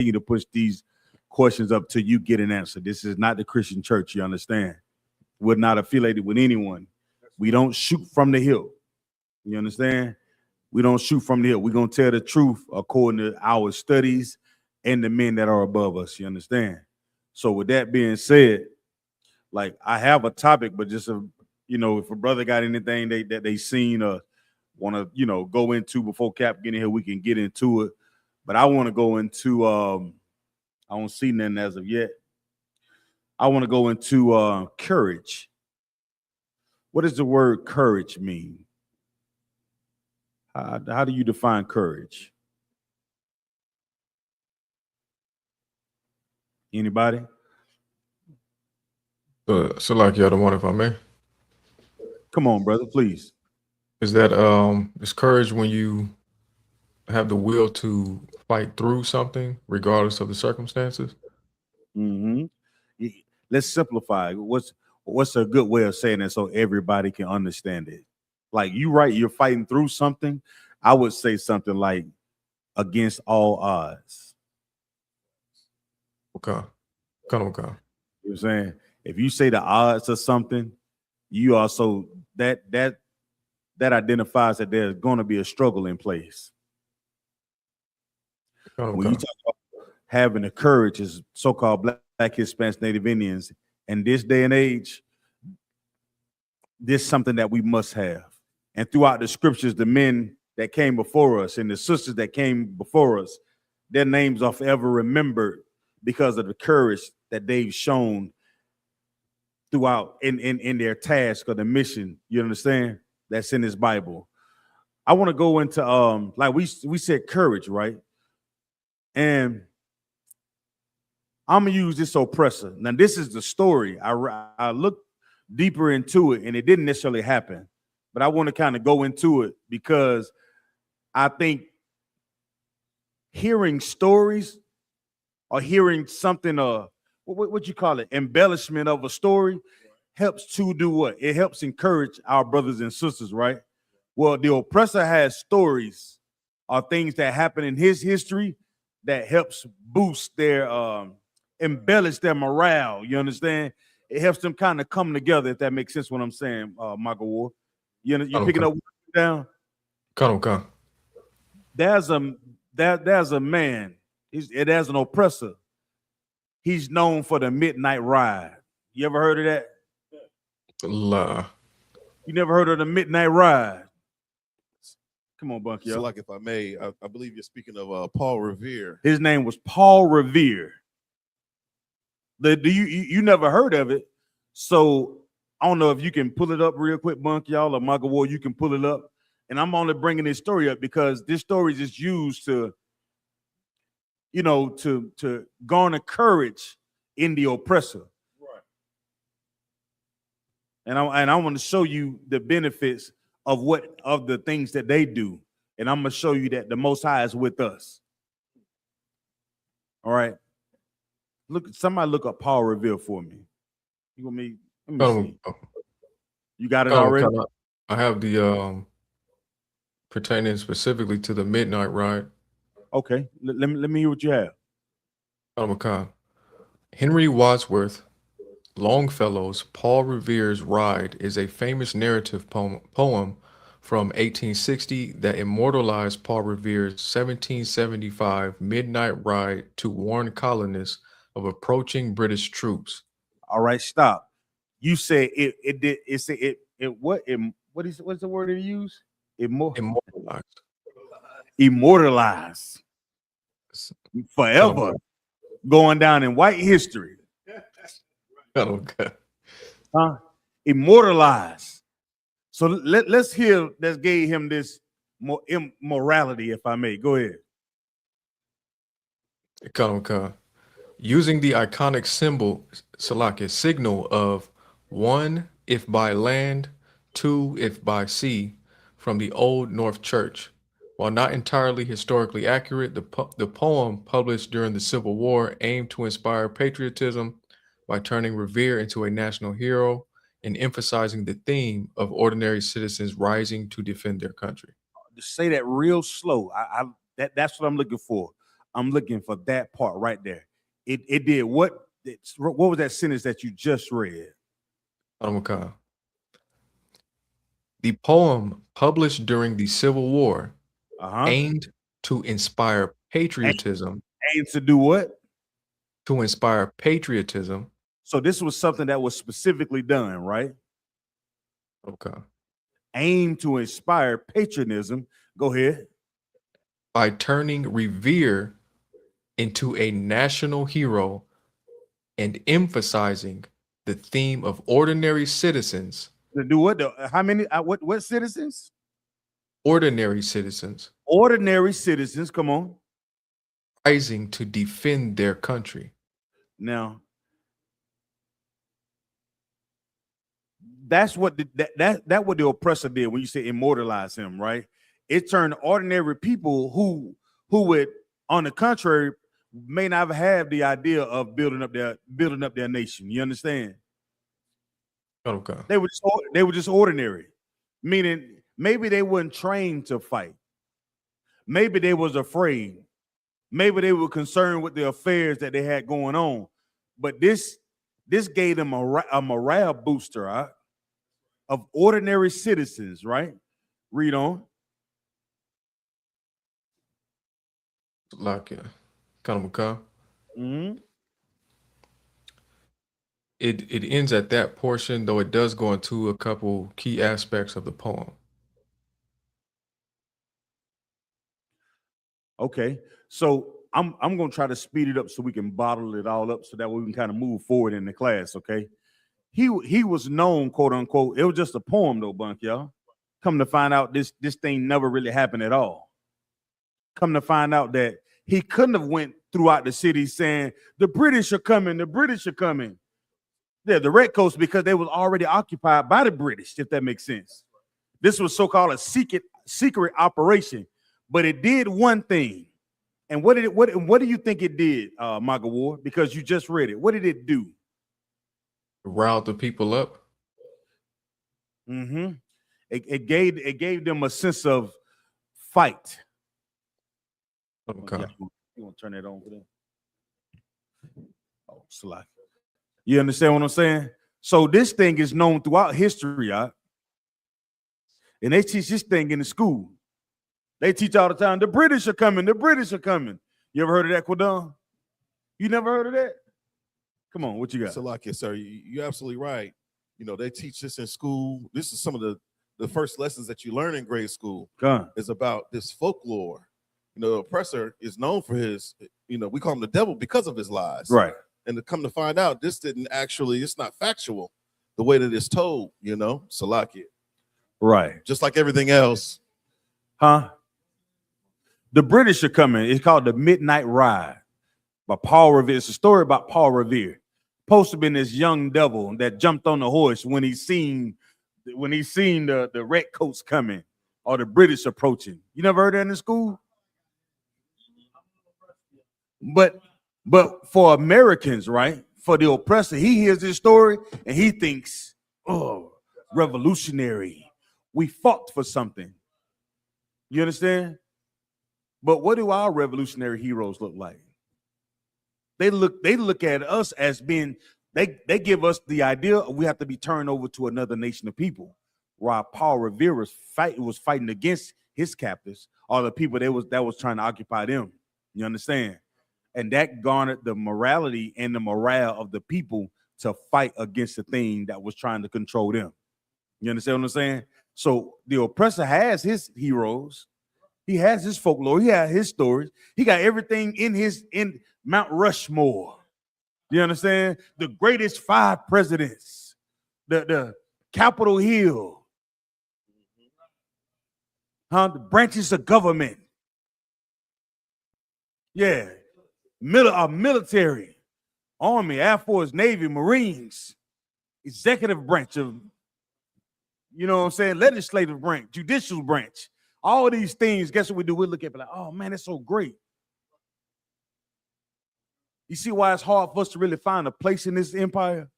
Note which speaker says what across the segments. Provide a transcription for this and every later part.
Speaker 1: continue to push these questions up till you get an answer. This is not the Christian church, you understand? We're not affiliated with anyone. We don't shoot from the hip. You understand? We don't shoot from the hip. We're going to tell the truth according to our studies and the men that are above us. You understand? So with that being said, like I have a topic, but just if a brother got anything that they seen or want to go into before Cap get in here, we can get into it. But I want to go into I don't see nothing as of yet. I want to go into courage. What does the word courage mean? How do you define courage? Anybody?
Speaker 2: So like the other one, if I may.
Speaker 1: Come on, brother, please.
Speaker 2: Is that is courage when you have the will to fight through something regardless of the circumstances?
Speaker 1: Mm-hmm. Let's simplify. What's a good way of saying it so everybody can understand it? Like you're fighting through something. I would say something like against all odds.
Speaker 2: Okay. Kind of okay.
Speaker 1: You know what I'm saying? If you say the odds of something, you also that identifies that there's going to be a struggle in place.
Speaker 2: Okay.
Speaker 1: When you talk about having the courage as so-called Black, Hispanics, Native Indians, in this day and age, this is something that we must have. And throughout the scriptures, the men that came before us and the sisters that came before us, their names are forever remembered because of the courage that they've shown throughout in their task or the mission. You understand? That's in this Bible. I want to go into like we said courage, right? And I'm gonna use this oppressor. Now, this is the story. I looked deeper into it, and it didn't necessarily happen. But I want to kind of go into it because I think hearing stories or hearing something, what you call it, embellishment of a story helps to do what? It helps encourage our brothers and sisters, right? Well, the oppressor has stories or things that happen in his history that helps boost their, embellish their morale. You understand? It helps them kind of come together, if that makes sense what I'm saying, Michael Ward. You picking up down?
Speaker 2: Okay.
Speaker 1: There's a man. There's an oppressor. He's known for the midnight ride. You ever heard of that?
Speaker 2: La.
Speaker 1: You never heard of the midnight ride? Come on, Bunky.
Speaker 3: So, like, if I may, I believe you're speaking of Paul Revere.
Speaker 1: His name was Paul Revere. You never heard of it? So I don't know if you can pull it up real quick, Bunky, y'all, or Michael Ward. You can pull it up. And I'm only bringing this story up because this story is just used to, to garner courage in the oppressor.
Speaker 3: Right.
Speaker 1: And I want to show you the benefits of the things that they do. And I'm going to show you that the Most High is with us. All right. Somebody look up Paul Revere for me. You want me? Let me see. You got it already?
Speaker 2: I have the pertaining specifically to the midnight ride.
Speaker 1: Okay. Let me hear what you have.
Speaker 2: Henry Wadsworth Longfellow's Paul Revere's Ride is a famous narrative poem from 1860 that immortalized Paul Revere's 1775 midnight ride to warn colonists of approaching British troops.
Speaker 1: All right, stop. You said what is the word you use?
Speaker 2: Immortalized.
Speaker 1: Immortalized. Forever. Going down in white history.
Speaker 2: Okay.
Speaker 1: Immortalized. So let's gave him this immorality, if I may. Go ahead.
Speaker 2: Using the iconic signal of 1, if by land, 2, if by sea, from the Old North Church. While not entirely historically accurate, the poem published during the Civil War aimed to inspire patriotism by turning Revere into a national hero and emphasizing the theme of ordinary citizens rising to defend their country.
Speaker 1: To say that real slow, that's what I'm looking for. I'm looking for that part right there. It did what? What was that sentence that you just read?
Speaker 2: The poem, published during the Civil War, aimed to inspire patriotism.
Speaker 1: Aimed to do what?
Speaker 2: To inspire patriotism.
Speaker 1: So this was something that was specifically done, right?
Speaker 2: Okay.
Speaker 1: Aimed to inspire patriotism. Go ahead.
Speaker 2: By turning Revere into a national hero and emphasizing the theme of ordinary citizens.
Speaker 1: To do what? How many? What citizens?
Speaker 2: Ordinary citizens.
Speaker 1: Ordinary citizens. Come on.
Speaker 2: Rising to defend their country.
Speaker 1: Now, that's what that what the oppressor did when you say immortalize him, right? It turned ordinary people who would, on the contrary, may not have the idea of building up their nation. You understand?
Speaker 2: Okay.
Speaker 1: They were just ordinary, meaning maybe they weren't trained to fight. Maybe they was afraid. Maybe they were concerned with the affairs that they had going on. But this gave them a morale booster, right? Of ordinary citizens, right? Read on.
Speaker 2: Like
Speaker 1: Mm-hmm.
Speaker 2: It ends at that portion, though it does go into a couple key aspects of the poem.
Speaker 1: Okay, so I'm gonna try to speed it up so we can bottle it all up so that we can kind of move forward in the class. Okay, he was known, quote unquote. It was just a poem though, Bunk, y'all. Come to find out, this thing never really happened at all. Come to find out that he couldn't have went throughout the city saying the British are coming, the British are coming. Yeah, the Red Coast, because they was already occupied by the British, if that makes sense. This was so-called a secret operation, but it did one thing. And what do you think it did, Magawar? Because you just read it. What did it do?
Speaker 2: Riled the people up.
Speaker 1: Mm-hmm. It gave them a sense of fight.
Speaker 2: Okay.
Speaker 1: Yeah, you want to turn that on for them? Oh, Salaki. You understand what I'm saying? So this thing is known throughout history, and they teach this thing in the school. They teach all the time, the British are coming, the British are coming. You ever heard of that, Quadon? You never heard of that? Come on, what you got?
Speaker 3: Salakia, sir, you're absolutely right. You know, they teach this in school. This is some of the first lessons that you learn in grade school. Is about this folklore. You know, the oppressor is known for his, we call him the devil because of his lies.
Speaker 1: Right.
Speaker 3: And to come to find out, this it's not factual the way that it's told, Salakia.
Speaker 1: Right.
Speaker 3: Just like everything else.
Speaker 1: The British are coming. It's called the Midnight Ride by Paul Revere. It's a story about Paul Revere. Supposed to be this young devil that jumped on the horse when he seen the red coats coming or the British approaching. You never heard that in the school? But for Americans, right? For the oppressor, he hears this story and he thinks, oh, revolutionary. We fought for something. You understand? But what do our revolutionary heroes look like? They look at us as being, they give us the idea we have to be turned over to another nation of people. While Paul Revere was fighting against his captors or the people that was trying to occupy them. You understand? And that garnered the morality and the morale of the people to fight against the thing that was trying to control them. You understand what I'm saying? So the oppressor has his heroes. He has his folklore. He has his stories. He got everything in Mount Rushmore. You understand? The greatest 5 presidents. The Capitol Hill. The branches of government. Yeah. Military, Army, Air Force, Navy, Marines, executive branch of, legislative branch, judicial branch, all these things. Guess what we do? We look at it like, oh man, it's so great. You see why it's hard for us to really find a place in this empire?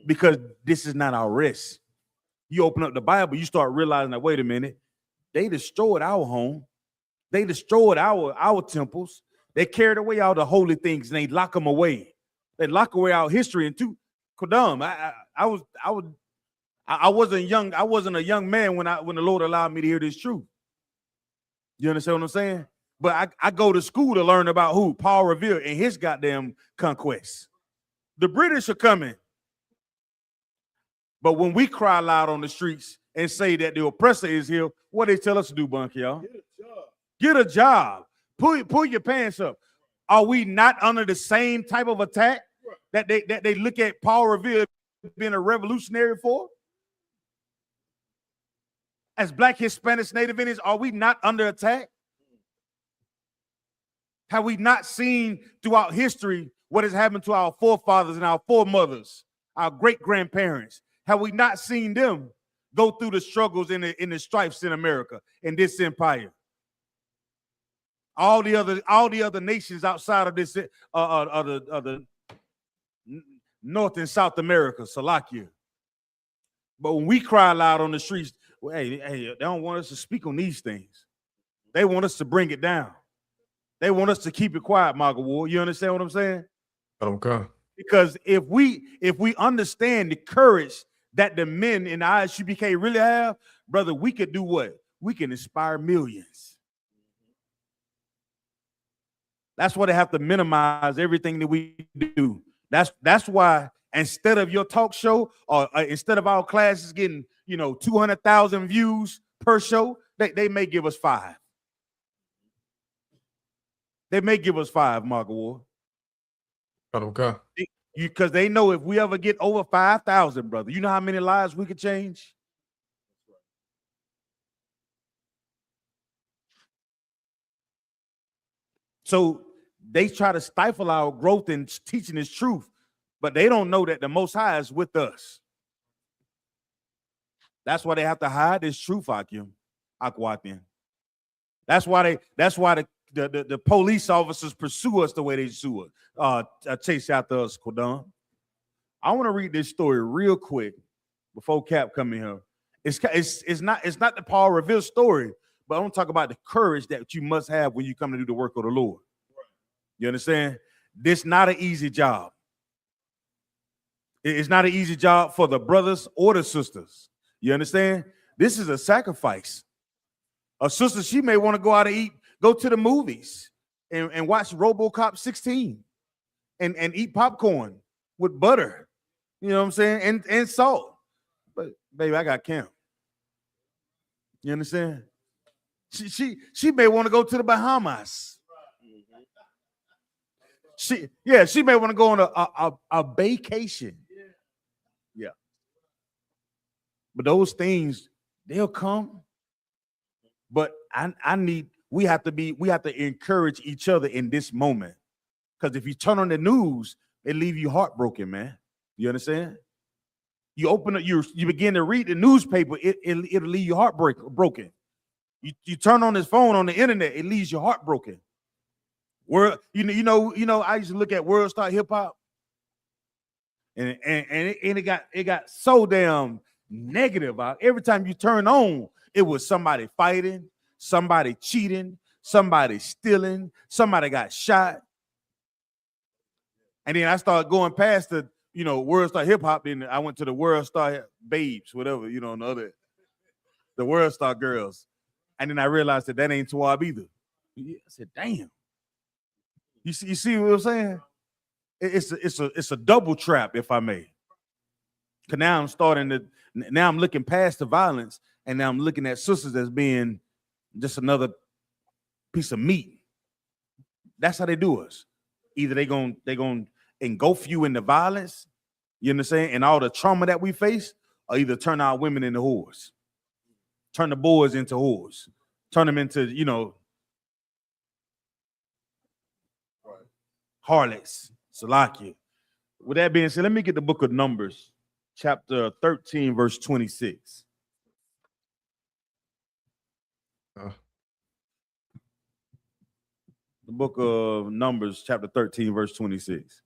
Speaker 1: Because this is not our rest. You open up the Bible, you start realizing that, wait a minute, they destroyed our home. They destroyed our temples. They carried away all the holy things and they lock them away. They lock away our history into Kodam. I wasn't young. I wasn't a young man when the Lord allowed me to hear this truth. You understand what I'm saying? But I go to school to learn about who? Paul Revere and his goddamn conquests. The British are coming. But when we cry loud on the streets and say that the oppressor is here, what they tell us to do, Bunky, y'all? Get a job. Pull your pants up. Are we not under the same type of attack that they look at Paul Revere being a revolutionary for? As Black, Hispanics, Native Indians, are we not under attack? Have we not seen throughout history what has happened to our forefathers and our foremothers, our great-grandparents? Have we not seen them go through the struggles in the stripes in America, in this empire? All the other nations outside of this, the North and South America, Salakia. But when we cry loud on the streets, well, hey, they don't want us to speak on these things. They want us to bring it down. They want us to keep it quiet, Margaret Ward. You understand what I'm saying?
Speaker 2: Okay.
Speaker 1: Because if we understand the courage that the men in the I.S.U.P.K really have, brother, we could do what? We can inspire millions. That's why they have to minimize everything that we do. That's why instead of your talk show or instead of our classes getting 200,000 views per show, they may give us 5. They may give us 5, Margaret Ward.
Speaker 2: Okay.
Speaker 1: Because they know if we ever get over 5,000, brother, you know how many lives we could change? So they try to stifle our growth in teaching this truth, but they don't know that the Most High is with us. That's why they have to hide this truth, Akwatian. That's why the police officers pursue us the way they chase after us, Kodam. I want to read this story real quick before Cap come in here. It's not the Paul Revere story, but I want to talk about the courage that you must have when you come to do the work of the Lord. You understand? This is not an easy job. It's not an easy job for the brothers or the sisters. You understand? This is a sacrifice. A sister, she may want to go out and eat, go to the movies and watch RoboCop 16 and eat popcorn with butter. You know what I'm saying? And salt. But baby, I got camp. You understand? She may want to go to the Bahamas. She may want to go on a vacation. Yeah. But those things, they'll come. But we have to encourage each other in this moment. Because if you turn on the news, it leave you heartbroken, man. You understand? You open up, you begin to read the newspaper, it'll leave you heartbroken. You turn on this phone on the internet, it leaves you heartbroken. I used to look at World Star Hip Hop, and it got so damn negative. Every time you turn on, it was somebody fighting, somebody cheating, somebody stealing, somebody got shot. And then I started going past the World Star Hip Hop. Then I went to the World Star Babes, whatever, the World Star Girls. And then I realized that ain't Tawab either. I said, damn. You see what I'm saying? It's a double trap, if I may. Because now I'm looking past the violence, and now I'm looking at sisters as being just another piece of meat. That's how they do us. Either they gonna engulf you in the violence, you understand, and all the trauma that we face, or either turn our women into whores, turn the boys into whores, turn them into harlots, Salakia. With that being said, let me get the book of Numbers, chapter 13, verse 26. The book of Numbers, chapter 13, verse 26.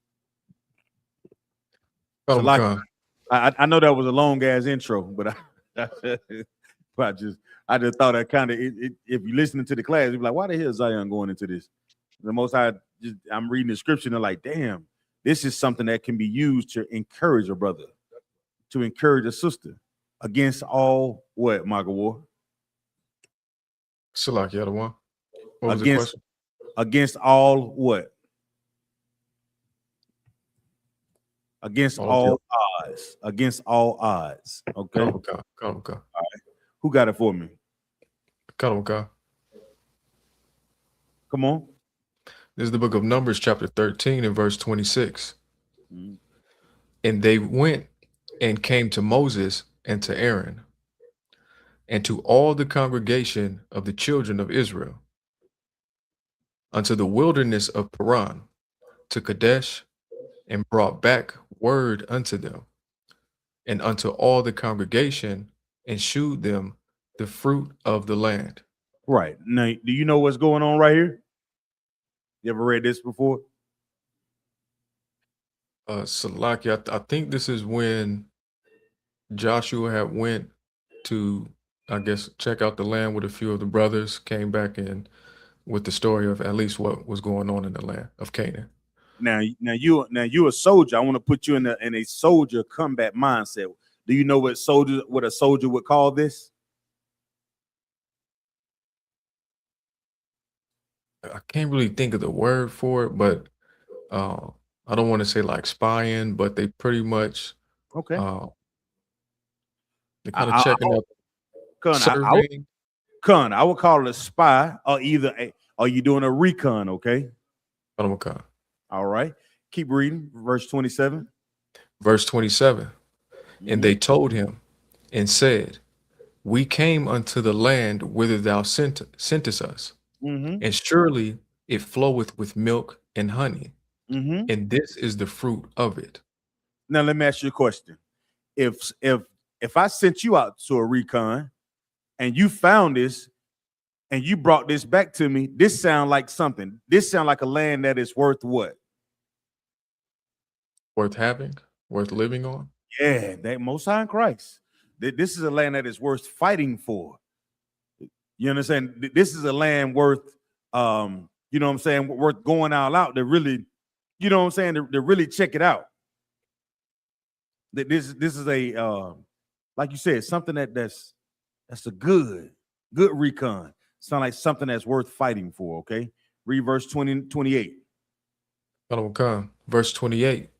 Speaker 1: Salakia. I know that was a long ass intro, but I just thought that kind of if you're listening to the class, you're like, why the hell is Zion going into this? The Most High, I'm reading the scripture and I'm like, damn, this is something that can be used to encourage a brother, to encourage a sister against all what, Magawar?
Speaker 2: Salaki, other one. What was the
Speaker 1: Against
Speaker 2: question?
Speaker 1: against all what? Against all odds. Against all odds. Okay. Who got it for me? Come on.
Speaker 2: This is the book of Numbers, chapter 13 and verse 26. And they went and came to Moses and to Aaron and to all the congregation of the children of Israel unto the wilderness of Paran, to Kadesh, and brought back word unto them and unto all the congregation, and shewed them the fruit of the land.
Speaker 1: Right. Now, do you know what's going on right here? You ever read this before?
Speaker 2: Salaki, I think this is when Joshua had went to, I guess, check out the land with a few of the brothers, came back in with the story of at least what was going on in the land of Canaan.
Speaker 1: Now you're a soldier. I want to put you in a soldier combat mindset. Do you know what a soldier would call this?
Speaker 2: I can't really think of the word for it, but I don't want to say like spying, but they pretty much
Speaker 1: okay.
Speaker 2: They're kind of checking out,
Speaker 1: surveying. I would call it a spy, or are you doing a recon? Okay. All right. Keep reading. Verse 27.
Speaker 2: Verse 27. And they told him and said, we came unto the land whither thou sentest us, and surely it floweth with milk and honey, and this is the fruit of it.
Speaker 1: Now let me ask you a question. If I sent you out to a recon and you found this and you brought this back to me, this sound like something. This sound like a land that is worth what?
Speaker 2: Worth having, worth living on.
Speaker 1: Yeah, that Most High in Christ. This is a land that is worth fighting for. You understand? This is a land worth, you know what I'm saying, worth going all out to really, you know what I'm saying, to really check it out. This is a, like you said, something that's a good recon. Sound like something that's worth fighting for. Okay, read verse 28.
Speaker 2: Verse 28.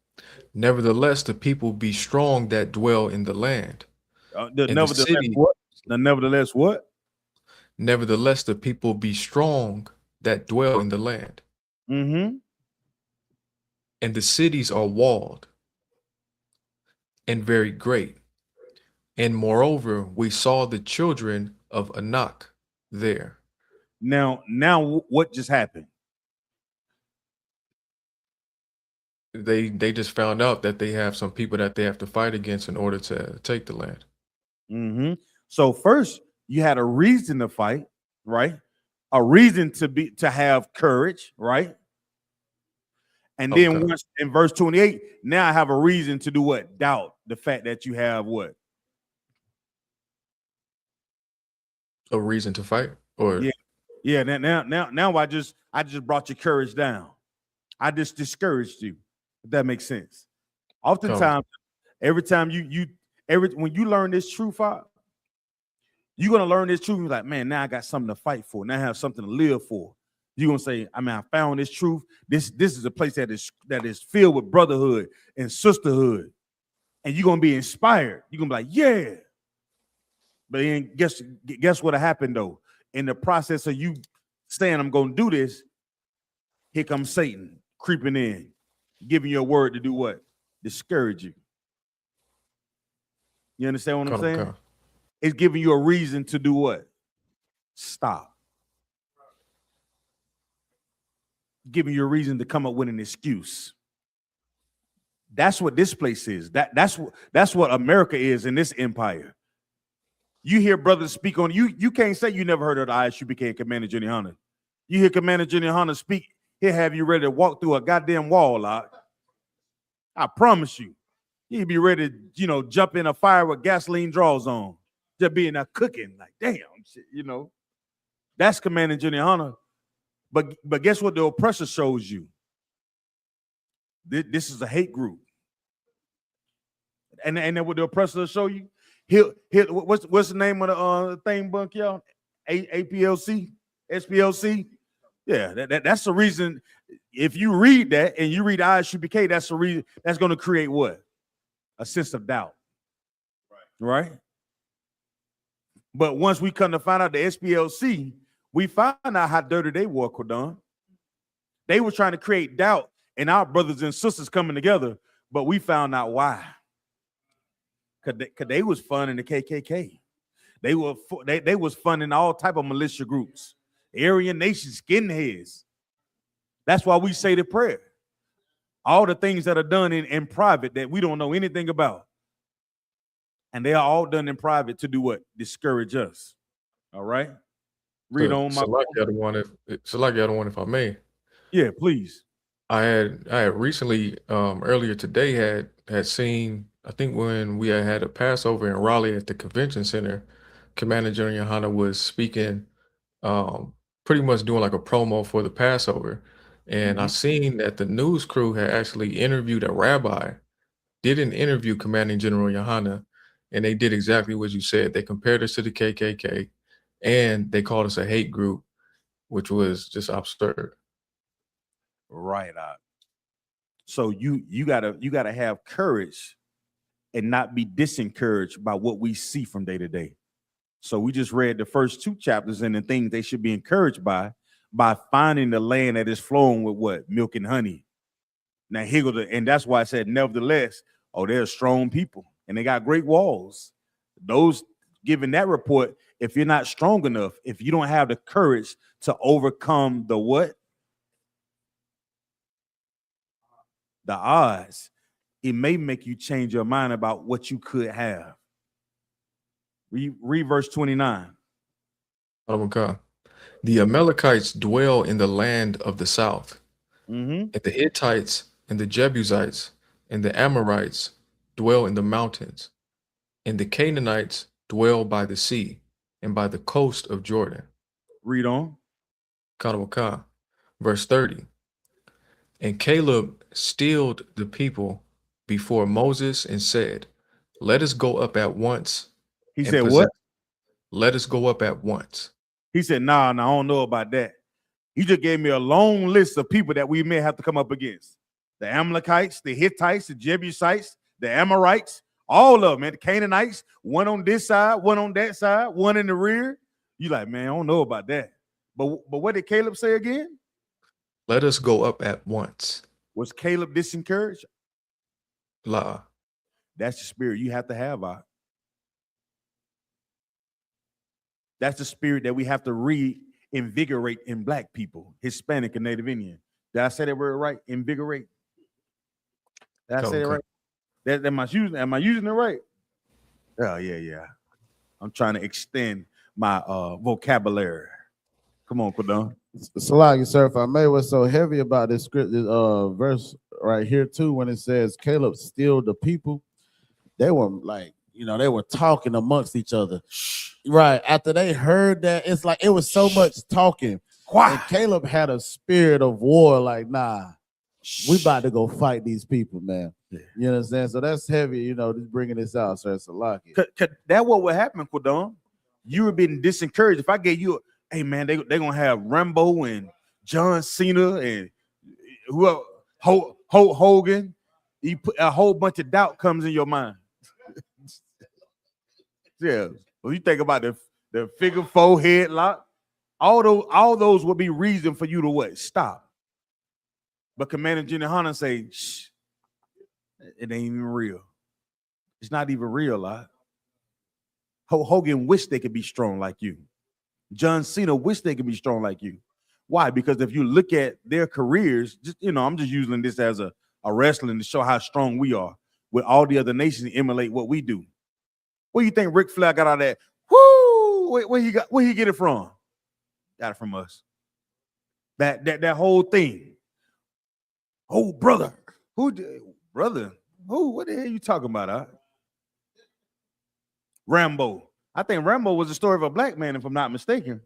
Speaker 2: Nevertheless, the people be strong that dwell in the land.
Speaker 1: Nevertheless, what?
Speaker 2: Nevertheless, the people be strong that dwell in the land. And the cities are walled and very great. And moreover, we saw the children of Anak there.
Speaker 1: Now, what just happened?
Speaker 2: They just found out that they have some people that they have to fight against in order to take the land.
Speaker 1: So first, you had a reason to fight, right? A reason to have courage, right? And then once in verse 28, now I have a reason to do what? Doubt the fact that you have what?
Speaker 2: A reason to fight, or
Speaker 1: yeah. Now I just brought your courage down. I just discouraged you. If that makes sense. Oftentimes, every time when you learn this truth out, you're gonna learn this truth. You're like, man, now I got something to fight for. Now I have something to live for. You're gonna say, I mean, I found this truth. This is a place that is filled with brotherhood and sisterhood, and you're gonna be inspired. You're gonna be like, yeah. But then guess what happened though? In the process of you saying I'm gonna do this, here comes Satan creeping in, giving you a word to do what? Discourage you. You understand what I'm saying? It's giving you a reason to do what? Stop. Giving you a reason to come up with an excuse. That's what this place is. That's what America is in this empire. You hear brothers speak on you. You can't say you never heard of the I.S.U.P.K and Commander Jenny Hunter. You hear Commander Jenny Hunter speak, he'll have you ready to walk through a goddamn wall out. I promise you. He'd be ready to, jump in a fire with gasoline draws on. Just being there cooking. Like, damn, shit, That's Commander Jenny Hunter. But guess what the oppressor shows you? This is a hate group. And then what the oppressor will show you? What's the name of the thing, Bunk, y'all? APLC, SPLC. Yeah, that's the reason. If you read that and you read I.S.U.P.K, that's the reason. That's going to create what? A sense of doubt. Right? But once we come to find out the SPLC, we find out how dirty they were, Quadon. They were trying to create doubt in our brothers and sisters coming together, but we found out why. Because they was funding the KKK. They was funding all type of militia groups, Aryan Nation, skinheads. That's why we say the prayer. All the things that are done in private that we don't know anything about. And they are all done in private to do what? Discourage us. All right? Read on my...
Speaker 2: Salakia the one, if I may.
Speaker 1: Yeah, please.
Speaker 2: I had recently, earlier today, had seen, I think when we had a Passover in Raleigh at the convention center, Commander General YAHANNA was speaking, pretty much doing like a promo for the Passover. And I seen that the news crew had actually interviewed a rabbi, didn't interview Commanding General YAHANNA, and they did exactly what you said. They compared us to the KKK, and they called us a hate group, which was just absurd.
Speaker 1: Right out. So you gotta have courage and not be disencouraged by what we see from day to day. So we just read the first 2 chapters and the things they should be encouraged by finding the land that is flowing with what? Milk and honey. Now here go and that's why I said, nevertheless, they're strong people and they got great walls. Those giving that report, if you're not strong enough, if you don't have the courage to overcome the what? The odds, it may make you change your mind about what you could have. Read verse 29.
Speaker 2: The Amalekites dwell in the land of the south, and the Hittites and the Jebusites and the Amorites dwell in the mountains, and the Canaanites dwell by the sea and by the coast of Jordan.
Speaker 1: Read on.
Speaker 2: Verse 30. And Caleb stilled the people before Moses and said, let us go up at once.
Speaker 1: He said what?
Speaker 2: Let us go up at once.
Speaker 1: He said, nah, I don't know about that. He just gave me a long list of people that we may have to come up against. The Amalekites, the Hittites, the Jebusites, the Amorites, all of them, man. The Canaanites, one on this side, one on that side, one in the rear. You like, man, I don't know about that. But what did Caleb say again?
Speaker 2: Let us go up at once.
Speaker 1: Was Caleb disencouraged?
Speaker 2: La.
Speaker 1: That's the spirit you have to have. That's the spirit that we have to reinvigorate in black people, Hispanic and Native Indian. Did I say that word right? Invigorate. Did I say it right? Am I using it right? Oh, yeah. I'm trying to extend my vocabulary. Come on, Quadon.
Speaker 4: Salaki, sir, if I may, what's so heavy about this script, this verse right here too, when it says Caleb stilled the people, they were like, they were talking amongst each other. Right. After they heard that, it's like it was so much talking. And Caleb had a spirit of war, like, nah, we about to go fight these people, man. Yeah. You understand? So that's heavy, just bringing this out, sir. Salaki.
Speaker 1: That what would happen, Quadon. You were being disencouraged. If I gave you hey man, they're gonna have Rambo and John Cena and whoever Hogan. You put a whole bunch of doubt comes in your mind. Yeah, when you think about the figure 4 headlock, all those would be reason for you to what? Stop. But Commander General YAHANNA say, shh, it ain't even real. It's not even real, Hogan wished they could be strong like you. John Cena wished they could be strong like you. Why? Because if you look at their careers, I'm just using this as a wrestling to show how strong we are. With all the other nations emulate what we do. Where you think Ric Flair got out of that? Woo! Where he get it from? Got it from us. That whole thing. Oh, brother. Brother? Who? What the hell you talking about, Rambo. I think Rambo was the story of a black man, if I'm not mistaken.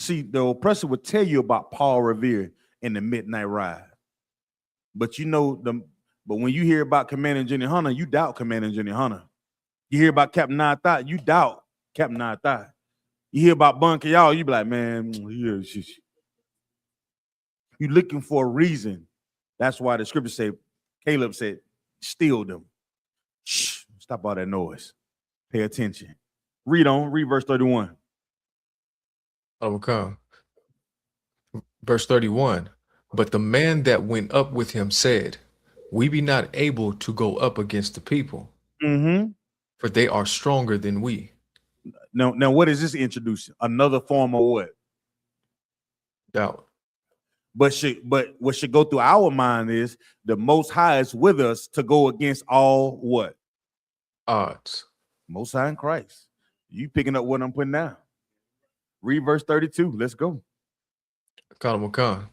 Speaker 1: See, the oppressor would tell you about Paul Revere in the Midnight Ride. But you know but when you hear about Commander Jenny Hunter, you doubt Commander Jenny Hunter. You hear about Captain Nayathaq, you doubt Captain Nayathaq. You hear about Bunker Y'all, you be like, man, yeah, you looking for a reason. That's why the scripture say, Caleb said, steal them. Shh, stop all that noise. Pay attention. Read verse 31.
Speaker 2: Okay. Verse 31. But the man that went up with him said, we be not able to go up against the people, for they are stronger than we.
Speaker 1: Now, what is this introducing? Another form of what?
Speaker 2: Doubt.
Speaker 1: But what should go through our mind is the Most High is with us to go against all what?
Speaker 2: Odds.
Speaker 1: Most High in Christ. You picking up what I'm putting down. Read verse 32. Let's go.
Speaker 2: Khan.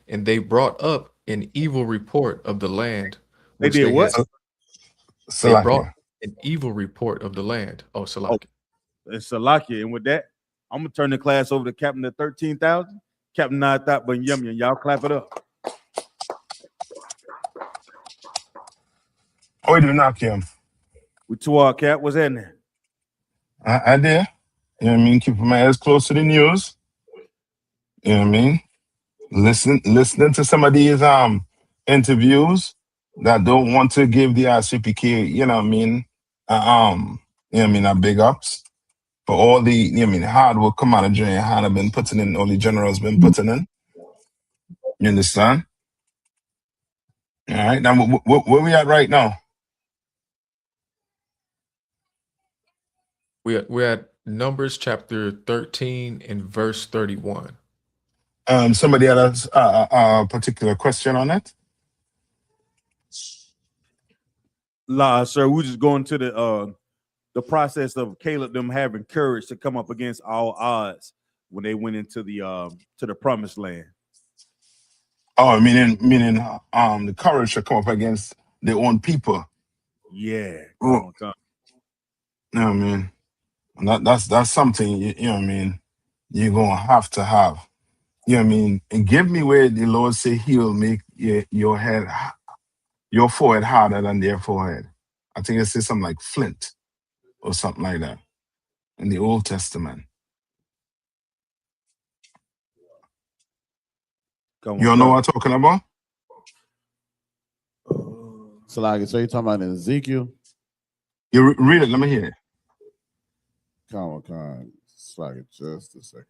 Speaker 2: And they brought up an evil report of the land.
Speaker 1: They did what?
Speaker 2: They brought an evil report of the land. Oh, Salakia.
Speaker 1: It's Salakia. And with that, I'm going to turn the class over to Captain of 13,000. Captain Nayathaq Banyamyan. Y'all clap it up.
Speaker 5: Oh, you do not, Kim.
Speaker 1: We to our cap. What's that now?
Speaker 5: I did. You know what I mean? Keeping my ears close to the news. You know what I mean? Listening to some of these interviews that don't want to give the I.S.U.P.K, you know what I mean? You know what I mean? Big ups for all the, you know what I mean, hard work Commander YAHANNA been putting in, all the generals been putting in. You understand? All right. Now, where we at right now?
Speaker 2: We're at Numbers chapter 13 and verse 31.
Speaker 5: Somebody has a particular question on it?
Speaker 1: La, sir, we're just going to the process of Caleb them having courage to come up against all odds when they went into the promised land.
Speaker 5: Oh, meaning the courage to come up against their own people.
Speaker 1: Yeah.
Speaker 5: Oh. You know what I mean? That's something, you know what I mean, you're gonna have to have. You know what I mean? And give me where the Lord say he'll make your forehead harder than their forehead. I think it says something like flint or something like that in the Old Testament. You know what I'm talking about?
Speaker 4: So you're talking about in Ezekiel?
Speaker 5: You read it, let me hear it.
Speaker 4: Con. Just a second.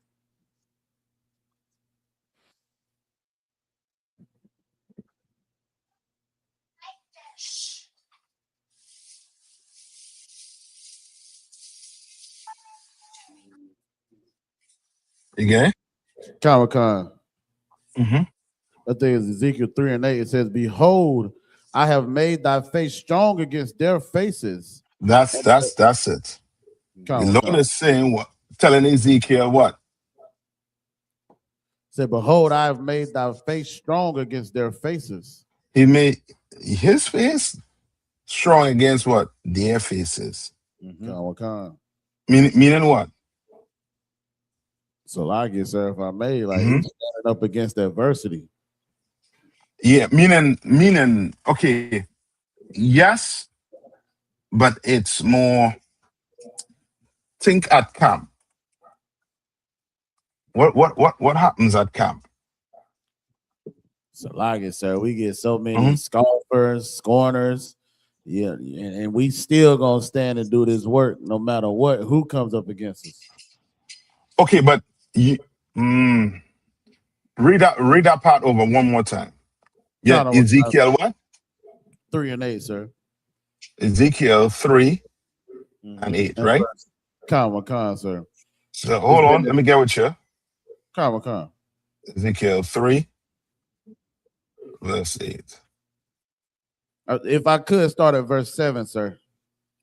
Speaker 5: You get it?
Speaker 4: Con. I think it's Ezekiel 3 and 8. It says, behold, I have made thy face strong against their faces.
Speaker 5: That's it. The Lord is saying what? Telling Ezekiel what?
Speaker 4: Said, behold, I have made thy face strong against their faces.
Speaker 5: He made his face strong against what? Their faces. Meaning what?
Speaker 4: So like it, sir, if I may, like he's standing up against adversity.
Speaker 5: Yeah, meaning, okay, yes, but it's more think at camp. What happens at camp?
Speaker 4: So like it, sir, we get so many scoffers, scorners, yeah, and we still gonna stand and do this work no matter who comes up against us.
Speaker 5: Okay, but you read that part over one more time. Yeah, Ezekiel what?
Speaker 4: 3 and 8, sir.
Speaker 5: Ezekiel 3 and 8, right?
Speaker 4: Con, sir.
Speaker 5: So hold on, let me get with you.
Speaker 4: Con.
Speaker 5: Ezekiel 3, verse 8.
Speaker 4: If I could start at verse 7, sir.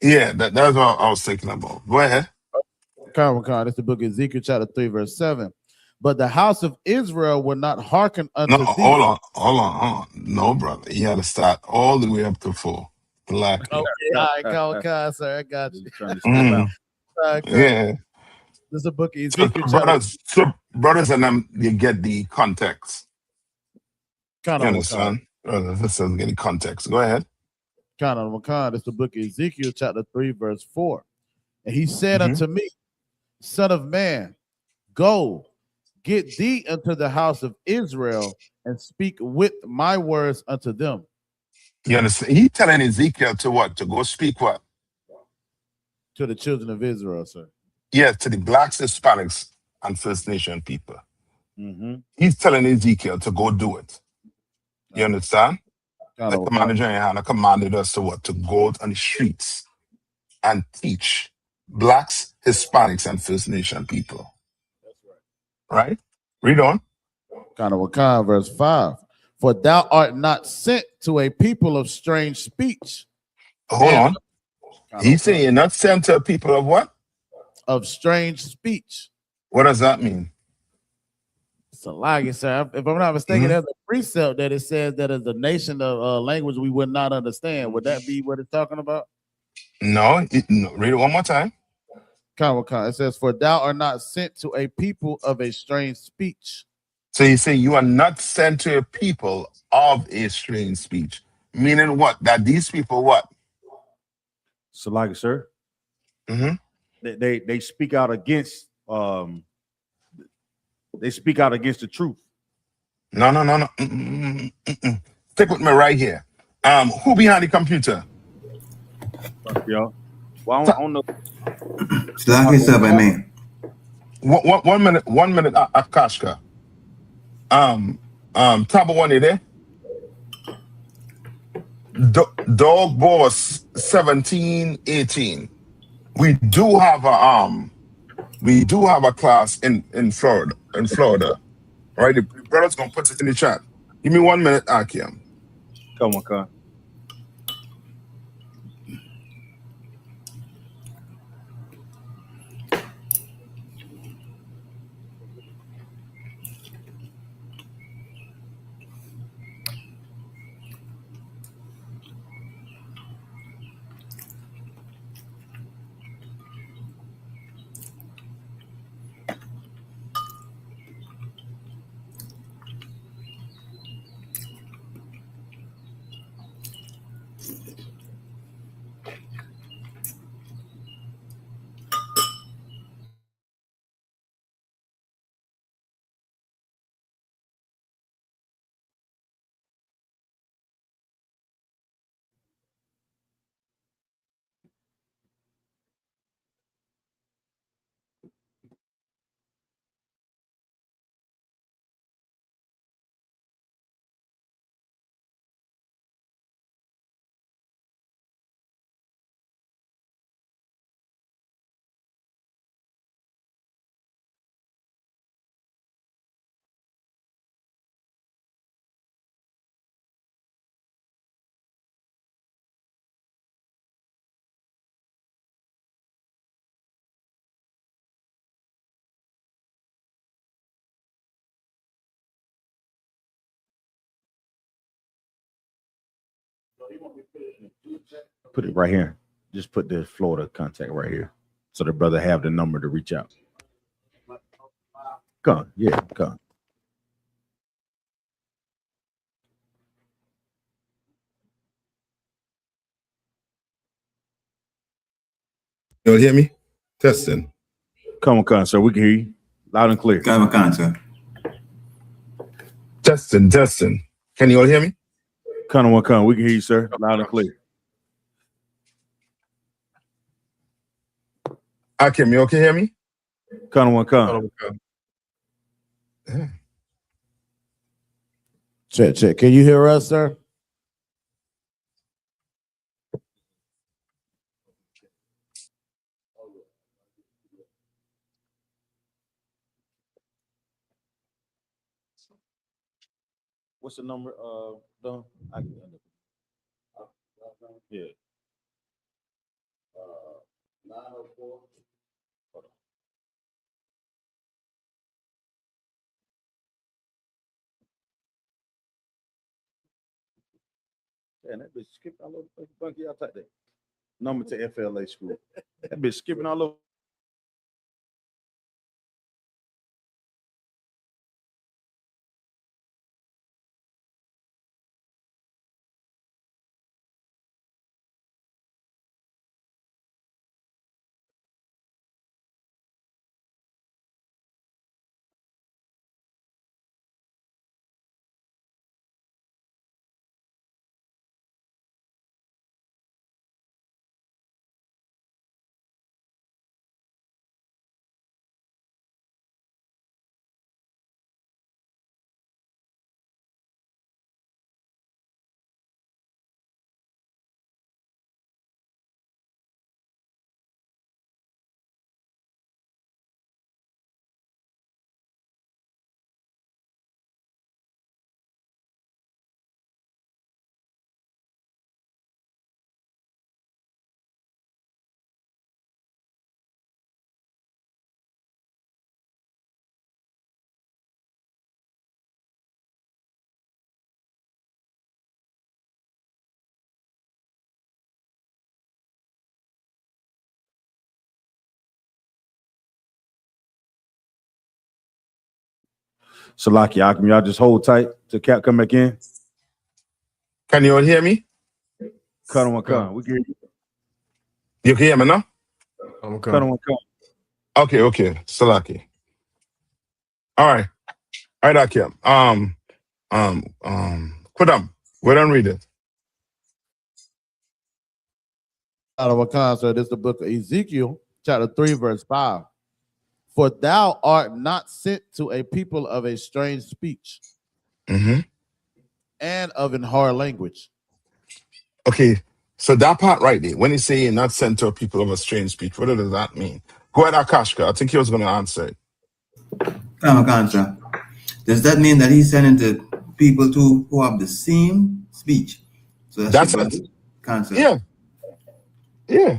Speaker 5: Yeah, that's what I was thinking about. Go ahead.
Speaker 4: Con. It's the book of Ezekiel, chapter 3, verse 7. But the house of Israel will not hearken unto thee.
Speaker 5: Hold on. No, brother. You got to start all the way up to 4. Black.
Speaker 4: Okay, all right, Con, sir. I got you.
Speaker 5: Yeah.
Speaker 4: This is the book of
Speaker 5: So
Speaker 4: Ezekiel.
Speaker 5: brothers and them, you get the context. You understand? Brothers, this is getting context. Go ahead.
Speaker 4: It's the book of Ezekiel, chapter 3, verse 4. And he said unto me, Son of man, go, get thee unto the house of Israel, and speak with my words unto them.
Speaker 5: You understand? He telling Ezekiel to what? To go speak what?
Speaker 4: To the children of Israel, sir.
Speaker 5: Yeah, to the blacks, Hispanics, and First Nation people. He's telling Ezekiel to go do it. You understand? Like the manager YAHANNA commanded us to what? To go out on the streets and teach blacks, Hispanics, and First Nation people. That's right. Read on.
Speaker 4: Verse 5. For thou art not sent to a people of strange speech.
Speaker 5: Hold on. He's saying you're not sent to a people of what?
Speaker 4: Of strange speech.
Speaker 5: What does that mean?
Speaker 4: So, like I said, if I'm not mistaken, there's a precept that it says that is a nation of language we would not understand. Would that be what it's talking about?
Speaker 5: No, read it one more time.
Speaker 4: It says, for thou art not sent to a people of a strange speech.
Speaker 5: So you say you are not sent to a people of a strange speech. Meaning what? That these people what?
Speaker 1: So like, sir, they speak out against they speak out against the truth.
Speaker 5: No. Stick with me right here. Who behind the computer?
Speaker 1: Yo. Well, I don't know.
Speaker 5: One minute, Akashka. Taba one there. Dog Boss 1718. We do have a class in Florida. All right, the brother's gonna put it in the chat. Give me 1 minute, Akim.
Speaker 1: Come on. Put it right here. Just put the Florida contact right here, so the brother have the number to reach out. Come, come.
Speaker 5: You hear me? Testing.
Speaker 1: Come on, sir. We can hear you loud and clear.
Speaker 6: Come on, sir.
Speaker 5: Testing. Can you all hear me?
Speaker 1: Come. We can hear you, sir, loud and clear.
Speaker 5: Akim, you okay hear me?
Speaker 1: Come.
Speaker 4: Check. Can you hear us, sir?
Speaker 1: What's the number? Don? Yeah. 904. And that bitch skipping all over Bunky. I'll take that number to FLA school. That bitch skipping all over. Salaki, can y'all just hold tight till Cap come back in?
Speaker 5: Can you all hear me?
Speaker 1: Cut on one cut. We can hear you.
Speaker 5: You can hear me now?
Speaker 2: Okay.
Speaker 1: Cut on one cut.
Speaker 5: Okay. Salaki. All right, Akim. Kudam, we don't read it.
Speaker 4: Out of a concert, this is the book of Ezekiel, chapter 3, verse 5. For thou art not sent to a people of a strange speech and of an hard language.
Speaker 5: Okay, so that part right there, when you say you're not sent to a people of a strange speech, what does that mean? Go ahead, Akashka. I think he was going to answer it.
Speaker 6: Kamakansa. Does that mean that he's sending to people too who have the same speech? So
Speaker 5: That's it.
Speaker 6: Cancer.
Speaker 5: Yeah.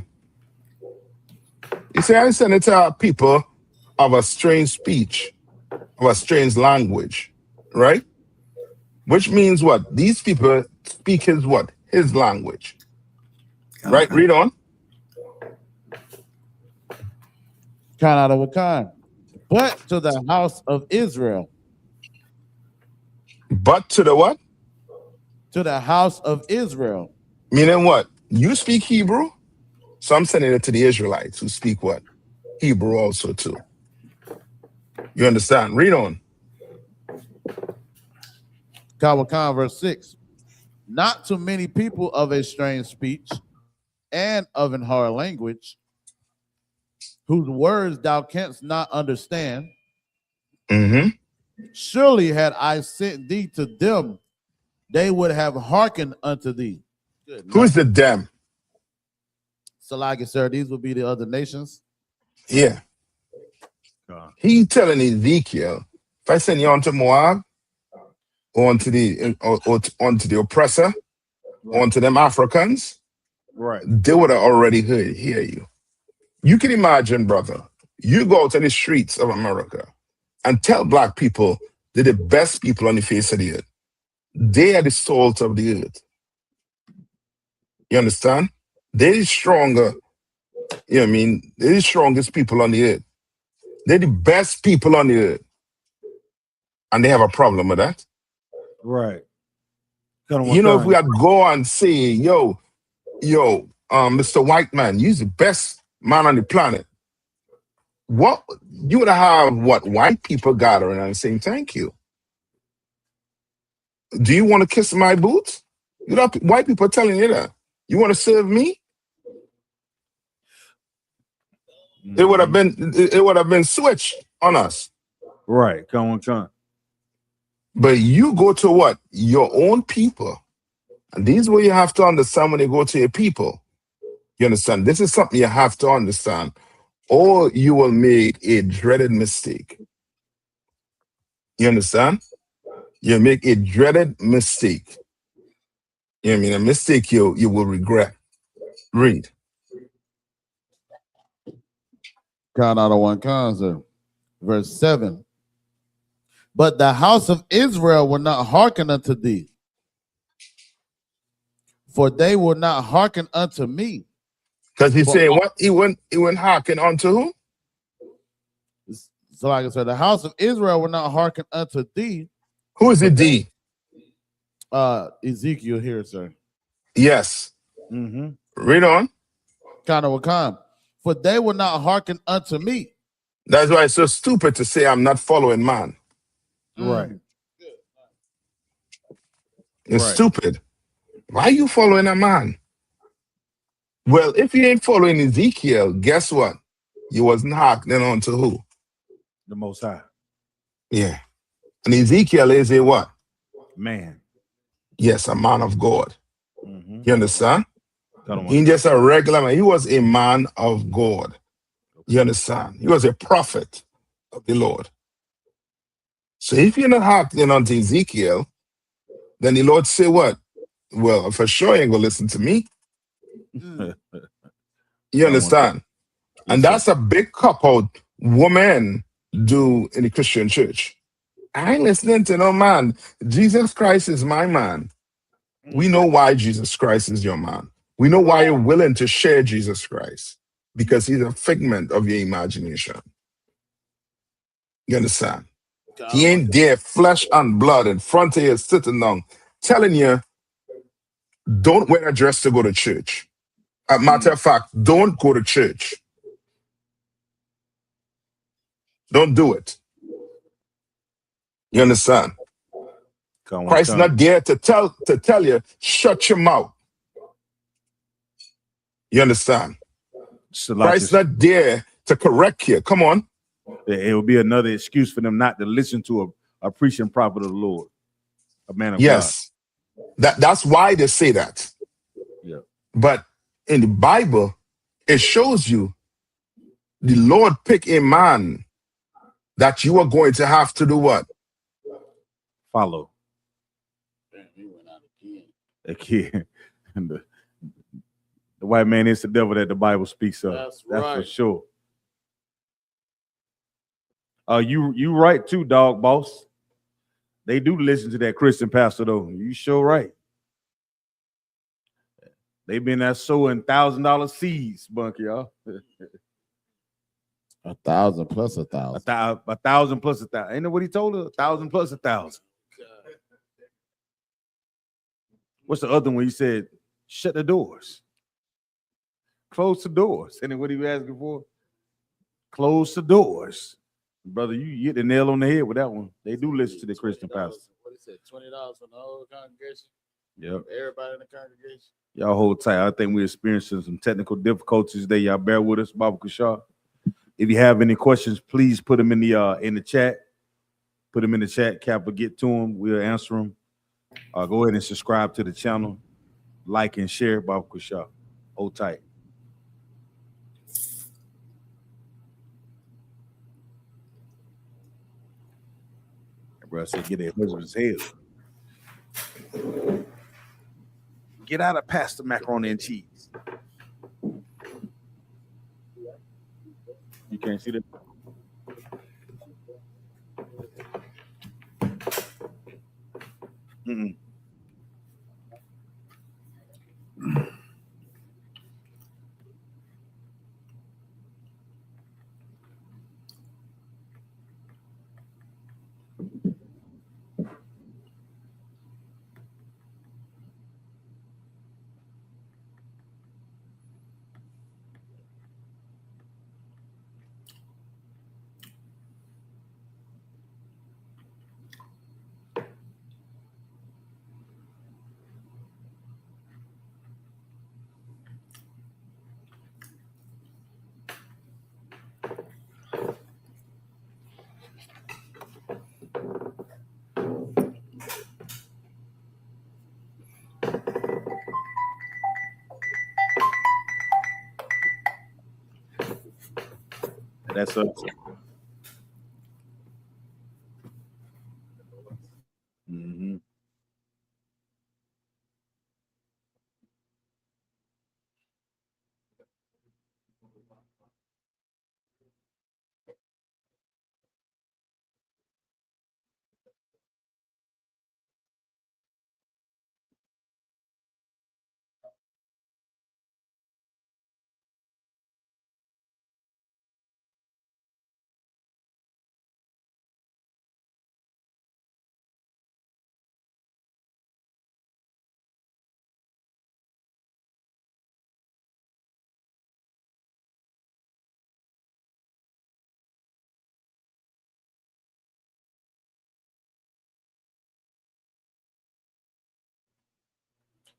Speaker 5: You say I send it to people of a strange speech, of a strange language, right? Which means what? These people speak his what? His language. Right? Read on.
Speaker 4: Kind out of a kind. But to the house of Israel.
Speaker 5: But to the what?
Speaker 4: To the house of Israel.
Speaker 5: Meaning what? You speak Hebrew? So I'm sending it to the Israelites who speak what? Hebrew also too. You understand? Read on.
Speaker 4: Kawakan, verse 6. Not to many people of a strange speech and of an hard language, whose words thou canst not understand. Surely had I sent thee to them, they would have hearkened unto thee.
Speaker 5: Who is the them?
Speaker 4: Salaki, sir, these would be the other nations.
Speaker 5: Yeah. He telling Ezekiel, if I send you onto Moab, or onto the oppressor, or onto them Africans,
Speaker 1: right,
Speaker 5: they would have already hear you. You can imagine, brother, you go out on the streets of America and tell black people they're the best people on the face of the earth. They are the salt of the earth. You understand? They're the stronger, you know what I mean? They're the strongest people on the earth. They're the best people on the earth. And they have a problem with that.
Speaker 1: Right.
Speaker 5: You know, if we had go and say, yo, Mr. White Man, you're the best man on the planet. What you would have what white people gathering and saying thank you. Do you want to kiss my boots? You know, white people telling you that. You want to serve me? It would have been switched on us.
Speaker 1: Right. Come on.
Speaker 5: But you go to what? Your own people. And this is what you have to understand when you go to your people. You understand? This is something you have to understand. Or you will make a dreaded mistake. You understand? You make a dreaded mistake. You know what I mean? A mistake you will regret. Read.
Speaker 4: Count out of one concert. Verse 7. But the house of Israel will not hearken unto thee, for they will not hearken unto me.
Speaker 5: Because he's saying what? He went hearken unto who?
Speaker 4: So like I said, the house of Israel will not hearken unto thee.
Speaker 5: Who is it thee?
Speaker 4: Ezekiel here, sir.
Speaker 5: Yes. Read on.
Speaker 4: Kind of a con. For they will not hearken unto me.
Speaker 5: That's why it's so stupid to say I'm not following man.
Speaker 1: Right.
Speaker 5: It's stupid. Why are you following a man? Well, if you ain't following Ezekiel, guess what? You wasn't hearkening on to who?
Speaker 1: The Most High.
Speaker 5: Yeah. And Ezekiel is a what?
Speaker 1: Man.
Speaker 5: Yes, a man of God. You understand? He ain't just a regular man. He was a man of God. You understand? He was a prophet of the Lord. So if you're not hearkening on to Ezekiel, then the Lord say what? Well, for sure you ain't gonna listen to me. You understand? And that's a big cop-out women do in the Christian church. I ain't listening to no man. Jesus Christ is my man. We know why Jesus Christ is your man. We know why you're willing to share Jesus Christ. Because he's a figment of your imagination. You understand? He ain't there, flesh and blood, in front of you, sitting down, telling you, don't wear a dress to go to church. As a matter of fact, don't go to church. Don't do it. You understand? Christ not there to tell you, shut your mouth. You understand? Christ not there to correct you. Come on.
Speaker 1: It will be another excuse for them not to listen to a preaching prophet of the Lord, a man of
Speaker 5: yes. God. That's why they say that.
Speaker 1: Yeah.
Speaker 5: But in the Bible, it shows you the Lord pick a man that you are going to have to do what?
Speaker 1: Follow. Again. The white man is the devil that the Bible speaks of. That's right. For sure. You right too, dog boss. They do listen to that Christian pastor though. You sure right. They've been there sowing $1,000 seeds, Bunky, y'all.
Speaker 4: 1,000 plus 1,000.
Speaker 1: 1,000 plus 1,000. Ain't that what he told her? 1,000 plus 1,000. What's the other one? He said, shut the doors. Close the doors. Ain't that what he was asking for? Close the doors. Brother, you hit the nail on the head with that one. They do listen to the Christian pastor.
Speaker 4: What he said, $20 for the whole congregation?
Speaker 1: Yep.
Speaker 4: Everybody in the congregation?
Speaker 1: Y'all hold tight. I think we're experiencing some technical difficulties today. Y'all bear with us, Baba Kushar. If you have any questions, please put them in the chat. Put them in the chat. Cap will get to them. We'll answer them. Go ahead and subscribe to the channel. Like and share, Baba Kushar. Hold tight. Bro, I said, get that husband's head. Get out of pasta, macaroni, and cheese. You can't see that? Mm-mm. That's us. Mm-hmm.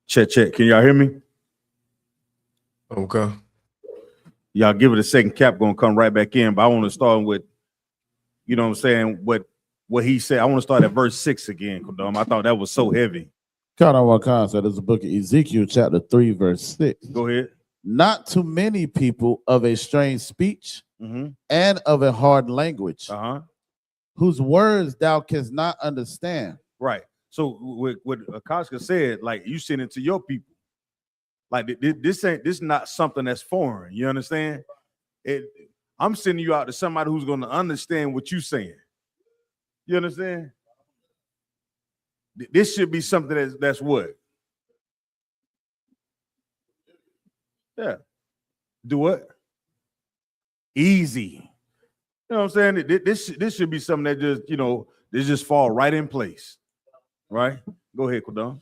Speaker 1: Check. Can y'all hear me?
Speaker 2: Okay.
Speaker 1: Y'all give it a second. Cap gonna come right back in, but I want to start with, you know what I'm saying, what he said. I want to start at verse 6 again, Kodam. I thought that was so heavy.
Speaker 4: Count on one concept. There's a book of Ezekiel, chapter 3, verse 6.
Speaker 1: Go ahead.
Speaker 4: Not too many people of a strange speech and of a hard language, whose words thou canst not understand.
Speaker 1: Right. So what Akashka said, like, you send it to your people. Like, this not something that's foreign. You understand? I'm sending you out to somebody who's going to understand what you're saying. You understand? This should be something that's what? Yeah. Do what? Easy. You know what I'm saying? This should be something that just, this just fall right in place. Right? Go ahead, Kodon.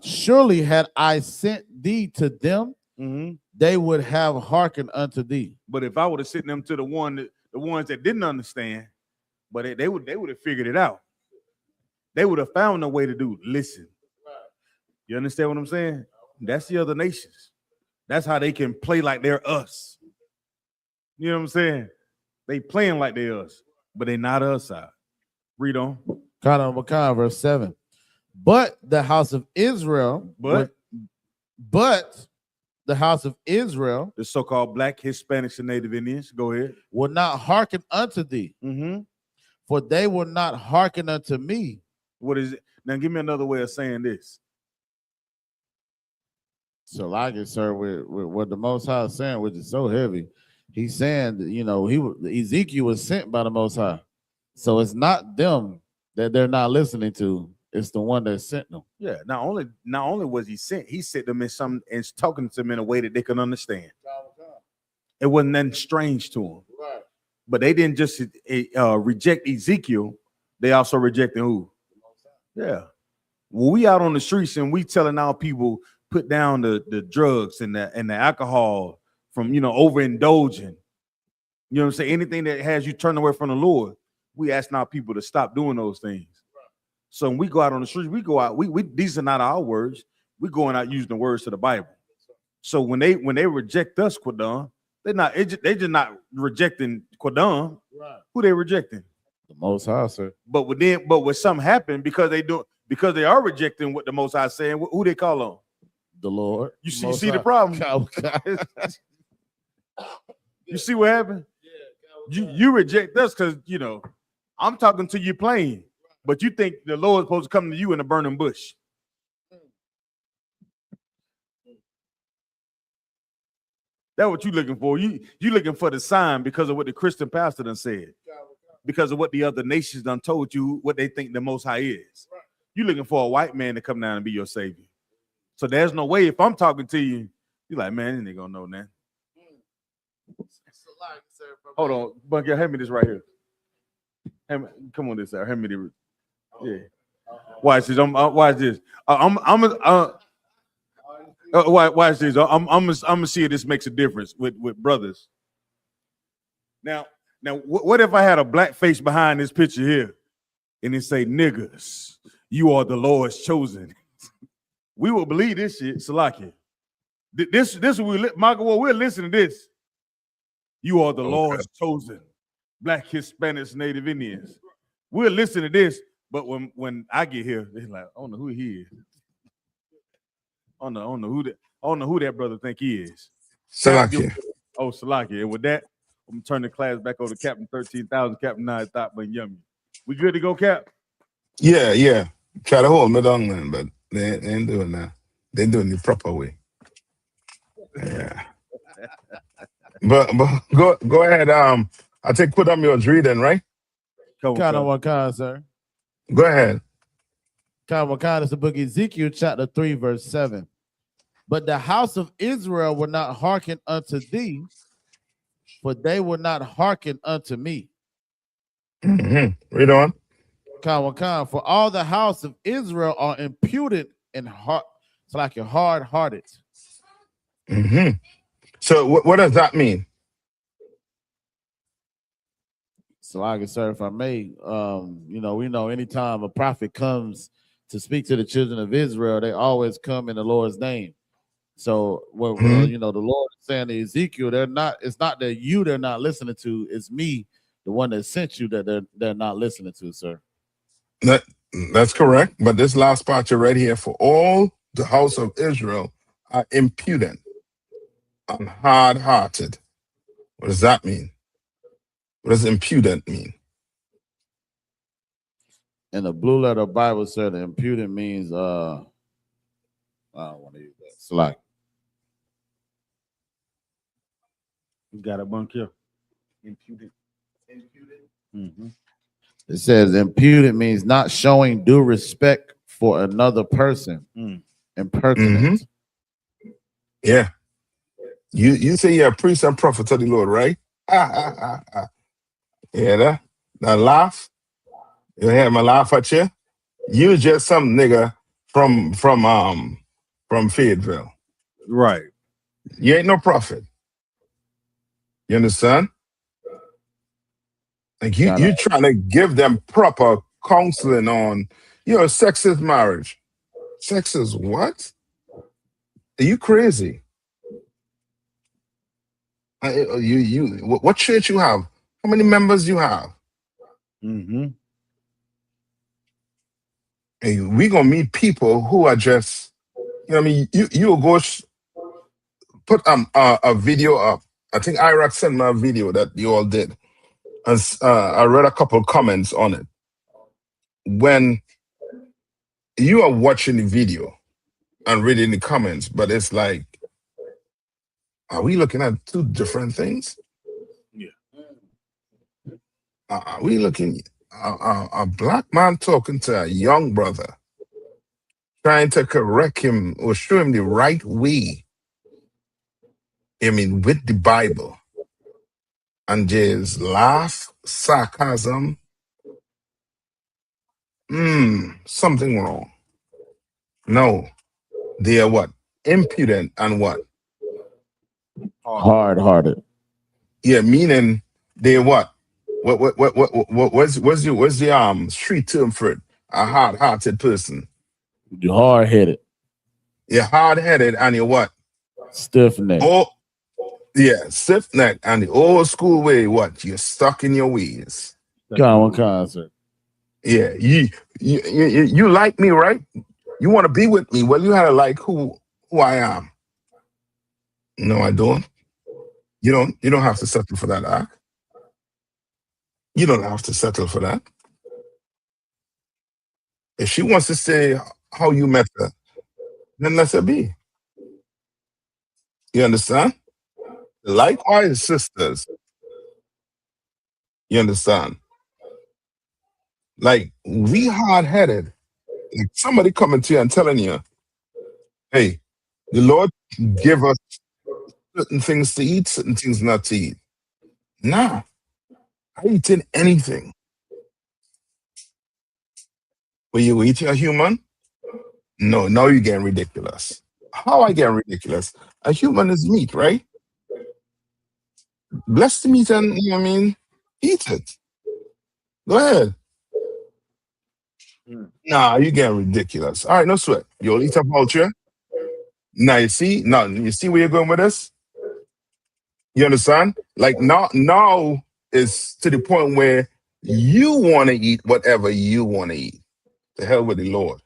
Speaker 4: Surely had I sent thee to them,
Speaker 1: Mm-hmm.
Speaker 4: they would have hearkened unto thee.
Speaker 1: But if I would have sent them to the ones that didn't understand, but they would have figured it out. They would have found a way to do listen. You understand what I'm saying? That's the other nations. That's how they can play like they're us. You know what I'm saying? They playing like they're us, but they're not us. Read on.
Speaker 4: Verse 7. But the house of Israel,
Speaker 1: but
Speaker 4: the house of Israel,
Speaker 1: the so-called Black, Hispanics, and Native Indians, go ahead,
Speaker 4: will not hearken unto thee, for they will not hearken unto me.
Speaker 1: What is it? Now give me another way of saying this.
Speaker 4: So like it, sir, with what the Most High is saying, which is so heavy, he's saying that, Ezekiel was sent by the Most High. So it's not them that they're not listening to. It's the one that sent them.
Speaker 1: Yeah. Not only was he sent them and talking to them in a way that they can understand. It wasn't nothing strange to them.
Speaker 4: Right.
Speaker 1: But they didn't just reject Ezekiel. They also rejected who? Yeah. When we out on the streets and we telling our people put down the drugs and the alcohol from overindulging. You know what I'm saying? Anything that has you turn away from the Lord, we ask our people to stop doing those things. So when we go out on the streets, we go out. We these are not our words. We're going out using the words of the Bible. So when they reject us, Quadon, they just not rejecting Quadon.
Speaker 4: Right.
Speaker 1: Who they rejecting?
Speaker 4: The Most High, sir.
Speaker 1: But when something happened because they are rejecting what the Most High saying, who they call on?
Speaker 4: The Lord.
Speaker 1: You see the problem? You see what happened? You reject us because I'm talking to you plain, but you think the Lord is supposed to come to you in a burning bush. That's what you looking for. You looking for the sign because of what the Christian pastor done said, because of what the other nations done told you what they think the Most High is. You looking for a white man to come down and be your savior. So there's no way if I'm talking to you, you're like, man, they gonna know that. Hold on, Bunker, hand me this right here. Come on, this side. Hand me the. Yeah. Watch this. Watch this. Watch this. I'm gonna see if this makes a difference with brothers. Now, what if I had a black face behind this picture here, and it say, "Niggas, you are the Lord's chosen." We will believe this shit, Salaki. This Michael, we'll listen to this. You are the Lord's chosen, Black, Hispanics, Native Indians. We'll listen to this, but when I get here, they're like, I don't know who he is. I don't know who that brother think he is.
Speaker 5: Salaki.
Speaker 1: Oh, Salaki. And with that, I'm gonna turn the class back over to Captain 13,000, Captain Nayathaq, Banyamyan. We good to go, Cap?
Speaker 5: Yeah. Try to hold me down, man, but they ain't doing that. They're doing it the proper way. Yeah. But go ahead. I think put on your reading, right?
Speaker 4: Wakana, sir.
Speaker 5: Go ahead.
Speaker 4: Wakana is the book of Ezekiel, chapter 3, verse 7. But the house of Israel will not hearken unto thee, for they will not hearken unto me.
Speaker 5: Read on.
Speaker 4: For all the house of Israel are imputed and it's like you're hard-hearted.
Speaker 5: So what does that mean?
Speaker 4: So I can, sir, if I may, we know anytime a prophet comes to speak to the children of Israel, they always come in the Lord's name. So the Lord is saying to Ezekiel, it's not that they're not listening to, it's me, the one that sent you, that they're not listening to, sir.
Speaker 5: That's correct. But this last part you read here, for all the house of Israel are impudent and hard-hearted. What does that mean? What does impudent mean?
Speaker 4: In the blue letter Bible, sir, the impudent means I don't want to use that. Slack.
Speaker 1: You got a bunk here. Impudent.
Speaker 4: It says impudent means not showing due respect for another person. Impertinent.
Speaker 5: Yeah. You say you're a priest and prophet of the Lord, right? Yeah, that laugh. You hear me laugh at you? You just some nigga from Fayetteville.
Speaker 1: Right.
Speaker 5: You ain't no prophet. You understand? Like you trying to give them proper counseling on, sex is marriage. Sex is what? Are you crazy? What church you have? How many members you have?
Speaker 1: Mm-hmm.
Speaker 5: Hey, we gonna meet people who are just, I mean, you'll go put a video up. I think Iraq sent me a video that you all did. As I read a couple comments on it. When you are watching the video and reading the comments, but it's like, are we looking at two different things?
Speaker 1: Yeah.
Speaker 5: Are we looking a black man talking to a young brother, trying to correct him or show him the right way? I mean, with the Bible, and just laugh, sarcasm. Something wrong. No, they are what? Impudent and what?
Speaker 4: Hard-hearted.
Speaker 5: Yeah, meaning they what? What's the street term for it? A hard-hearted person.
Speaker 4: You're hard-headed.
Speaker 5: You're hard-headed and you're what?
Speaker 4: Stiff-necked.
Speaker 5: Oh, yeah, stiff-necked and the old school way, what? You're stuck in your ways.
Speaker 4: Common concept.
Speaker 5: Yeah, you like me, right? You want to be with me. Well, you had to like who I am. No, I don't. You don't have to settle for that act. You don't have to settle for that. If she wants to say how you met her, then let her be. You understand? Likewise, sisters. You understand? Like, we hard-headed. Like somebody coming to you and telling you, hey, the Lord give us certain things to eat, certain things not to eat. Nah, I eating anything. Will you eat a human? No, now you're getting ridiculous. How I get ridiculous? A human is meat, right? Bless the meat and, eat it. Go ahead. Nah, you getting ridiculous. All right, no sweat. You'll eat a vulture. Now you see where you're going with this? You understand? Like now is to the point where you want to eat whatever you want to eat. To hell with the Lord.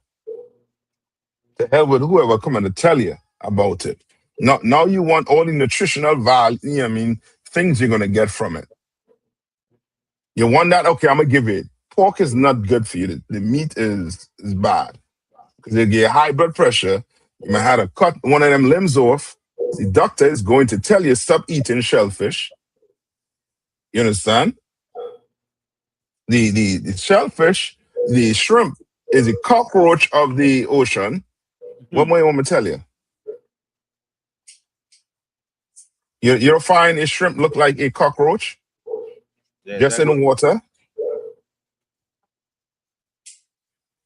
Speaker 5: To hell with whoever coming to tell you about it. Now you want all the nutritional value, things you're gonna get from it. You want that? Okay, I'm gonna give it. Pork is not good for you. The meat is bad. Because you get high blood pressure. You might have to cut one of them limbs off. The doctor is going to tell you stop eating shellfish. You understand? The shellfish, the shrimp is a cockroach of the ocean. What more you want me to tell you? You don't find a shrimp look like a cockroach?
Speaker 1: Yeah,
Speaker 5: Just in the water?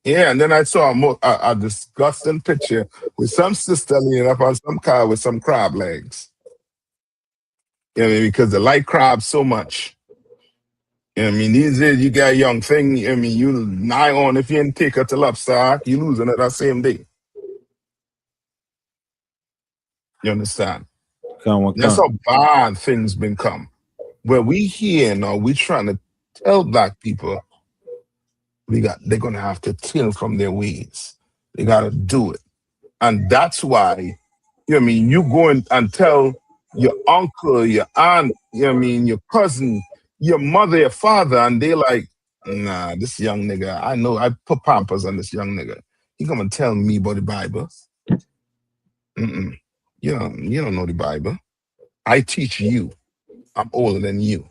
Speaker 5: Yeah, and then I saw a disgusting picture with some sister leaning up on some car with some crab legs. You know what I mean? Because they like crabs so much. You know what I mean? These days you got a young thing, you nigh on, if you didn't take her to lobster, you losing it that same day. You understand? That's how bad things become. Where we here now, we trying to tell black people they're gonna have to turn from their ways. They gotta do it. And that's why, you go in and tell your uncle, your aunt, your cousin, your mother, your father, and they like, nah, this young nigga, I know I put Pampers on this young nigga. He come and tell me about the Bible. You don't know the Bible. I teach you. I'm older than you.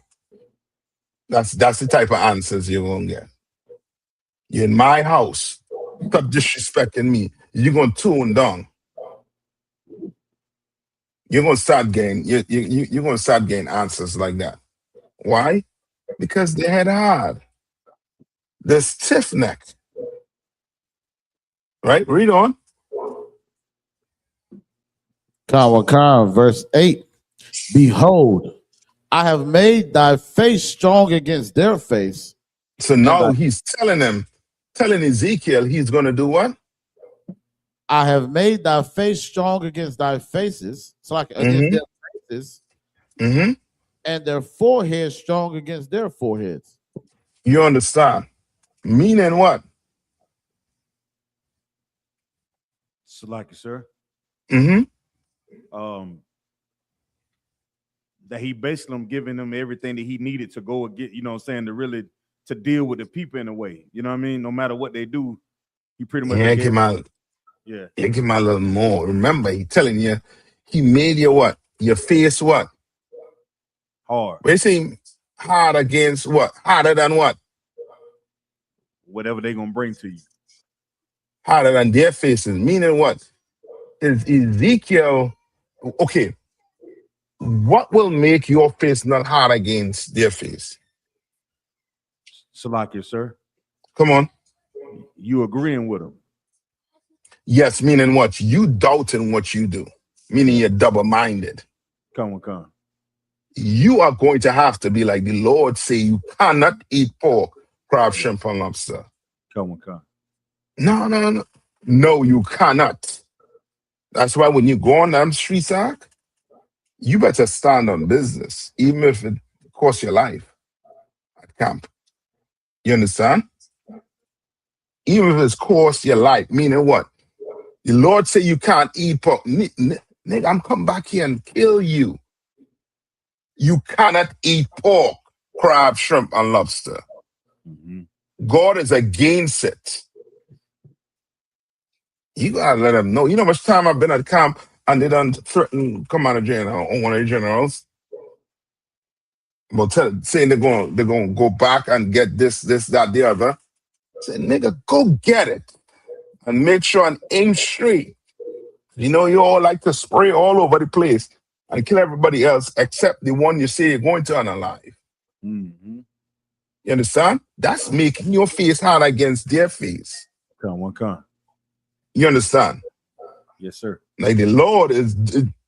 Speaker 5: That's the type of answers you're gonna get. You're in my house. Stop disrespecting me. You're gonna tune down. You're gonna start getting answers like that. Why? Because they had hard. They're stiff-necked. Right? Read on.
Speaker 4: Verse 8. Behold, I have made thy face strong against their face.
Speaker 5: So now he's telling Ezekiel he's going to do what?
Speaker 4: I have made thy face strong against thy faces, so like against their faces, and their foreheads strong against their foreheads.
Speaker 5: You understand? Meaning what?
Speaker 1: Salaki, sir. That he basically giving them everything that he needed to go and get, you know what I'm saying, to really to deal with the people in a way. You know what I mean? No matter what they do, he pretty much
Speaker 5: Give him a little more. Remember, he telling you, he made you what? Your face what?
Speaker 1: Hard.
Speaker 5: We say hard against what? Harder than what?
Speaker 1: Whatever they gonna bring to you.
Speaker 5: Harder than their faces. Meaning what? Is Ezekiel okay? What will make your face not hard against their face?
Speaker 1: Salaki, sir.
Speaker 5: Come on.
Speaker 1: You agreeing with him?
Speaker 5: Yes, meaning what? You doubting what you do. Meaning you're double-minded.
Speaker 1: Come on.
Speaker 5: You are going to have to be like the Lord say you cannot eat pork, crab, shrimp, and lobster.
Speaker 1: Come on.
Speaker 5: No. No, you cannot. That's why when you go on them streets, you better stand on business, even if it costs your life at camp. You understand? Even if it's cost your life, meaning what? The Lord say you can't eat pork. Nigga, I'm coming back here and kill you. You cannot eat pork, crab, shrimp, and lobster. God is against it. You gotta let them know. You know how much time I've been at camp and they done threaten Commander General or one of the generals about saying they're gonna go back and get this, that, the other. Say, nigga, go get it and make sure and aim straight. You know, you all like to spray all over the place and kill everybody else except the one you say you're going to unalive. You understand? That's making your face hard against their face.
Speaker 1: Come on.
Speaker 5: You understand?
Speaker 1: Yes, sir.
Speaker 5: Like the Lord is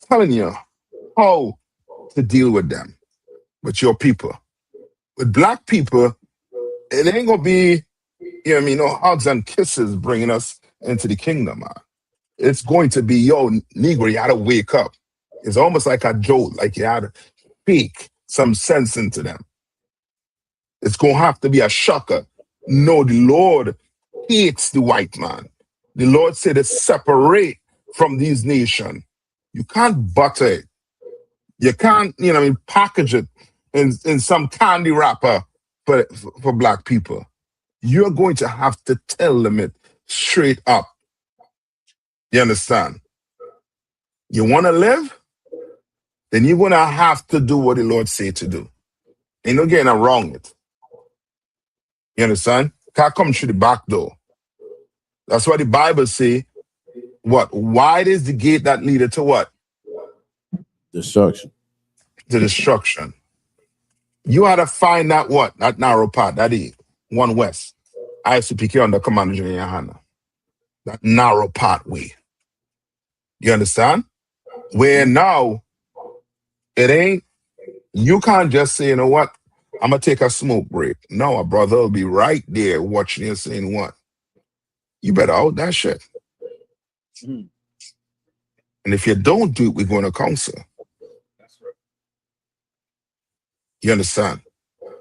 Speaker 5: telling you how to deal with them, with your people. With black people, it ain't gonna be, you know what I mean, no hugs and kisses bringing us into the kingdom, man. It's going to be, yo, Negro, you gotta wake up. It's almost like a jolt, like you had to speak some sense into them. It's gonna have to be a shocker. No, the Lord hates the white man. The Lord said to separate from these nations. You can't butter it. You can't, you know, package it in some candy wrapper for black people. You're going to have to tell them it straight up. You understand? You want to live? Then you're going to have to do what the Lord say to do. Ain't no getting around it. You understand? Can't come through the back door. That's why the Bible say, what? Wide is the gate that leadeth to what?
Speaker 4: Destruction.
Speaker 5: To destruction. You had to find that what? That narrow path. That is one west. I.S.U.P.K under Commander General YAHANNA. That narrow pathway. You understand? Where now, it ain't, you can't just say, you know what? I'm going to take a smoke break. No, a brother will be right there watching you saying what? You better out that shit. And if you don't do it, we're going to counsel. You understand?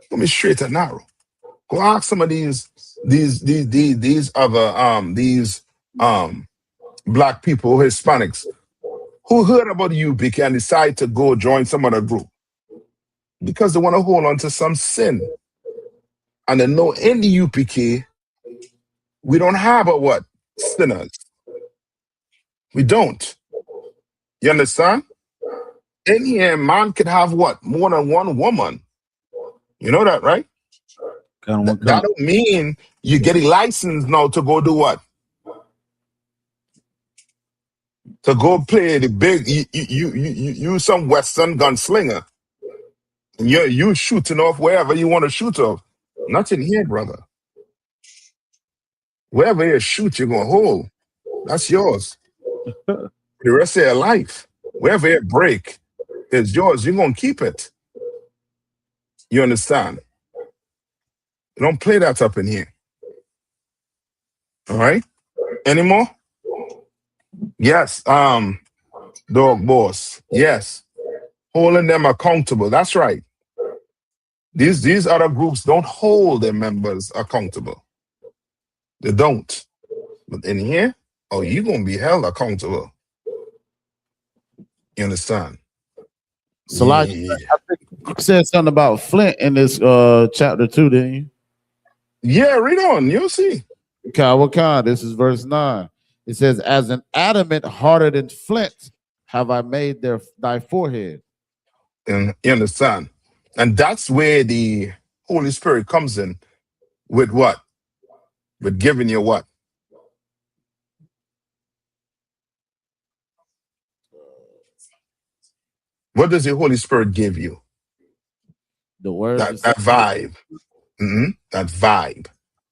Speaker 5: Let me straight and narrow. Go ask some of these other black people, Hispanics, who heard about the U.P.K and decide to go join some other group because they want to hold on to some sin. And they know in the U.P.K, we don't have a what? Sinners. We don't. You understand? In here, man could have what? More than one woman. You know that, right? That don't mean you get a license now to go do what? To go play the big, you some Western gunslinger. And you shooting off wherever you want to shoot off. Not in here, brother. Wherever you shoot, you're going to hold. That's yours. The rest of your life. Wherever you break, it's yours. You're going to keep it. You understand? Don't play that up in here. All right? Any more? Yes. Dog boss. Yes. Holding them accountable. That's right. These other groups don't hold their members accountable. They don't. But in here, oh, you're going to be held accountable. You understand?
Speaker 4: So like,
Speaker 5: Yeah.
Speaker 4: I think you said something about Flint in this chapter 2, didn't you?
Speaker 5: Yeah, read on. You'll see.
Speaker 4: What this is verse 9. It says, as an adamant harder than flint have I made thy forehead.
Speaker 5: And you understand? And that's where the Holy Spirit comes in with what? With giving you what? What does the Holy Spirit give you?
Speaker 4: The word.
Speaker 5: That vibe. That vibe.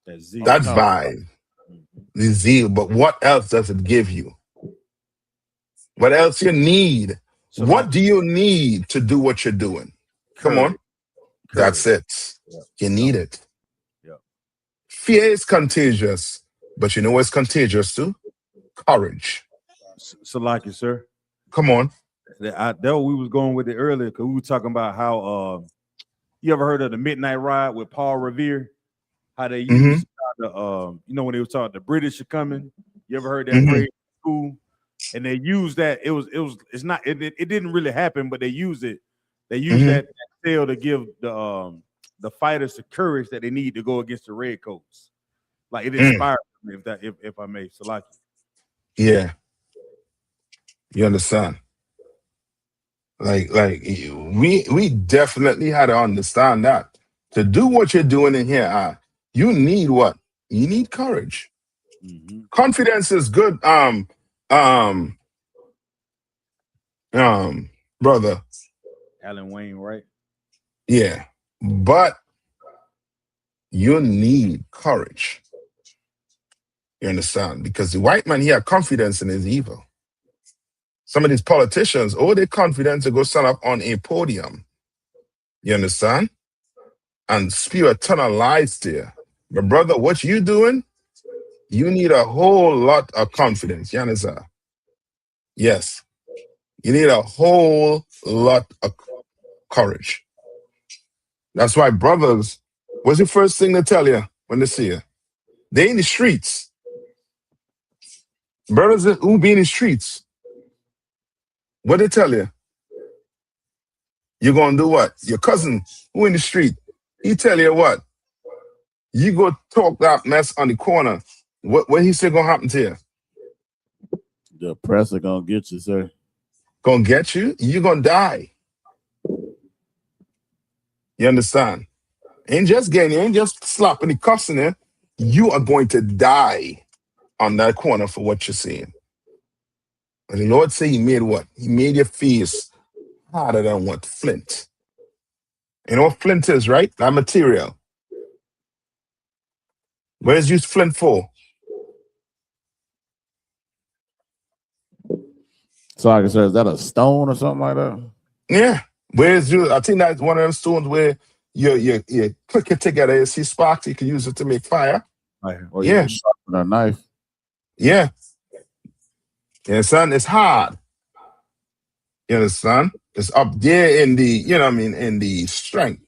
Speaker 5: That vibe. The zeal. But what else does it give you? What else you need? So what do you need to do what you're doing? Come on. That's it. You need it. Fear is contagious, but you know what's contagious too? Courage.
Speaker 1: Salaki, sir.
Speaker 5: Come on.
Speaker 1: That we was going with it earlier because we were talking about how you ever heard of the Midnight Ride with Paul Revere? How they used the you know, when they were talking the British are coming. You ever heard that phrase in school? And they used that. It didn't really happen, but they used it. They used that tale to give the fighters the courage that they need to go against the redcoats. Like it inspired me, if I may, Salaki.
Speaker 5: Yeah. You understand? Like we definitely had to understand that. To do what you're doing in here, you need what? You need courage. Confidence is good, brother.
Speaker 1: Alan Wayne, right?
Speaker 5: Yeah. But you need courage. You understand? Because the white man here, confidence in his evil. Some of these politicians, their confidence to go stand up on a podium. You understand? And spew a ton of lies there. But brother, what you doing? You need a whole lot of confidence. You understand? Yes. You need a whole lot of courage. That's why brothers, what's the first thing they tell you when they see you? They in the streets. Brothers who be in the streets, what they tell you? You're going to do what? Your cousin who in the street, he tell you what? You go talk that mess on the corner. What he say going to happen to you?
Speaker 4: The press are going to get you, sir.
Speaker 5: Going to get you? You're going to die. You understand? Ain't just getting you, ain't just slapping the cuffs in there. You are going to die on that corner for what you're saying. And the Lord say he made what? He made your face harder than what? Flint. You know what flint is, right? That material. Where's used flint for?
Speaker 4: So I can say, is that a stone or something like that?
Speaker 5: Yeah. Where's you? I think that's one of them stones where you click it together, you see sparks, you can use it to make fire.
Speaker 4: Or you can sharpen a knife.
Speaker 5: Yeah. You understand? It's hard. You understand? It's up there in the, you know what I mean, in the strength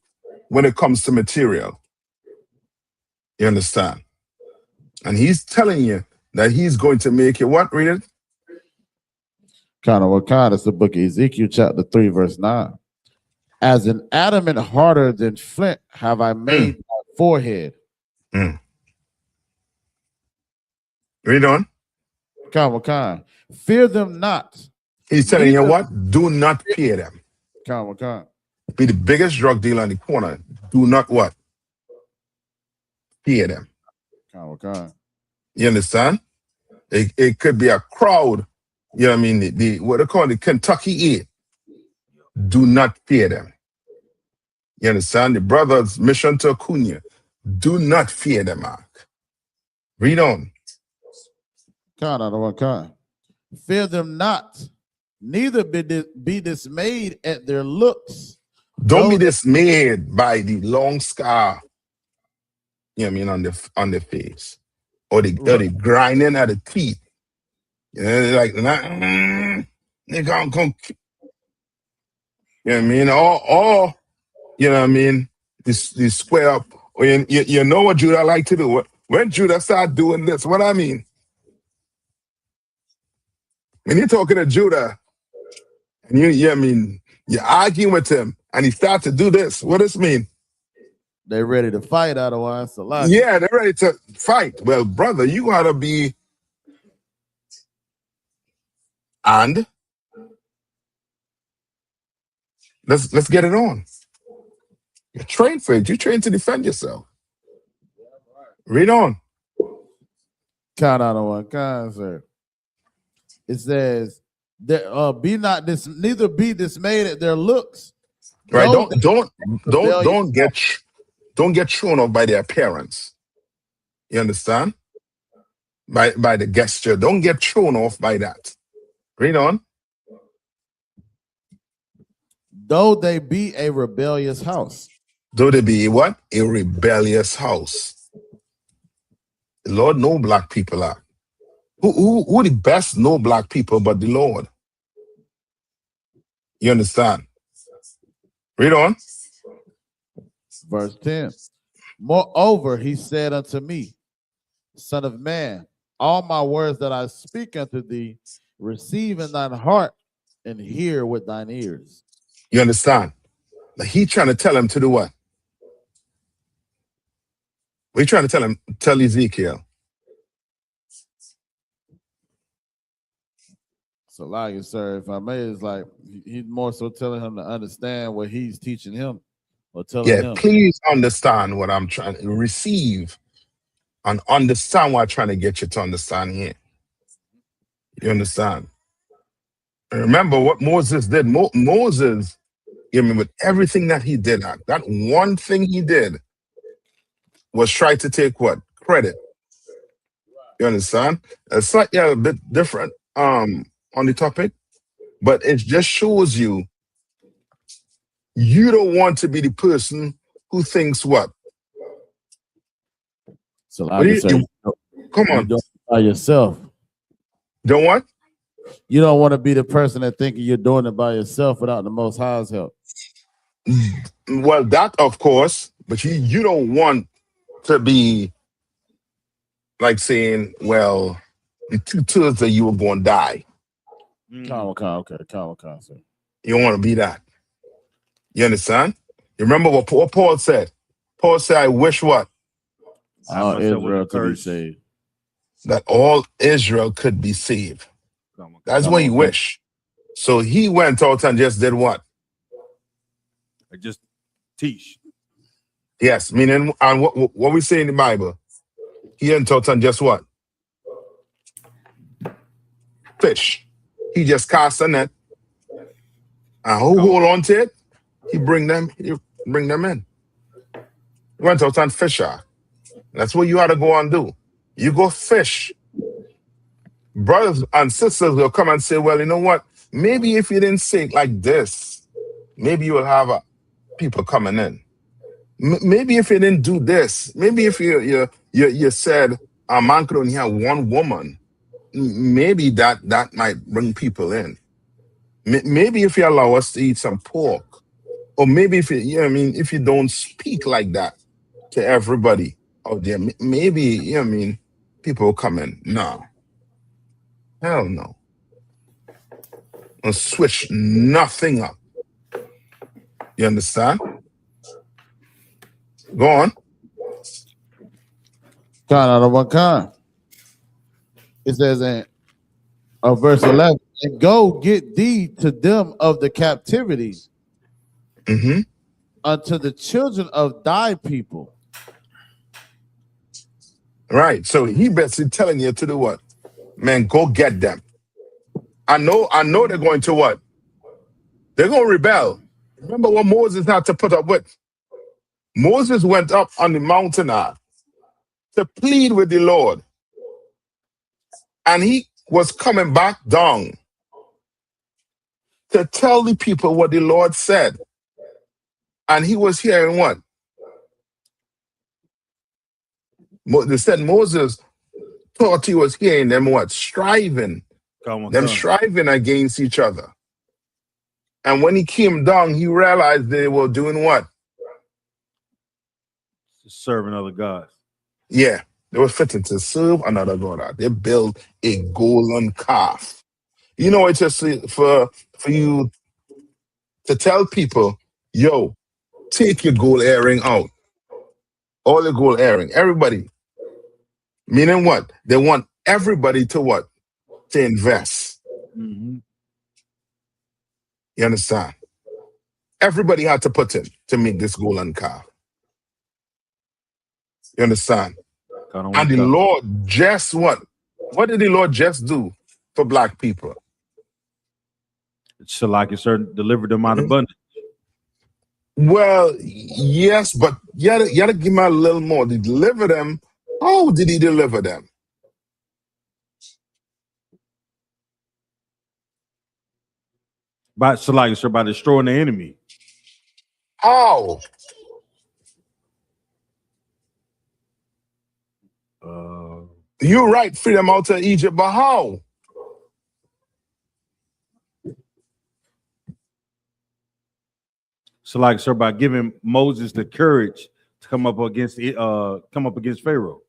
Speaker 5: when it comes to material. You understand? And he's telling you that he's going to make you what? Read it.
Speaker 4: It's the book of Ezekiel, chapter 3, verse 9. As an adamant harder than flint have I made my forehead.
Speaker 5: Read on.
Speaker 4: Fear them not.
Speaker 5: He's telling you what? Do not fear them. Be the biggest drug dealer on the corner. Do not what? Fear them. You understand? It could be a crowd. You know what I mean? What they call the Kentucky 8. Do not fear them. You understand? The brother's mission to Acuna. Do not fear the mark. Read on.
Speaker 4: Fear them not, neither be dismayed at their looks.
Speaker 5: Don't be dismayed by the long scar, you know what I mean, on the face. Or the grinding at the teeth. You know, like they can't come. You know what I mean? Or you know what I mean, this square up. Or you know what Judah like to do? When Judah start doing this, what I mean? When you're talking to Judah, and you know what I mean, you're arguing with him, and he starts to do this. What does it mean?
Speaker 4: They're ready to fight, otherwise.
Speaker 5: Yeah, they're ready to fight. Well, brother, you gotta be. And let's get it on. You're trained for it. You're trained to defend yourself. Read on.
Speaker 4: Count out on one kind, sir. It says, neither be dismayed at their looks.
Speaker 5: Right. Don't get thrown off by their appearance. You understand? By the gesture. Don't get thrown off by that. Read on.
Speaker 4: Though they be a rebellious house.
Speaker 5: Though they be what? A rebellious house. The Lord know black people are. Who the best know black people but the Lord? You understand? Read on.
Speaker 4: Verse 10. Moreover, he said unto me, Son of man, all my words that I speak unto thee, receive in thine heart and hear with thine ears.
Speaker 5: You understand? Like he trying to tell him to do what? What are you trying to tell Ezekiel?
Speaker 4: So, like, sir, if I may, it's like he's more so telling him to understand what he's teaching him or telling him.
Speaker 5: Please understand what I'm trying to receive and understand what I'm trying to get you to understand here. You understand? And remember what Moses did. Moses, you know, with everything that he did, that one thing he did was try to take what? Credit. You understand? It's like a bit different on the topic, but it just shows you don't want to be the person who thinks what?
Speaker 4: So like
Speaker 5: come on.
Speaker 4: You don't by yourself.
Speaker 5: Don't what?
Speaker 4: You don't want to be the person that thinking you're doing it by yourself without the Most High's help.
Speaker 5: Well, that of course, but you don't want to be like saying, well, the 2/3 that you were going to die.
Speaker 4: Okay, sir.
Speaker 5: You don't want to be that. You understand? You remember what Paul said? Paul said, I wish what?
Speaker 4: All Israel could be saved.
Speaker 5: That all Israel could be saved. That's what he wished. So he went out and just did what?
Speaker 1: Just teach.
Speaker 5: Yes, meaning, and what we say in the Bible, he went out and just what? Fish. He just cast a net. And who hold on to it? He bring them in. He went out and fish. That's what you ought to go and do. You go fish. Brothers and sisters will come and say, well, you know what? Maybe if you didn't say it like this, maybe you will have people coming in. Maybe if you didn't do this, maybe if you said a man could only have one woman, maybe that might bring people in. Maybe if you allow us to eat some pork, or maybe if if you don't speak like that to everybody out there, maybe people will come in. No, hell no. And switch nothing up. You understand? Go on.
Speaker 4: Kind out of one kind. It says in verse 11, and go get thee to them of the captivity unto the children of thy people.
Speaker 5: Right. So he basically telling you to do what? Man, go get them. I know they're going to what? They're going to rebel. Remember what Moses had to put up with? Moses went up on the mountain to plead with the Lord. And he was coming back down to tell the people what the Lord said. And he was hearing what? They said Moses thought he was hearing them what? Striving. Striving against each other. And when he came down, he realized they were doing what?
Speaker 1: Serving other gods.
Speaker 5: Yeah, they were fitting to serve another god. They built a golden calf. You know, it's just for you to tell people, yo, take your gold earring out. All the gold earring. Everybody. Meaning what? They want everybody to what? To invest.
Speaker 1: Mm-hmm.
Speaker 5: You understand? Everybody had to put in to make this golden calf. You understand? And the Lord just what? What did the Lord just do for black people?
Speaker 1: Salakia delivered them out of abundance.
Speaker 5: Well, yes, but you gotta give me a little more. To deliver them, how did he deliver them?
Speaker 1: By destroying the enemy.
Speaker 5: How? You're right, free them out of Egypt, but how?
Speaker 1: By giving Moses the courage to come up against Pharaoh.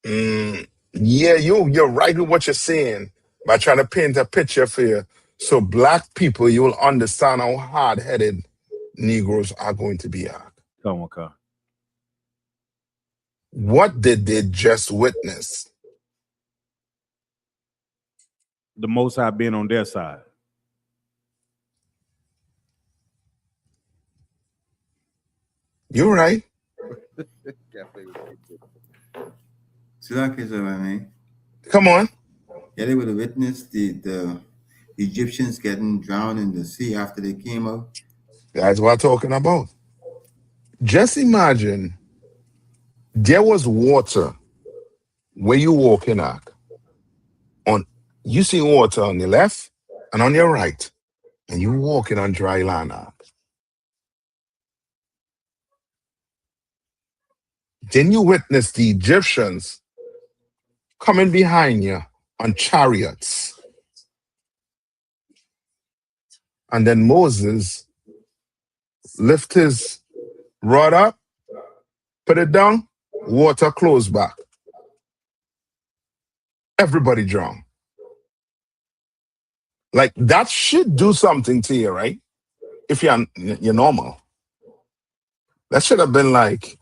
Speaker 5: Yeah, you're right with what you're saying by trying to paint a picture for you. So black people, you will understand how hard-headed Negroes are going to be at.
Speaker 1: Come on, Khan.
Speaker 5: What did they just witness?
Speaker 1: The Most High being on their side.
Speaker 5: You're right. Come on.
Speaker 6: Yeah, they would have witnessed the Egyptians getting drowned in the sea after they came out.
Speaker 5: That's what I'm talking about. Just imagine there was water where you walking at. You see water on the left and on your right, and you walking on dry land. Then you witness the Egyptians coming behind you on chariots. And then Moses lift his rod up, put it down, water close back. Everybody drown. Like that should do something to you, right? If you're normal. That should have been like,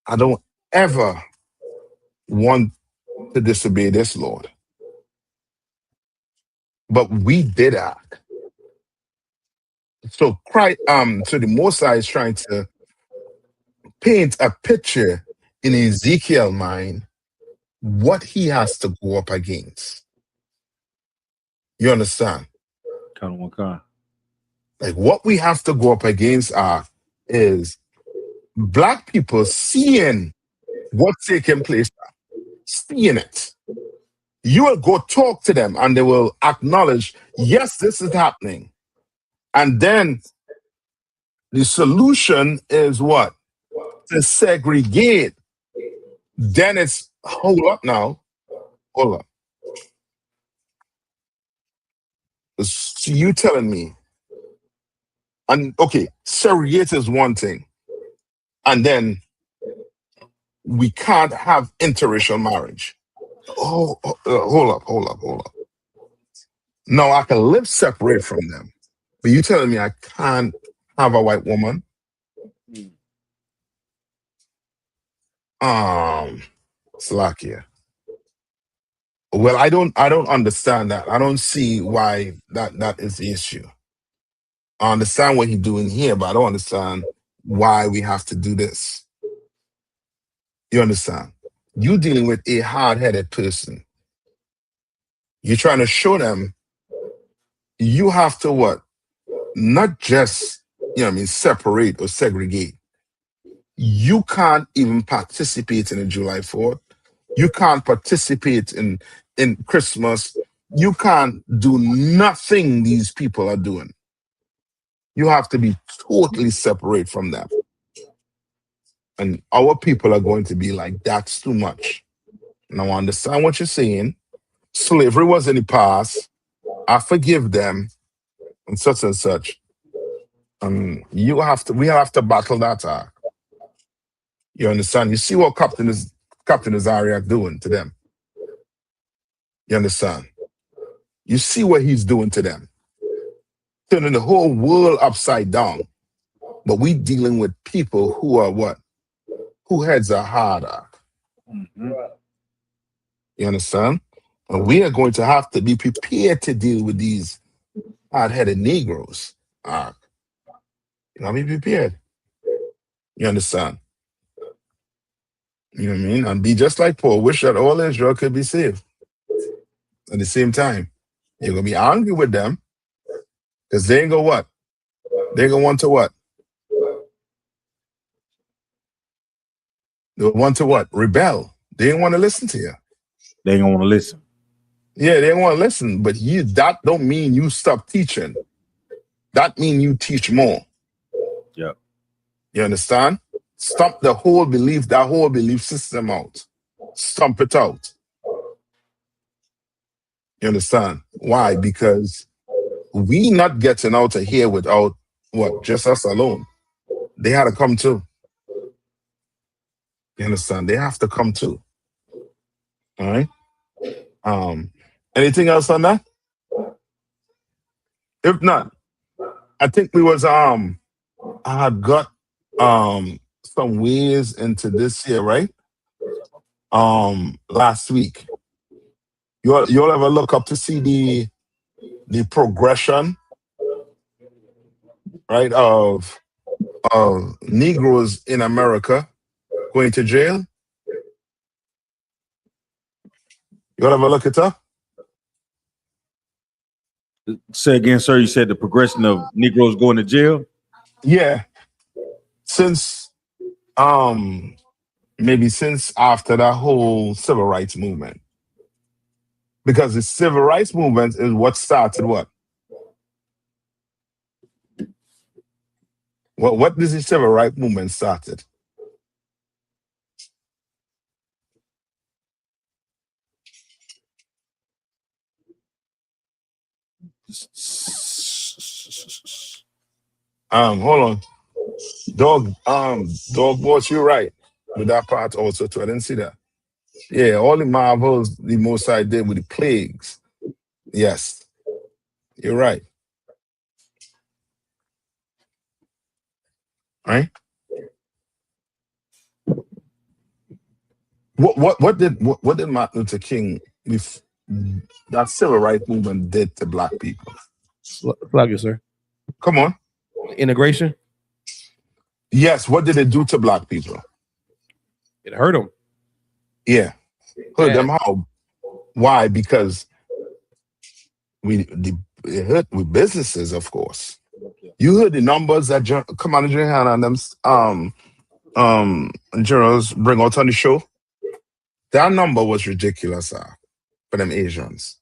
Speaker 5: I don't ever want to disobey this, Lord. But we did that. So so the Most High is trying to paint a picture in Ezekiel's mind what he has to go up against. You understand? Like what we have to go up against is black people seeing what's taking place, seeing it. You will go talk to them and they will acknowledge, yes, this is happening. And then the solution is what? To segregate. Then it's, hold up now. Hold up. So you telling me, and okay, segregate is one thing. And then we can't have interracial marriage. Hold up. No, I can live separate from them. But you telling me I can't have a white woman? Slovakia. Well, I don't understand that. I don't see why that is the issue. I understand what he's doing here, but I don't understand why we have to do this. You understand? You're dealing with a hard-headed person. You're trying to show them you have to what? Not just separate or segregate. You can't even participate in a July 4th. You can't participate in Christmas. You can't do nothing these people are doing. You have to be totally separate from that. And our people are going to be like, that's too much. Now, I understand what you're saying. Slavery was in the past. I forgive them and such and such. And we have to battle that. You understand? You see what Captain Azariak doing to them. You understand? You see what he's doing to them. Turning the whole world upside down. But we dealing with people who are what? Who heads are harder.
Speaker 1: Mm-hmm.
Speaker 5: You understand? And we are going to have to be prepared to deal with these hard-headed Negroes. You know, be prepared. You understand? You know what I mean? And be just like Paul, wish that all Israel could be saved. At the same time, you're going to be angry with them because they ain't going to what? They're going to want to what? They want to what? Rebel. They ain't want to listen to you.
Speaker 1: They ain't going to want to listen.
Speaker 5: Yeah, they don't want to listen, but that don't mean you stop teaching. That mean you teach more.
Speaker 1: Yeah.
Speaker 5: You understand? Stomp that whole belief system out. Stomp it out. You understand? Why? Because we not getting out of here without what? Just us alone. They had to come too. You understand? They have to come too. All right. Anything else on that? If not, I think we was I had got some ways into this here, right? Last week. You'll ever look up to see the progression, right, of Negroes in America going to jail? You'll ever look it up?
Speaker 1: Say again, sir. You said the progression of Negroes going to jail?
Speaker 5: Yeah. Since maybe since after that whole civil rights movement. Because the civil rights movement is what started what? What does the civil rights movement started? Hold on. Dog boss, you're right. With that part also too. I didn't see that. Yeah, all the marvels the Most High did with the plagues. Yes. You're right. Right? What did Martin Luther King with that civil rights movement did to black people?
Speaker 7: Flag you, sir.
Speaker 5: Come on.
Speaker 7: Integration.
Speaker 5: Yes, what did it do to black people?
Speaker 7: It hurt them.
Speaker 5: Yeah. Hurt them how? Why? Because it hurt with businesses, of course. You heard the numbers that Commander Johanna and them generals bring out on the show. That number was ridiculous for them Asians.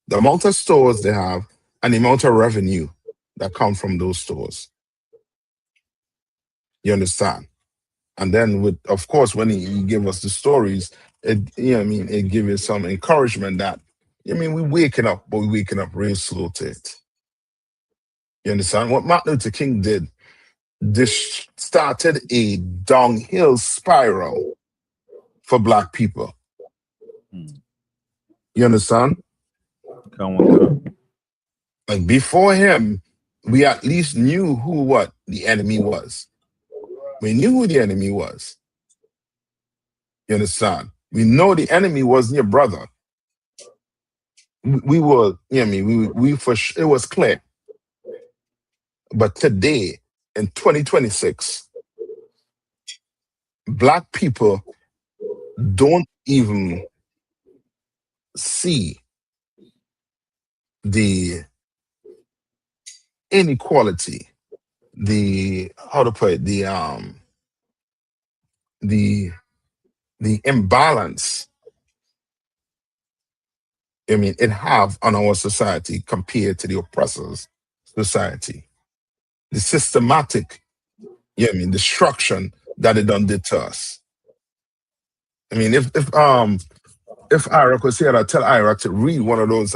Speaker 5: The amount of stores they have and the amount of revenue that come from those stores. You understand? And then of course, when he gave us the stories, it gave us some encouragement that, we're waking up, but we're waking up real slow to it. You understand? What Martin Luther King did, this started a downhill spiral for black people. You understand?
Speaker 1: Come on.
Speaker 5: Like before him, we at least knew who the enemy was. We knew who the enemy was. You understand? We know the enemy wasn't your brother. We were, we for sure, it was clear. But today, in 2026, black people don't even see the inequality how to put it, the imbalance, I mean, it have on our society compared to the oppressors' society. The systematic, I mean, destruction that it done did to us. I mean, if Ira was here, I'd tell Ira to read one of those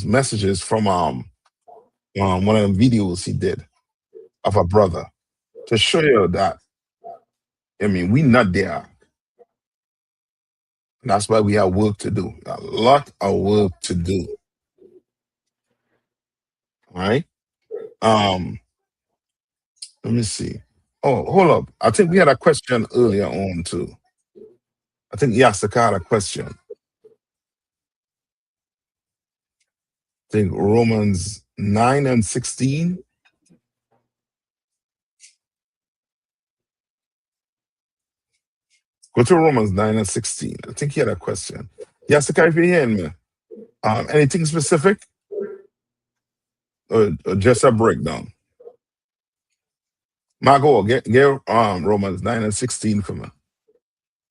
Speaker 5: messages from one of the videos he did of a brother to show you that, I mean, we not there. And that's why we have work to do. A lot of work to do. All right. Let me see. Oh, hold up. I think we had a question earlier on too. I think Yasaka had a question. I think Romans 9 and 16. Go to Romans 9 and 16. I think he had a question. Yasaka, if you're hearing me, anything specific? Or just a breakdown? Marco, get Romans 9 and 16 for me.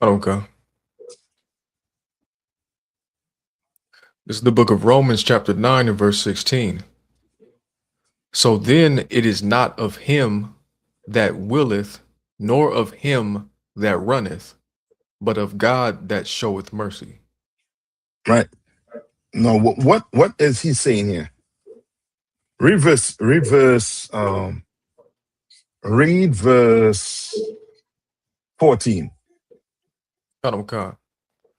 Speaker 2: Okay. This is the book of Romans, chapter 9 and verse 16. So then it is not of him that willeth, nor of him that runneth, but of God that showeth mercy.
Speaker 5: Right. Now, what is he saying here? Read verse 14.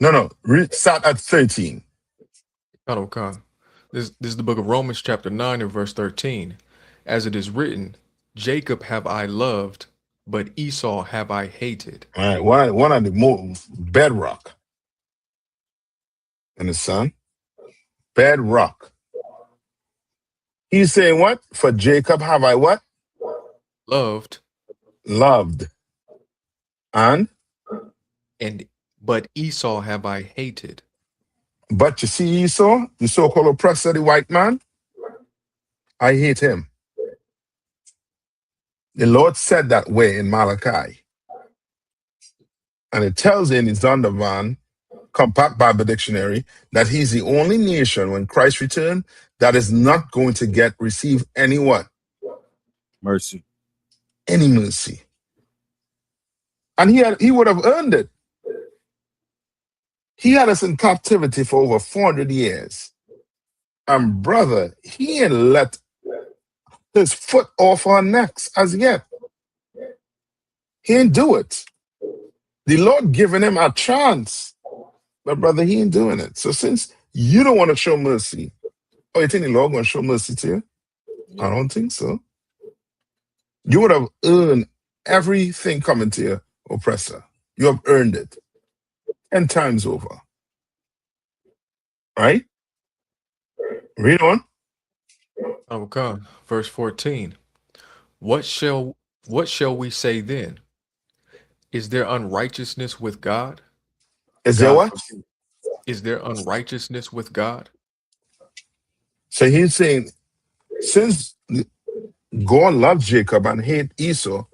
Speaker 5: No, start at 13.
Speaker 2: This is the book of Romans, chapter 9 and verse 13. As it is written, Jacob have I loved, but Esau have I hated.
Speaker 5: All right, one of the most bedrock. And the son, bedrock. He's saying what? For Jacob have I what?
Speaker 2: Loved.
Speaker 5: And
Speaker 2: but Esau have I hated.
Speaker 5: But you see Esau, the so-called oppressor, the white man, I hate him. The Lord said that way in Malachi. And it tells in his Zondervan, Compact Bible Dictionary, that he's the only nation when Christ returned that is not going to receive any what?
Speaker 1: Mercy.
Speaker 5: Any mercy. And he would have earned it. He had us in captivity for over 400 years. And brother, he ain't let his foot off our necks as yet. He ain't do it. The Lord giving him a chance. But brother, he ain't doing it. So since you don't want to show mercy, you think the Lord going to show mercy to you? I don't think so. You would have earned everything coming to your oppressor. You have earned it 10 times over. Right? Read on.
Speaker 2: Okay. Verse 14. What shall we say then? Is there unrighteousness with God?
Speaker 5: Is there what?
Speaker 2: Is there unrighteousness with God?
Speaker 5: So he's saying, since God loved Jacob and hate Esau,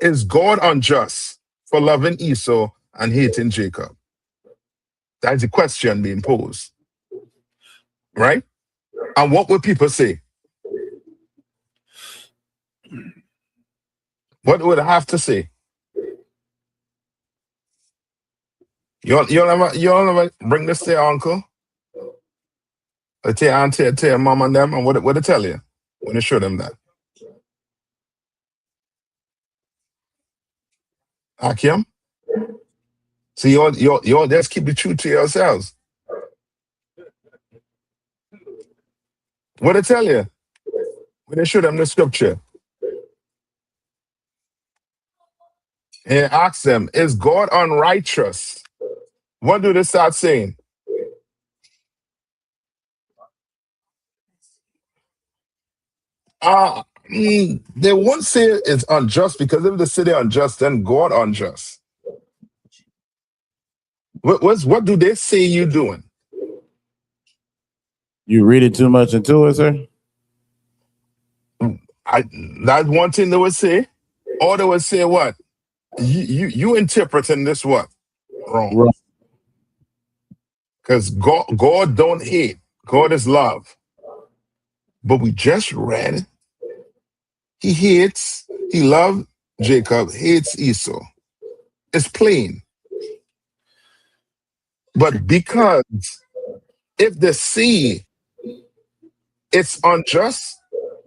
Speaker 5: is God unjust for loving Esau and hating Jacob? That's the question being posed. Right? And what will people say? What would I have to say? You'll never bring this to your uncle? Or to your auntie, to your mom and them, and what they tell you when you show them that? Akim? So you just keep the truth to yourselves. What they tell you when they show them the scripture? And ask them, is God unrighteous? What do they start saying? They won't say it's unjust, because if they say they're unjust, then God unjust. What do they say you doing?
Speaker 4: You reading too much into it, sir?
Speaker 5: That's one thing they would say. Or they would say what? You interpreting this what? Wrong.
Speaker 4: Right.
Speaker 5: Because God don't hate. God is love. But we just read he loved Jacob, hates Esau. It's plain. But because if they see it's unjust,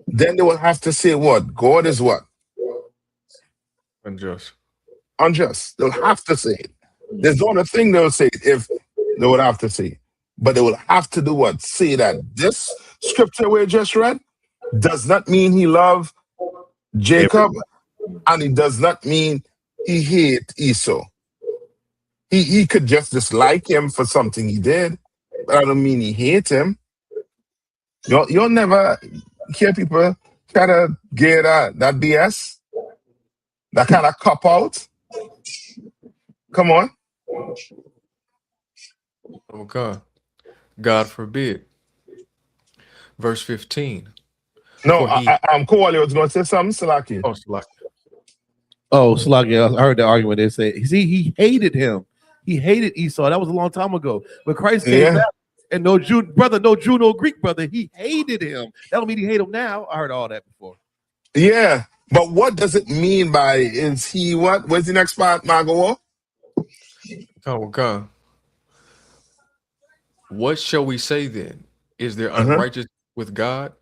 Speaker 5: then they will have to say what? God is what?
Speaker 2: Unjust.
Speaker 5: Unjust. They'll have to say it. There's no other thing they'll say it if they would have to say it. But they will have to do what? Say that this scripture we just read does not mean he loved Jacob, and it does not mean he hate Esau. He could just dislike him for something he did, but I don't mean he hate him. You'll never hear people try to get that BS, that kind of cop out. Come on.
Speaker 2: Okay. God forbid. Verse 15.
Speaker 5: No,
Speaker 2: For he-
Speaker 5: I'm Kowali was going to say something, Salaki.
Speaker 2: Oh, Salaki.
Speaker 7: Oh, Slagia, I heard the argument. They say, see, he hated him. He hated Esau. That was a long time ago. But Christ came
Speaker 5: Yeah.
Speaker 7: back, and no Jew, brother, no Jew, no Greek brother. He hated him. That don't mean he hate him now. I heard all that before.
Speaker 5: Yeah, but what does it mean by is he what? Where's the next part, Margot?
Speaker 2: Oh, God. What shall we say then? Is there
Speaker 5: Uh-huh.
Speaker 2: unrighteous with God?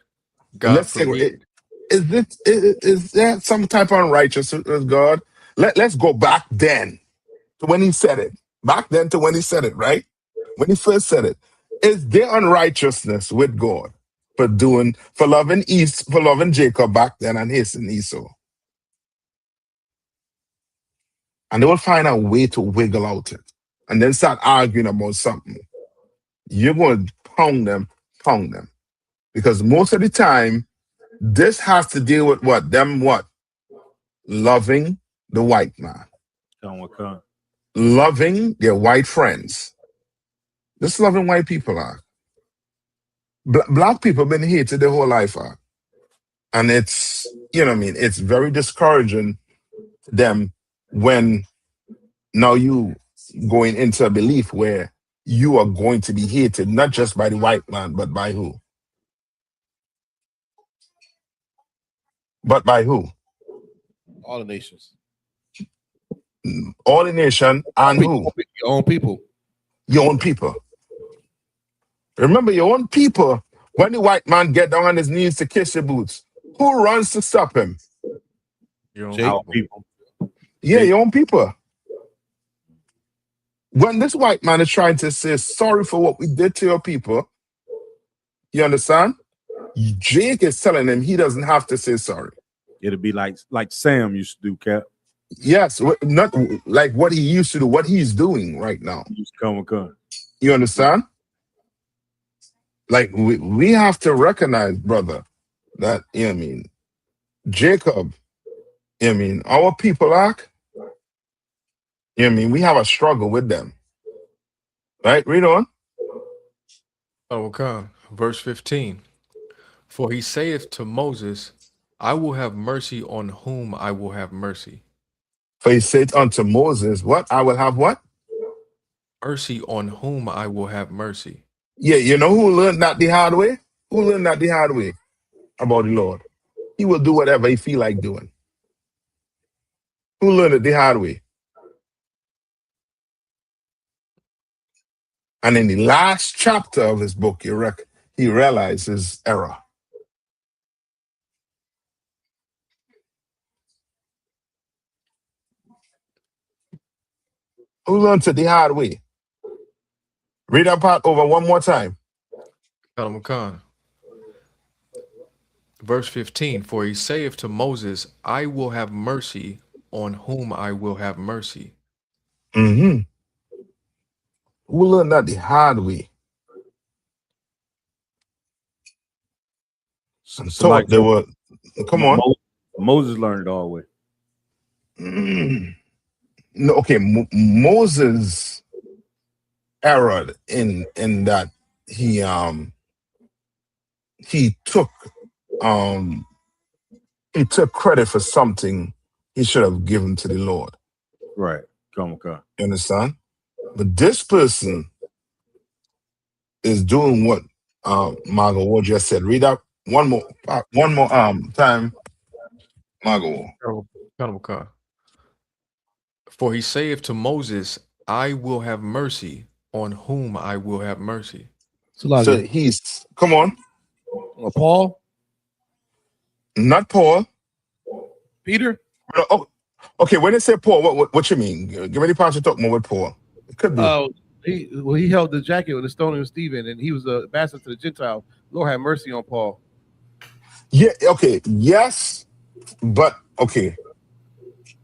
Speaker 2: God
Speaker 5: Let's say,
Speaker 2: forbid.
Speaker 5: is there some type of unrighteousness with God? Let's go back then to when he said it. Back then to when he said it, right? When he first said it. Is there unrighteousness with God for loving Jacob back then and hating Esau? And they will find a way to wiggle out it and then start arguing about something. You're going to pound them. Because most of the time, this has to deal with what? Them what? Loving the white man. Loving their white friends. This loving white people are. Black people have been hated their whole life are. And it's, it's very discouraging to them when now you going into a belief where you are going to be hated, not just by the white man, but by who? But by who?
Speaker 7: All the nations.
Speaker 5: All the nation and who?
Speaker 7: Your own people.
Speaker 5: Your own people. Remember, your own people, when the white man get down on his knees to kiss your boots, who runs to stop him?
Speaker 2: Your
Speaker 1: Our
Speaker 2: own
Speaker 1: people.
Speaker 5: Yeah, your own people. When this white man is trying to say sorry for what we did to your people, you understand? Jake is telling him he doesn't have to say sorry.
Speaker 1: It'll be like Sam used to do, Cap.
Speaker 5: Yes, not like what he used to do, what he's doing right now.
Speaker 1: Come.
Speaker 5: You understand? Like we have to recognize, brother, that Jacob, our people we have a struggle with them. Right? Read on.
Speaker 2: Okay. Verse 15. For he saith to Moses, I will have mercy on whom I will have mercy.
Speaker 5: For he said unto Moses, what? I will have what?
Speaker 2: Mercy on whom I will have mercy.
Speaker 5: Yeah, you know who learned that the hard way? Who learned that the hard way about the Lord? He will do whatever he feel like doing. Who learned it the hard way? And in the last chapter of his book, he realized his error. Who learned it the hard way? Read that part over one more time.
Speaker 2: Shalom Khan. Verse 15. For he saith to Moses, I will have mercy on whom I will have mercy.
Speaker 5: Mm-hmm. Who learned that the hard way? So like they were. Come on.
Speaker 1: Moses learned it all the way.
Speaker 5: No, okay. Moses erred in that he took he took credit for something he should have given to the Lord.
Speaker 1: Right. Come on.
Speaker 5: You understand? But this person is doing what Margot Ward just said. Read out one more time, Margot.
Speaker 2: For he saith to Moses, I will have mercy on whom I will have mercy.
Speaker 5: So he's, come on.
Speaker 7: Paul?
Speaker 5: Not Paul.
Speaker 7: Peter?
Speaker 5: Oh, okay, when they say Paul, what you mean? Give me the part to talk more with Paul. It could be.
Speaker 7: He held the jacket with the stoning of Stephen, and he was a ambassador to the Gentile. Lord have mercy on Paul.
Speaker 5: Yeah, okay, yes, but okay.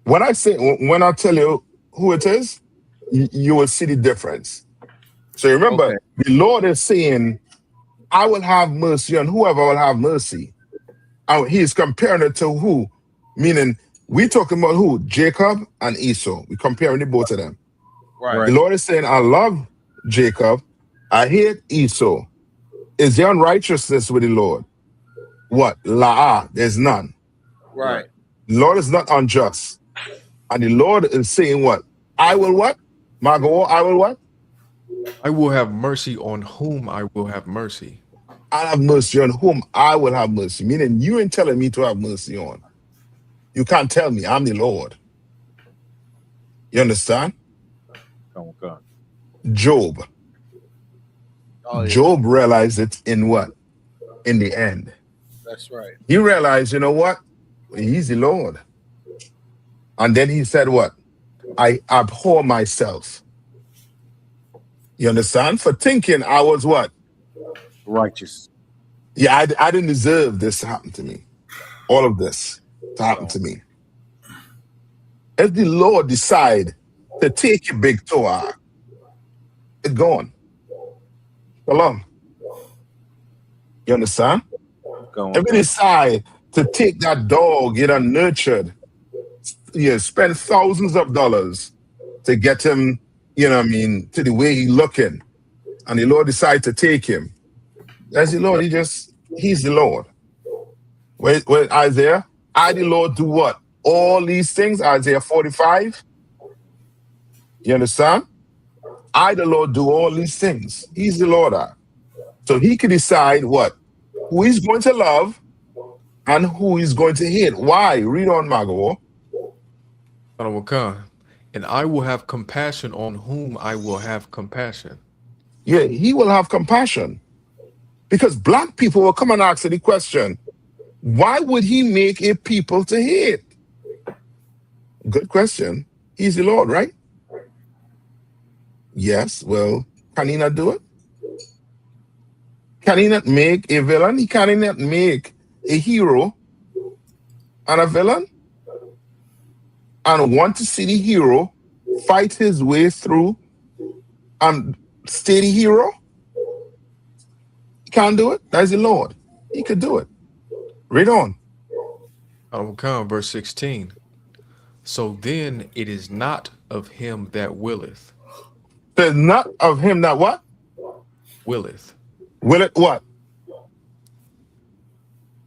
Speaker 5: When I tell you who it is, you will see the difference. So remember, the Lord is saying, I will have mercy on whoever will have mercy. He's comparing it to who? Meaning, we talking about who? Jacob and Esau. We're comparing the both of them.
Speaker 7: Right.
Speaker 5: The Lord is saying, I love Jacob. I hate Esau. Is there unrighteousness with the Lord? What? La'ah. There's none.
Speaker 7: Right.
Speaker 5: The Lord is not unjust. And the Lord is saying what? I will what? Margot, I will what?
Speaker 2: I will have mercy on whom I will have mercy.
Speaker 5: I'll have mercy on whom I will have mercy. Meaning you ain't telling me to have mercy on. You can't tell me. I'm the Lord. You understand?
Speaker 1: Come on.
Speaker 5: Job. Job realized it in what? In the end.
Speaker 7: That's right.
Speaker 5: He realized, you know what? He's the Lord. And then he said what? I abhor myself. You understand? For thinking I was what?
Speaker 1: Righteous.
Speaker 5: Yeah, I didn't deserve this to happen to me. All of this to happen to me. If the Lord decide to take your big Torah, it's gone. Shalom. You understand? If he decide to take that dog, get him nurtured, spend thousands of dollars to get him, you know what I mean, to the way he looking, and the Lord decide to take him, that's the Lord. He's the Lord. Where Isaiah, I the Lord do what? All these things, Isaiah 45. You understand? I the Lord do all these things. He's the Lord. So he can decide what? Who he's going to love and who he's going to hate. Why? Read on, Margot.
Speaker 2: And I will have compassion on whom I will have compassion.
Speaker 5: Yeah, he will have compassion. Because black people will come and ask the question, why would he make a people to hate? Good question. He's the Lord, right? Yes, well, can he not do it? Can he not make a villain? Can he not make a hero and a villain? And want to see the hero fight his way through and stay the hero? He can't do it. That's the Lord. He could do it. Read on.
Speaker 2: Verse 16. So then it is not of him that willeth.
Speaker 5: There's not of him that what?
Speaker 2: Willeth.
Speaker 5: Will it what?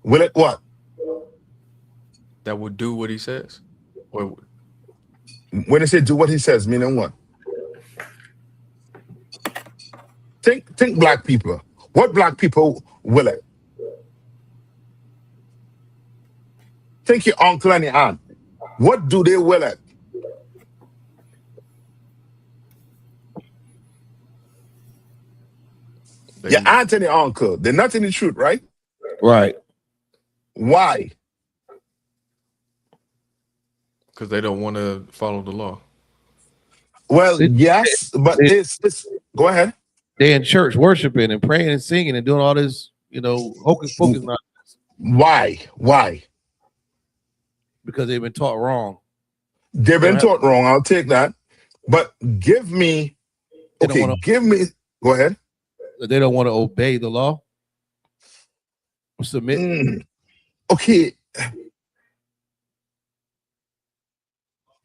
Speaker 5: Will it what?
Speaker 2: That would do what he says? Or
Speaker 5: when they say do what he says, meaning what? Think black people. What black people will it? Think your uncle and your aunt. What do they will it? Your aunt and your uncle, they're not in the truth, right?
Speaker 7: Right.
Speaker 5: Why?
Speaker 2: Because they don't want to follow the law.
Speaker 5: Well, yes, but it's go ahead.
Speaker 7: They're in church worshiping and praying and singing and doing all this, hocus pocus nonsense.
Speaker 5: Why?
Speaker 7: Because they've been taught wrong.
Speaker 5: They've been taught wrong. I'll take that. But give me, go ahead.
Speaker 7: They don't want to obey the law or submit.
Speaker 5: Okay.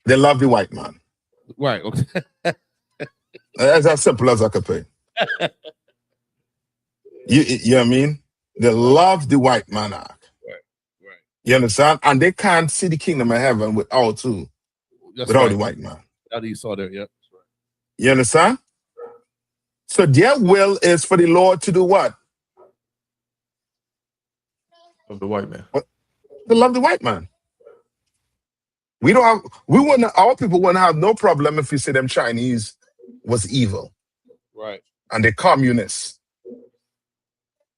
Speaker 5: They love the white man.
Speaker 7: Right. Okay.
Speaker 5: That's as simple as I could put it. You know what I mean? They love the white man.
Speaker 7: Right.
Speaker 5: You understand? And they can't see the kingdom of heaven without who?
Speaker 7: That's
Speaker 5: Without
Speaker 7: right.
Speaker 5: the white man.
Speaker 7: That Esau there, yep.
Speaker 5: You understand? So their will is for the Lord to do what?
Speaker 2: Of the white man.
Speaker 5: To love the white man. Our people wouldn't have no problem if you say them Chinese was evil.
Speaker 7: Right.
Speaker 5: And they're communists.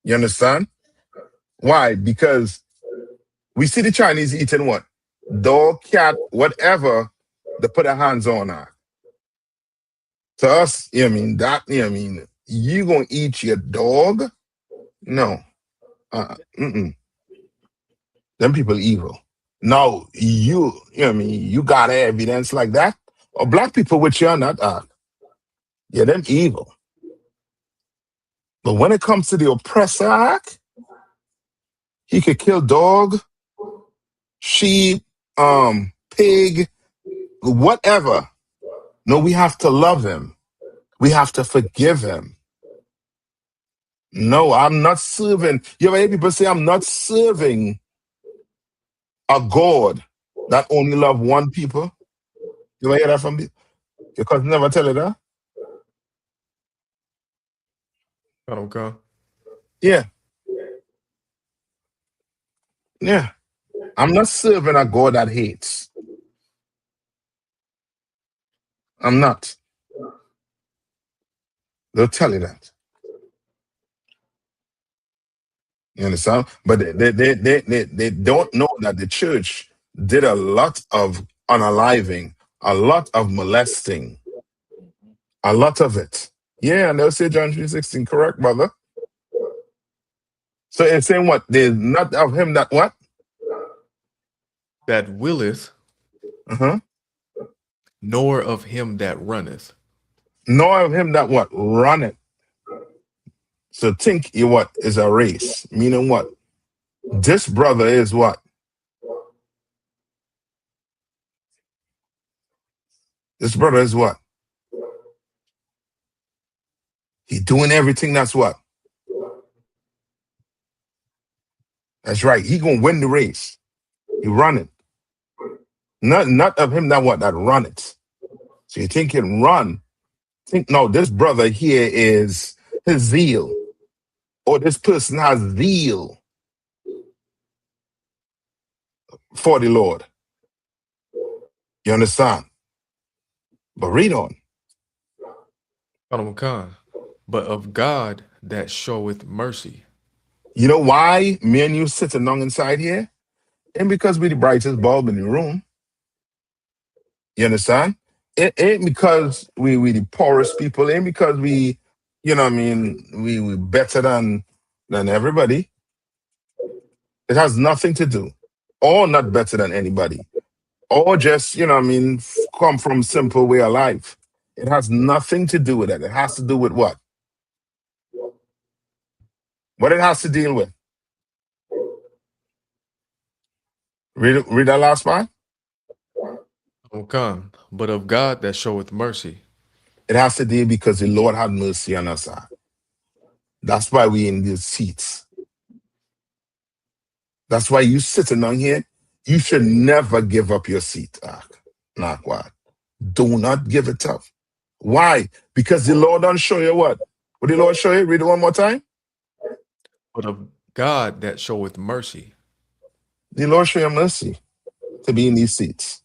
Speaker 5: You understand? Why? Because we see the Chinese eating what? Dog, cat, whatever they put their hands on her. To us, you know what I mean? That, you know what I mean? You gonna eat your dog? No. Them people evil. Now, you know what I mean? You got evidence like that? Or black people with you on that act? Yeah, them evil. But when it comes to the oppressor act, he could kill dog, sheep, pig, whatever. No, we have to love him. We have to forgive him. No, I'm not serving. You ever hear people say, I'm not serving a God that only love one people? You ever hear that from me? Your cousin never tell you that?
Speaker 2: Okay.
Speaker 5: Yeah. Yeah. I'm not serving a God that hates. I'm not. They'll tell you that. You understand? But they don't know that the church did a lot of unaliving, a lot of molesting, a lot of it. Yeah, and they'll say John 3:16, correct, brother? So it's saying what? There's not of him that what?
Speaker 2: That willeth, nor of him that runneth.
Speaker 5: Nor of him that what? Runneth. So think you what is a race, meaning what? This brother is what? This brother is what? He doing everything that's what? That's right. He gonna win the race. He run it. Not of him that what? That run it. So you think he can run. Think no, this brother here is his zeal. Or this person has zeal for the Lord. You understand? But read on.
Speaker 2: But of God that showeth mercy.
Speaker 5: You know why me and you sitting down inside here? And because we the brightest bulb in the room. You understand? It ain't because we the poorest people. It ain't because we, you know what I mean, we better than everybody. It has nothing to do. Or not better than anybody. Or just, you know what I mean, come from simple way of life. It has nothing to do with that. It has to do with what? What it has to deal with. Read that last part.
Speaker 2: Okay. But of God that showeth mercy.
Speaker 5: It has to deal because the Lord had mercy on us. That's why we in these seats. That's why you sitting down here. You should never give up your seat. Not what? Do not give it up. Why? Because the Lord don't show you what? What the Lord show you? Read it one more time.
Speaker 2: But of God that showeth mercy.
Speaker 5: The Lord show you mercy to be in these seats.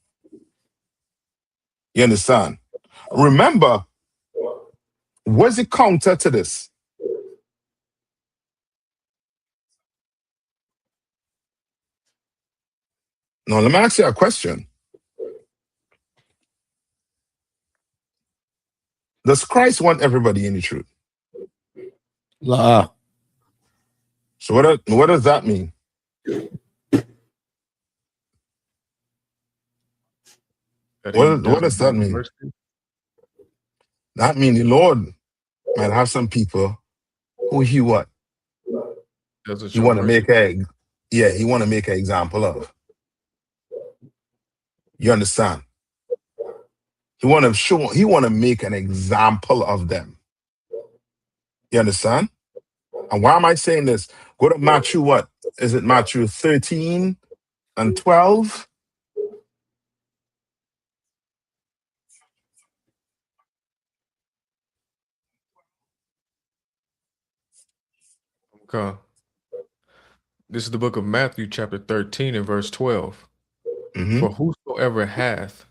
Speaker 5: You understand? Remember, what's the counter to this? Now, let me ask you a question. Does Christ want everybody in the truth?
Speaker 7: La.
Speaker 5: So what does that mean? What does that mean? That means the Lord might have some people who he what? He want to make he want to make an example of. You understand? He want to make an example of them. You understand? And why am I saying this? Go to Matthew what? Is it Matthew 13? and 12.
Speaker 2: Okay. This is the book of Matthew, chapter 13 and verse 12.
Speaker 5: Mhm.
Speaker 2: For whosoever hath,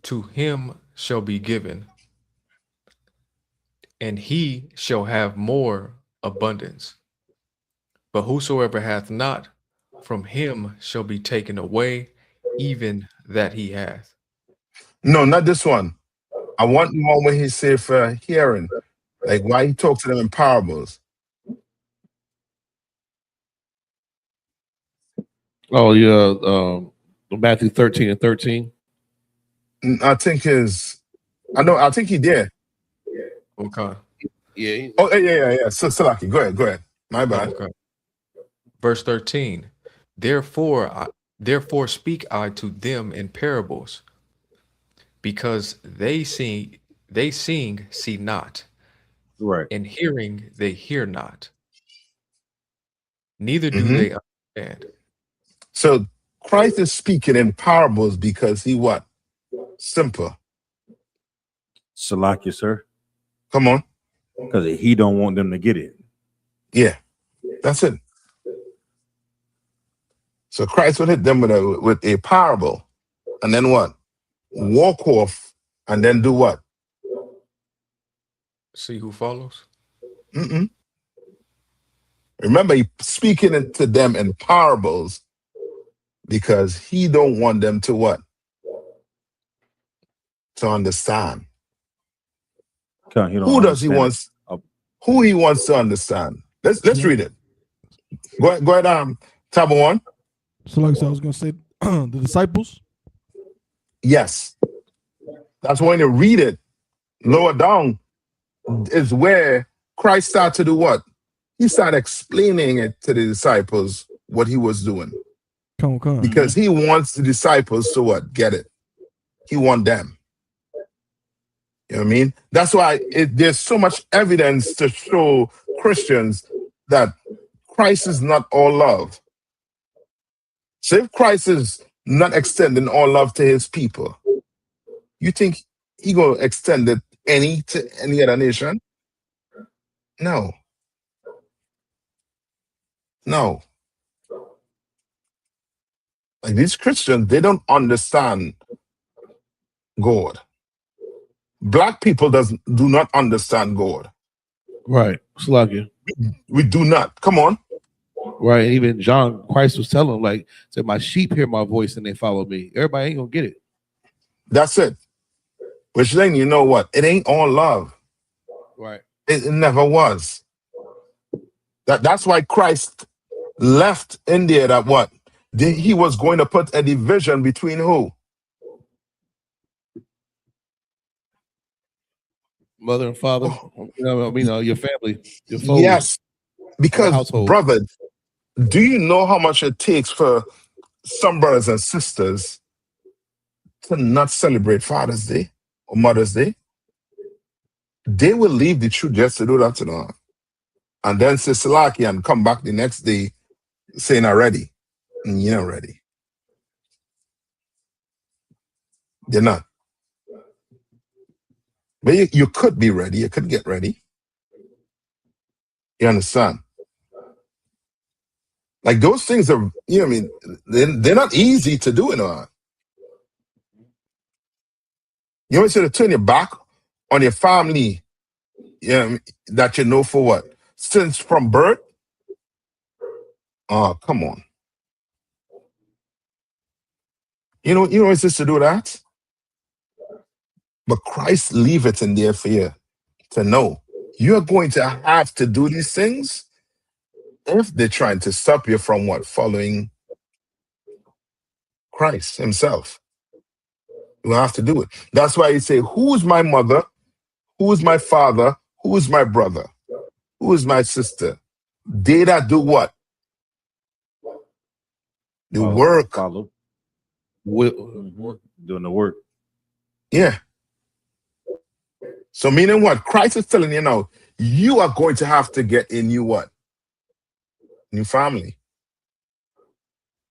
Speaker 2: to him shall be given, and he shall have more abundance. But whosoever hath not, from him shall be taken away, even that he hath.
Speaker 5: No, not this one. I want the one where he say for hearing, like why he talks to them in parables.
Speaker 7: Oh yeah, Matthew 13 and 13.
Speaker 5: I think I think he did.
Speaker 2: Okay.
Speaker 7: Yeah.
Speaker 5: Oh, yeah. So Salaki, go ahead. My bad.
Speaker 2: Okay. Verse 13. Therefore speak I to them in parables, because they seeing see not,
Speaker 1: Right.
Speaker 2: and hearing they hear not, neither do
Speaker 5: Mhm.
Speaker 2: they understand.
Speaker 5: So Christ is speaking in parables because he what? Simple.
Speaker 1: Salakia, sir.
Speaker 5: Come on.
Speaker 1: Because he don't want them to get it.
Speaker 5: Yeah, that's it. So Christ would hit them with a parable, and then what? Walk off, and then do what?
Speaker 2: See who follows?
Speaker 5: Mm-mm. Remember, he speaking to them in parables because he don't want them to what? To understand.
Speaker 1: Okay,
Speaker 5: Who does he wants? Who he wants to understand? Let's read it. Go ahead, tab 1.
Speaker 8: So like I said, I was gonna say the disciples.
Speaker 5: Yes. That's when you read it. Lower down is where Christ started to do what? He started explaining it to the disciples what he was doing.
Speaker 8: Come on.
Speaker 5: Because he wants the disciples to what? Get it. He wants them. You know what I mean? That's why there's so much evidence to show Christians that Christ is not all love. So if Christ is not extending all love to his people, you think he gonna extend it to any other nation? No. Like these Christians, they don't understand God. Black people do not understand God.
Speaker 7: Right. Slugging.
Speaker 5: We do not. Come on.
Speaker 7: Right. Even John Christ was telling them, like, said, my sheep hear my voice and they follow me. Everybody ain't gonna get it.
Speaker 5: That's it. Which then you know what? It ain't all love.
Speaker 7: Right.
Speaker 5: It never was. That's why Christ left India that what? He was going to put a division between who?
Speaker 7: Mother and father. Your family, your foes.
Speaker 5: Yes. Because, brother, do you know how much it takes for some brothers and sisters to not celebrate Father's Day or Mother's Day? They will leave the truth just to do that to them. And then say Salaki and come back the next day saying I'm ready. And you're not ready. They're not. But you could be ready. You could get ready. You understand? Like those things are, you know what I mean? They're not easy to do, you know. You want to turn your back on your family, that you know for what? Since from birth? Oh, come on. You know it's just to do that? But Christ leave it in there for you to know. You're going to have to do these things if they're trying to stop you from what? Following Christ himself. You have to do it. That's why he say, who's my mother? Who's my father? Who's my brother? Who is my sister? They that do what? The work.
Speaker 1: Follow. Doing the work.
Speaker 5: Yeah. So meaning what? Christ is telling you now, you are going to have to get a new what? New family.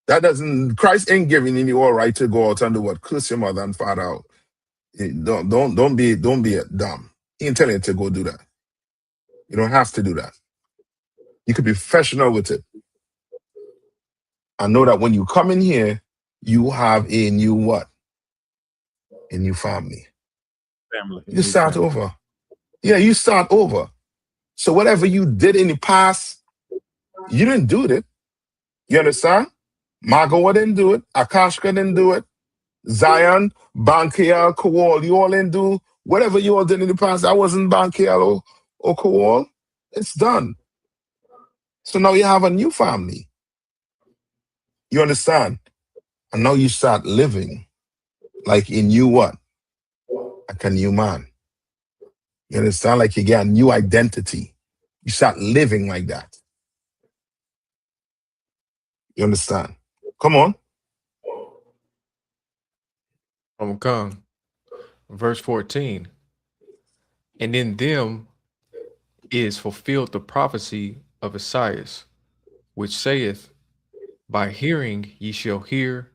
Speaker 5: That doesn't, Christ ain't giving you all right to go out and do what? Curse your mother and father out. Don't be dumb. He ain't telling you to go do that. You don't have to do that. You could be professional with it. I know that when you come in here, you have a new what? A new family.
Speaker 1: Family.
Speaker 5: You start over. Yeah, you start over. So whatever you did in the past, you didn't do it. You understand? Magawa didn't do it. Akashka didn't do it. Zion, Bankial, Kowal, you all didn't do whatever you all did in the past. That wasn't Bankial or Kowal. It's done. So now you have a new family. You understand? And now you start living like a new what? Like a new man. You understand? Like you get a new identity. You start living like that. You understand? Come on.
Speaker 2: Come. Verse 14. And in them is fulfilled the prophecy of Esaias, which saith, by hearing ye shall hear,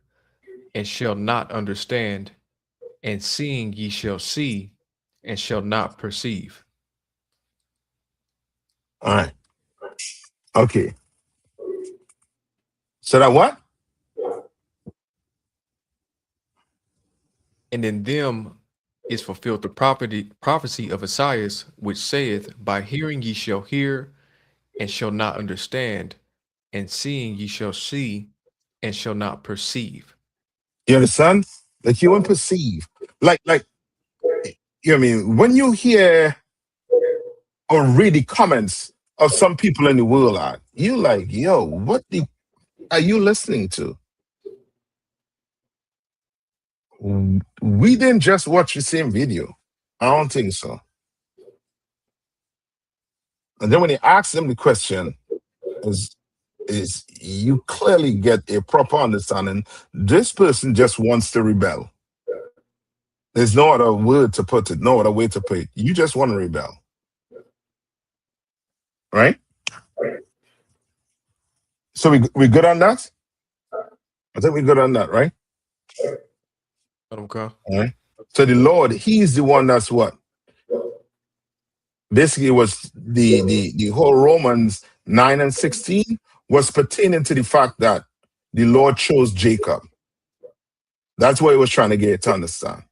Speaker 2: and shall not understand, and seeing ye shall see, and shall not perceive.
Speaker 5: All right. Okay. So that what?
Speaker 2: And in them is fulfilled the prophecy of Esaias, which saith, by hearing ye shall hear, and shall not understand, and seeing ye shall see, and shall not perceive.
Speaker 5: You understand? Like you won't perceive. Like, you know what I mean? When you hear or read the comments of some people in the world, you like, yo, what are you listening to? We didn't just watch the same video. I don't think so. And then when you ask them the question, is you clearly get a proper understanding. This person just wants to rebel. There's no other word to put it, no other way to put it. You just want to rebel. Right? So we good on that? I think we're good on that, right?
Speaker 2: Okay.
Speaker 5: All right. So the Lord, He's the one that's what? Basically, it was the whole Romans 9 and 16 was pertaining to the fact that the Lord chose Jacob. That's what He was trying to get you to understand.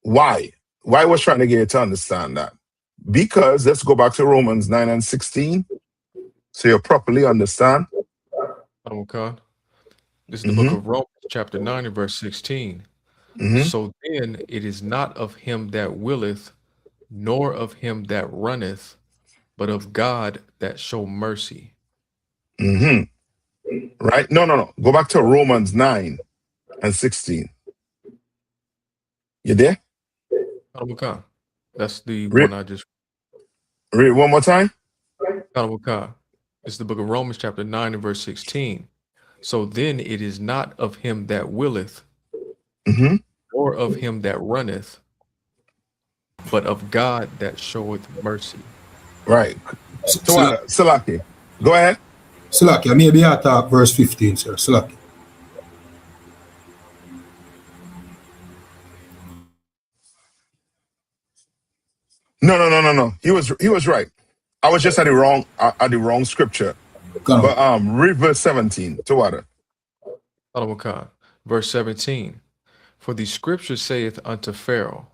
Speaker 5: Why? Why was trying to get you to understand that? Because let's go back to Romans 9 and 16, so you properly understand.
Speaker 2: Okay. This is the book of Romans, chapter 9 and verse 16. So then it is not of him that willeth, nor of him that runneth, but of God that show mercy.
Speaker 5: Right? No. Go back to Romans 9 and 16. You there?
Speaker 2: Okay. That's the
Speaker 5: Read,
Speaker 2: one I just
Speaker 5: read one more time.
Speaker 2: Okay. It's the book of Romans, chapter 9 and verse 16. So then it is not of him that willeth, nor of him that runneth, but of God that showeth mercy.
Speaker 5: Right. Salaki, go ahead.
Speaker 9: Salaki, maybe I talk verse 15, sir. Salaki.
Speaker 5: No. He was right. I was just at the wrong scripture. But read verse 17. Tawada.
Speaker 2: Verse 17. For the scripture saith unto Pharaoh,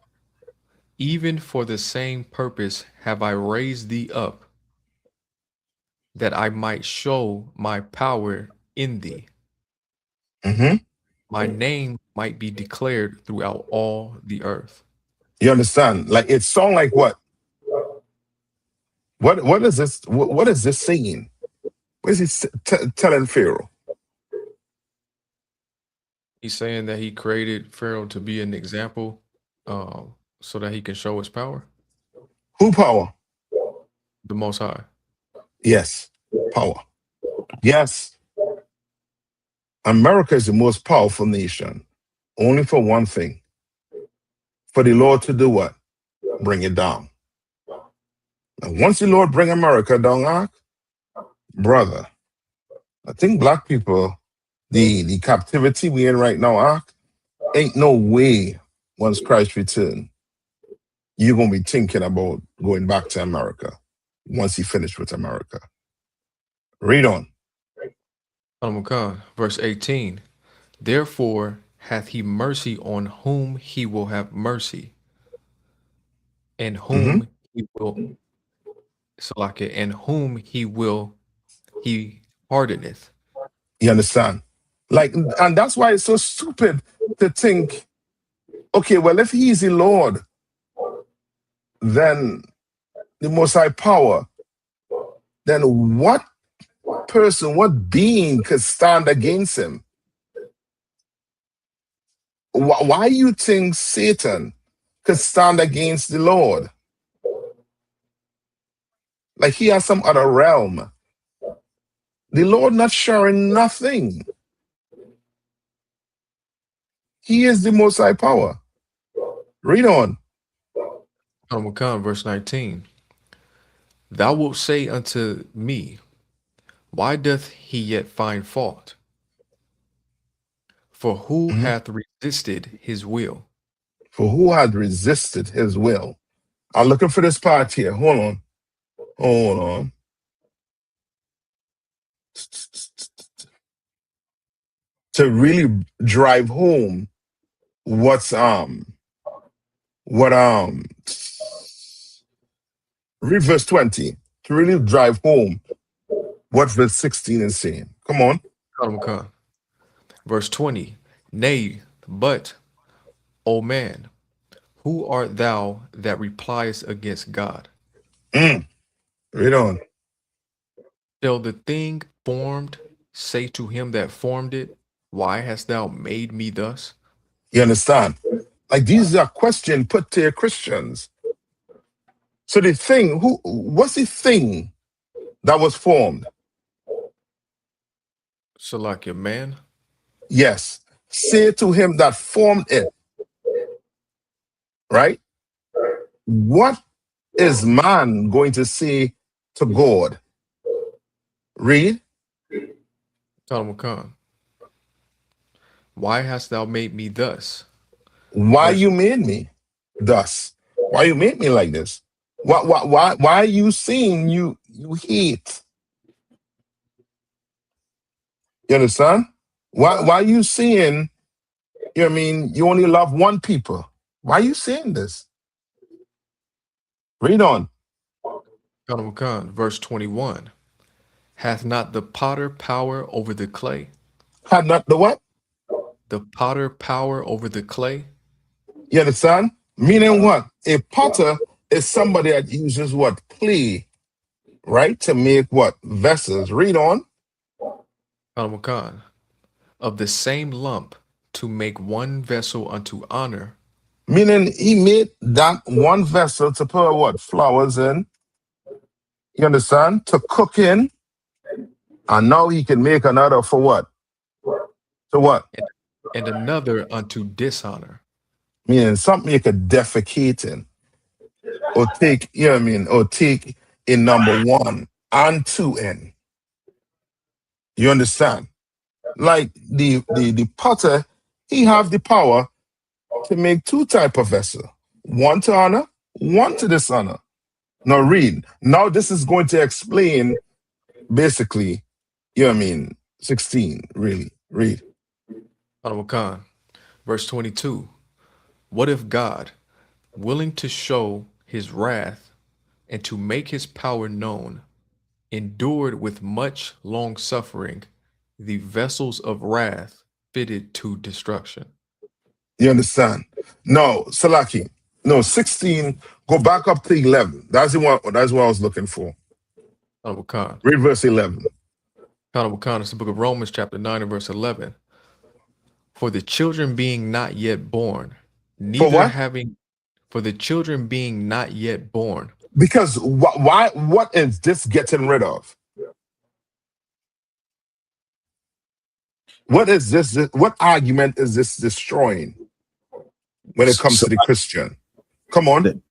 Speaker 2: even for the same purpose have I raised thee up, that I might show my power in thee. My name might be declared throughout all the earth.
Speaker 5: You understand? Like it sound like what? What is this? What is this saying? What is he telling Pharaoh?
Speaker 2: He's saying that he created Pharaoh to be an example, so that he can show his power.
Speaker 5: Who power?
Speaker 2: The Most High.
Speaker 5: Yes, power. Yes. America is the most powerful nation, only for one thing. For the Lord to do what? Bring it down. And once the Lord bring America down, brother, I think black people the captivity we in right now, ain't no way once Christ return, you're gonna be thinking about going back to America once he finished with America. Read on.
Speaker 2: Verse 18. Therefore hath he mercy on whom he will have mercy, and whom he will he hardeneth.
Speaker 5: You understand? Like, and that's why it's so stupid to think, okay, well, if he's the Lord, then the Most High power, then what person, what being could stand against him? Why you think Satan could stand against the Lord? Like he has some other realm. The Lord not sharing nothing. He is the Most High power. Read on.
Speaker 2: Verse 19. Thou wilt say unto me, why doth he yet find fault? For who hath resisted his will?
Speaker 5: For who had resisted his will? I'm looking for this part here. Hold on. To really drive home read verse 20 to really drive home what verse 16 is saying. Come on.
Speaker 2: Verse 20. Nay, but, O man, who art thou that repliest against God?
Speaker 5: Read on.
Speaker 2: Shall the thing formed say to him that formed it, why hast thou made me thus?
Speaker 5: You understand? Like these are questions put to Christians. So the thing, what's the thing that was formed?
Speaker 2: So like a man?
Speaker 5: Yes. Say to him that formed it. Right? What is man going to say to God? Read.
Speaker 2: Why hast thou made me thus?
Speaker 5: Why you made me thus? Why you made me like this? Why are you saying you hate? You understand? Why are you saying, you know what I mean, you only love one people? Why are you saying this? Read on.
Speaker 2: Verse 21. Hath not the potter power over the clay?
Speaker 5: Had not the what?
Speaker 2: The potter power over the clay?
Speaker 5: You understand? Meaning what? A potter is somebody that uses what? Clay, right? To make what? Vessels. Read on.
Speaker 2: Of the same lump to make one vessel unto honor.
Speaker 5: Meaning he made that one vessel to put what? Flowers in. You understand? To cook in. And now he can make another for what? To what?
Speaker 2: And another unto dishonor.
Speaker 5: Meaning something you could defecate in. Or take, you know what I mean? Or take in number one and two in. You understand? Like the potter, he have the power to make two type of vessel. One to honor, one to dishonor. Now read. Now this is going to explain basically, you know what I mean, 16, really. Read.
Speaker 2: Verse 22. What if God, willing to show his wrath and to make his power known, endured with much long suffering the vessels of wrath fitted to destruction?
Speaker 5: You understand? No, Salaki. No, 16. Go back up to 11. That's the one. That's what I was looking for. Read verse 11.
Speaker 2: It's the book of Romans, chapter 9 and verse 11. For the children being not yet born, for the children being not yet born.
Speaker 5: Because why? What is this getting rid of? What is this? What argument is this destroying when it comes to the Christian? Come on.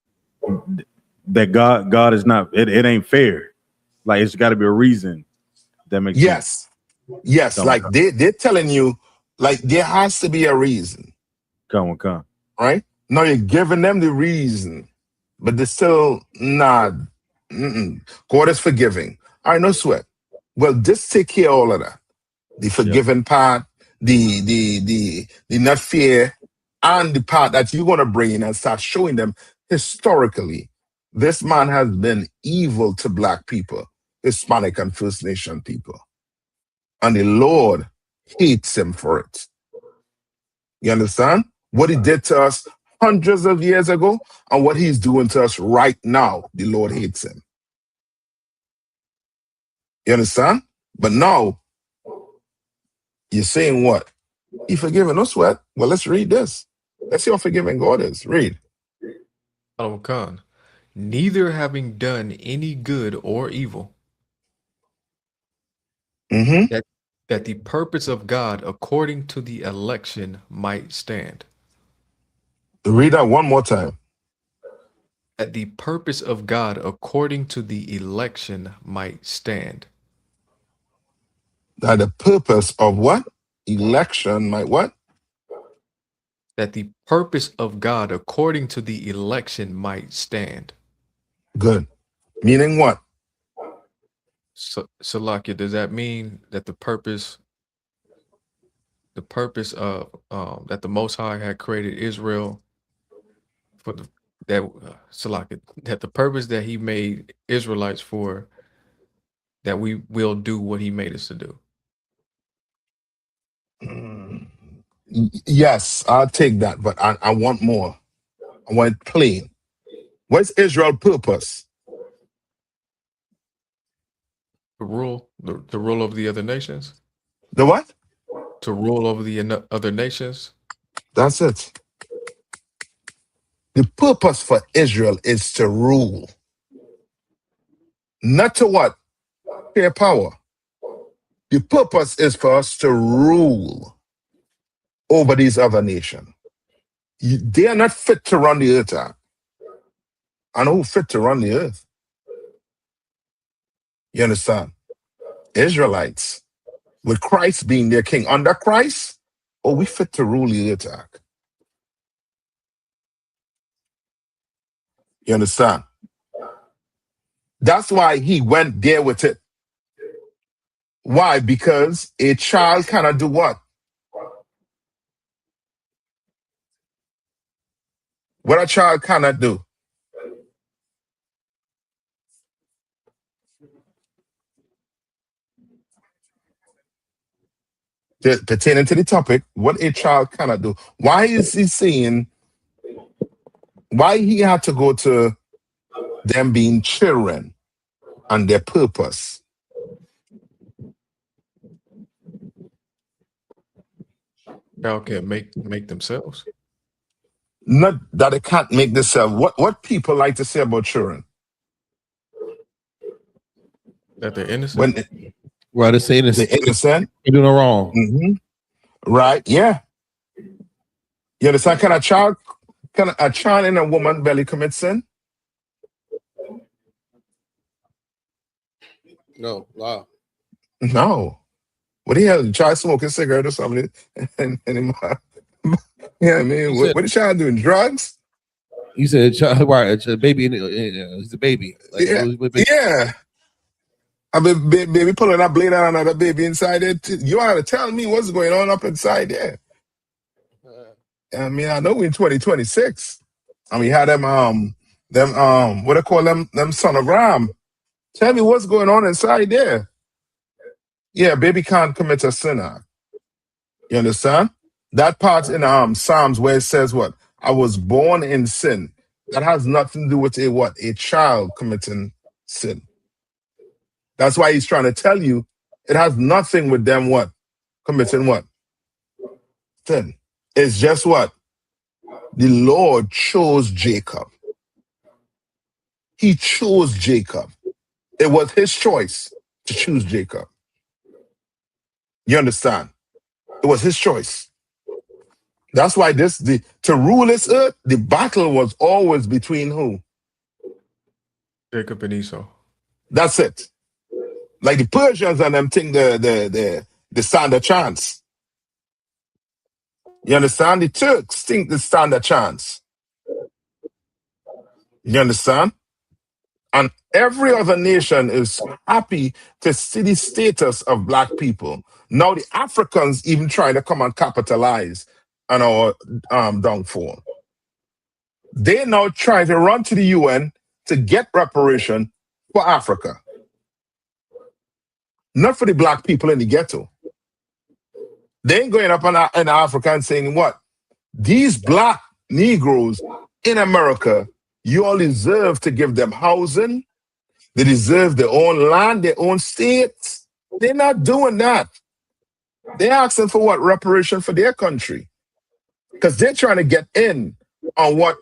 Speaker 1: That God is not. It ain't fair. Like it's got to be a reason that makes
Speaker 5: yes.
Speaker 1: sense.
Speaker 5: Yes,
Speaker 1: Come
Speaker 5: like
Speaker 1: on.
Speaker 5: they're telling you, like there has to be a reason,
Speaker 1: Come.
Speaker 5: right? Now you're giving them the reason, but they're still not. God is forgiving. All right, no sweat. Well, just take care of all of that. The forgiving part, the not fear, and the part that you're gonna bring in and start showing them historically, this man has been evil to Black people, Hispanic and First Nation people, and the Lord hates him for it. You understand what he did to us hundreds of years ago, and what he's doing to us right now? The Lord hates him. You understand? But now you're saying what? He forgiven us what? Well, let's read this. Let's see how forgiving God is. Read.
Speaker 2: Khan, neither having done any good or evil, that the purpose of God according to the election might stand.
Speaker 5: Read that one more time.
Speaker 2: That the purpose of God according to the election might stand.
Speaker 5: That the purpose of what? Election might what?
Speaker 2: That the purpose of God according to the election might stand.
Speaker 5: Good. Meaning what?
Speaker 2: So, Salakia, does that mean that the purpose of that the Most High had created Israel for that the purpose that He made Israelites for, that we will do what He made us to do?
Speaker 5: Yes, I'll take that, but I want more. I want it plain. What's Israel's purpose?
Speaker 2: To rule, to rule over the other nations.
Speaker 5: The what?
Speaker 2: To rule over the other nations.
Speaker 5: That's it. The purpose for Israel is to rule. Not to what? Share power. The purpose is for us to rule over these other nations. They are not fit to run the earth. I know who fit to run the earth. You understand? Israelites, with Christ being their king. Under Christ, we fit to rule the earth. You understand? That's why he went there with it. Why? Because a child cannot do what? What a child cannot do. Pertaining to the topic, what a child cannot do. Why is he saying, why he had to go to them being children and their purpose?
Speaker 2: Y'all can't make themselves.
Speaker 5: Not that they can't make themselves. What people like to say about children?
Speaker 2: That they're innocent.
Speaker 7: Right, they're saying
Speaker 5: they're innocent.
Speaker 7: You're doing it wrong.
Speaker 5: Right, yeah. You understand? Can a child in a woman belly commit sin?
Speaker 7: No, wow.
Speaker 5: No. What do you have? Try smoking a cigarette or something? Yeah, I mean, what the child doing? Drugs?
Speaker 7: You said child, right? It's a baby. It's a baby. Like,
Speaker 5: yeah. I mean, baby pulling that blade on another baby inside there. You ought to tell me what's going on up inside there. I mean, I know we're in 2026. And we had them what they call them sonogram. Tell me what's going on inside there. Yeah, baby can't commit a sin. You understand? That part in Psalms where it says what? I was born in sin. That has nothing to do with a child committing sin. That's why he's trying to tell you it has nothing with them what? Committing what? Sin. It's just what? The Lord chose Jacob. He chose Jacob. It was his choice to choose Jacob. You understand? It was his choice. That's why to rule this earth, the battle was always between who?
Speaker 2: Jacob and Esau.
Speaker 5: That's it. Like the Persians and them think the they stand a chance. You understand? The Turks think they stand a chance. You understand? And every other nation is happy to see the status of black people. Now the Africans even try to come and capitalize on our downfall. They now try to run to the UN to get reparation for Africa. Not for the black people in the ghetto. They ain't going up in Africa and saying, what? These black Negroes in America, you all deserve to give them housing. They deserve their own land, their own states. They're not doing that. They're asking for what? Reparation for their country. Because they're trying to get in on what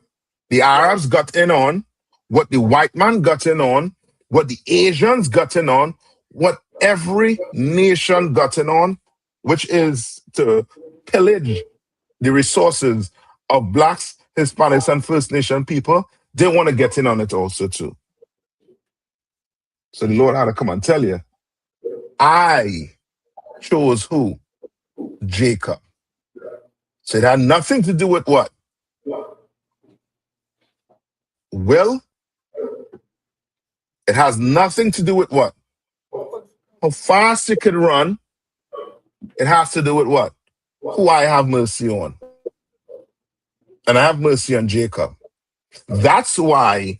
Speaker 5: the Arabs got in on, what the white man got in on, what the Asians got in on, what every nation got in on, which is to pillage the resources of blacks, Hispanics, and First Nation people. They want to get in on it also too. So the Lord had to come and tell you, I chose who? Jacob. So it had nothing to do with what? Will. It has nothing to do with what? How fast you can run. It has to do with what? Who I have mercy on. And I have mercy on Jacob. That's why,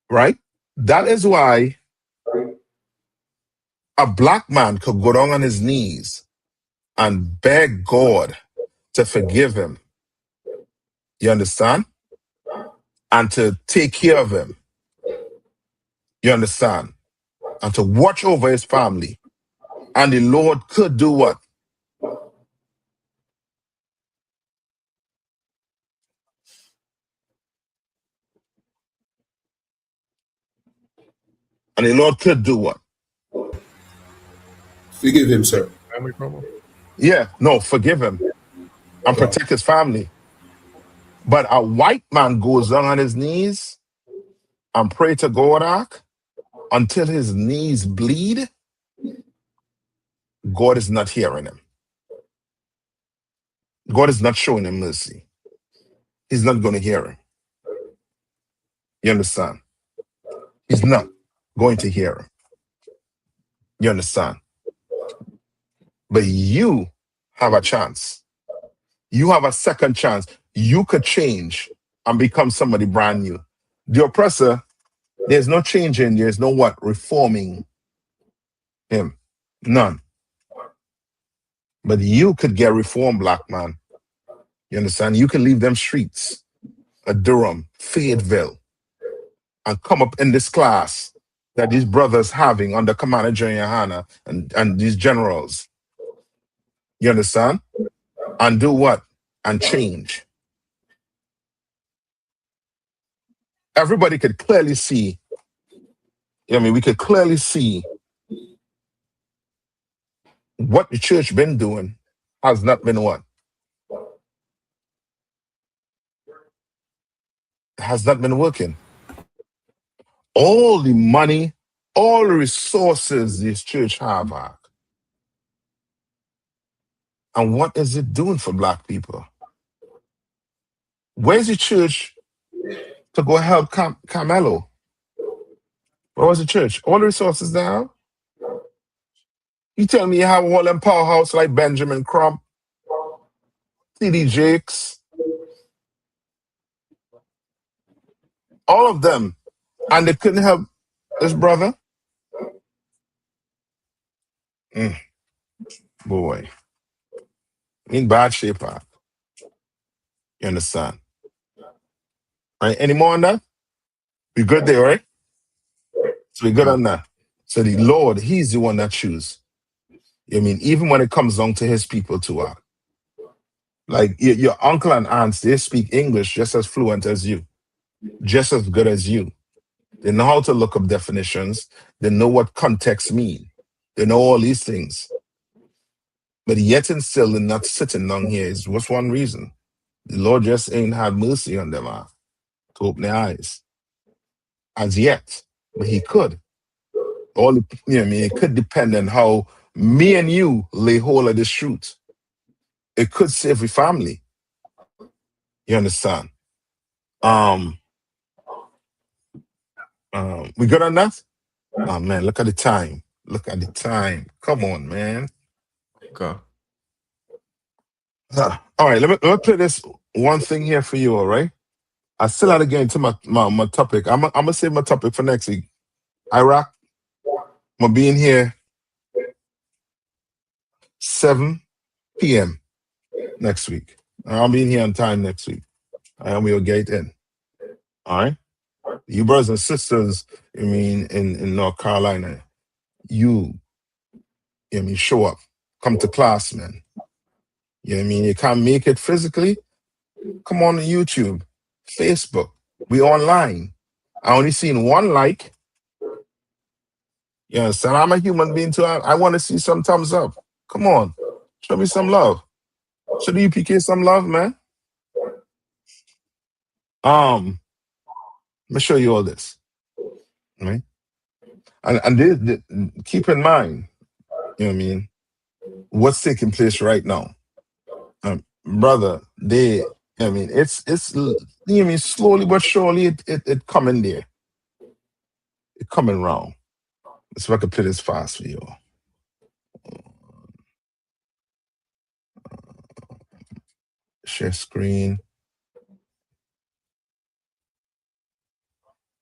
Speaker 5: right? That is why a black man could go down on his knees and beg God to forgive him. You understand? And to take care of him. You understand? And to watch over his family. And the Lord could do what? And the Lord could do what?
Speaker 9: Forgive him, sir.
Speaker 2: Family problem?
Speaker 5: Yeah, no, forgive him and protect his family. But a white man goes down on his knees and pray to God until his knees bleed. God is not hearing him. God is not showing him mercy. He's not going to hear him. You understand? He's not going to hear him. You understand? But you have a chance. You have a second chance. You could change and become somebody brand new. The oppressor, there's no changing. There's no what? Reforming him. None. But you could get reformed, black man. You understand? You can leave them streets, Durham, Fayetteville, and come up in this class that these brothers having under Commander General YAHANNA and these generals. You understand? And do what? And change. Everybody could clearly see, we could clearly see what the church been doing has not been what? Has not been working. All the money, all the resources this church have. And what is it doing for black people? Where's the church to go help Carmelo? Where was the church? All the resources there. You tell me you have all them powerhouse like Benjamin Crump, T.D. Jakes, all of them, and they couldn't help this brother? Boy. In bad shape. You understand? Right? Any more on that? We good there, right? So we good on that. So the Lord, he's the one that chooses. Even when it comes down to his people too. Like your uncle and aunts, they speak English just as fluent as you, just as good as you. They know how to look up definitions. They know what context mean. They know all these things. But yet and still they're not sitting down here. Is what's one reason? The Lord just ain't had mercy on them to open their eyes. As yet. But he could. It could depend on how me and you lay hold of this truth, it could save your family. You understand? We good on that? Oh man, look at the time. Look at the time. Come on, man.
Speaker 2: Okay.
Speaker 5: All right, let me play this one thing here for you, all right? I still had to get into my topic. I'm gonna save my topic for next week. Iraq, I'm gonna be in here 7 p.m. next week. I'll be in here on time next week. And we'll get in. All right? You brothers and sisters, in North Carolina, you show up. Come to class, man. You know what I mean? You can't make it physically? Come on to YouTube, Facebook. We online. I only seen one like. You understand? I'm a human being too. I want to see some thumbs up. Come on. Show me some love. Show the U.P.K. some love, man. Let me show you all this. Right? And keep in mind, you know what I mean, what's taking place right now. Brother, it's slowly but surely it coming there. It coming round. Let's see if I can play this fast for you. Share screen.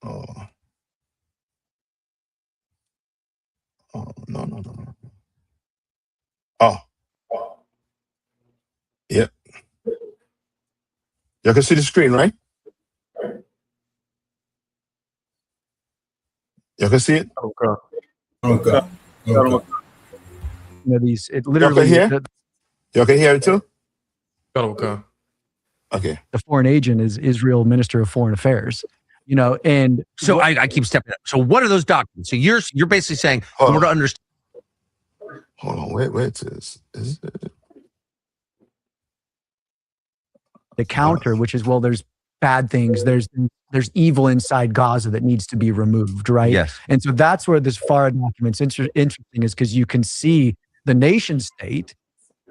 Speaker 5: Oh, no. Oh. Yep. You can see the screen, right? You can see it?
Speaker 9: Okay.
Speaker 10: It literally.
Speaker 5: You can hear it too?
Speaker 2: Okay.
Speaker 5: Okay.
Speaker 10: The foreign agent is Israel Minister of Foreign Affairs. And
Speaker 11: so I keep stepping up. So what are those documents? So you're basically saying in order to understand.
Speaker 5: Hold on, wait. Is it?
Speaker 10: The counter, which is, well, there's bad things. There's evil inside Gaza that needs to be removed, right?
Speaker 11: Yes.
Speaker 10: And so that's where this FARA document's interesting, is because you can see the nation state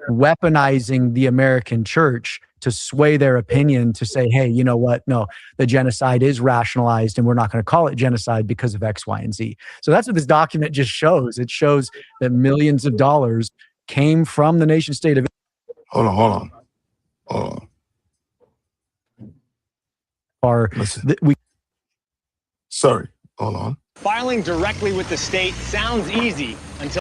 Speaker 10: weaponizing the American church to sway their opinion, to say, hey, you know what? No, the genocide is rationalized and we're not going to call it genocide because of X, Y, and Z. So that's what this document just shows. It shows that millions of dollars came from the nation state of
Speaker 5: Hold on. Sorry, hold on.
Speaker 12: Filing directly with the state sounds easy until.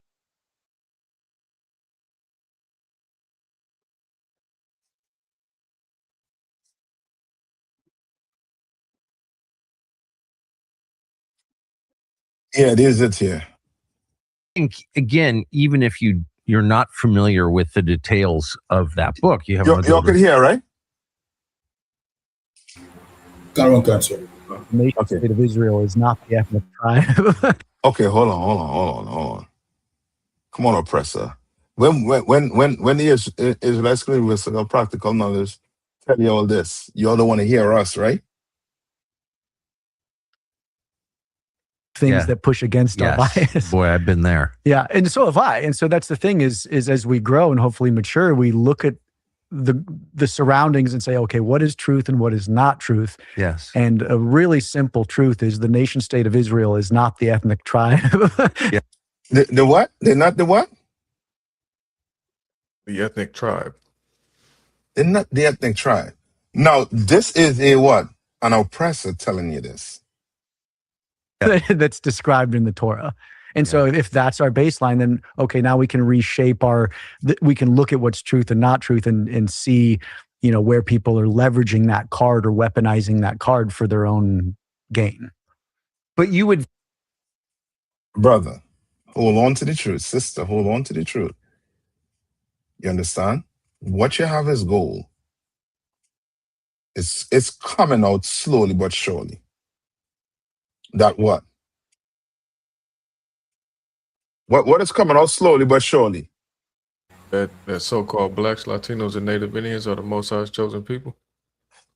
Speaker 5: Yeah, it is. It's here.
Speaker 11: I think, again, even if you're not familiar with the details of that book, you have
Speaker 5: y'all can hear, right?
Speaker 9: Got answer.
Speaker 10: The nation state of Israel is not the ethnic tribe.
Speaker 5: Okay, hold on. Come on, oppressor. When the Israelite scholars of practical knowledge tell you all this, you all don't want to hear us, right?
Speaker 10: Things that push against our bias.
Speaker 11: Boy, I've been there.
Speaker 10: Yeah, and so have I. And so that's the thing is as we grow and hopefully mature, we look at the surroundings and say, okay, what is truth and what is not truth?
Speaker 11: Yes.
Speaker 10: And a really simple truth is the nation state of Israel is not the ethnic tribe.
Speaker 11: Yeah.
Speaker 5: The what? They're not the what?
Speaker 2: The ethnic tribe.
Speaker 5: They're not the ethnic tribe. Now, this is a what? An oppressor telling you this.
Speaker 10: That's described in the Torah. And so if that's our baseline, then okay, now we can reshape we can look at what's truth and not truth and see, where people are leveraging that card or weaponizing that card for their own gain.
Speaker 11: But you would.
Speaker 5: Brother, hold on to the truth. Sister, hold on to the truth. You understand? What you have as goal, it's coming out slowly but surely. That what? What is coming out slowly but surely?
Speaker 2: That so-called blacks, Latinos, and Native Indians are the Most High's chosen people?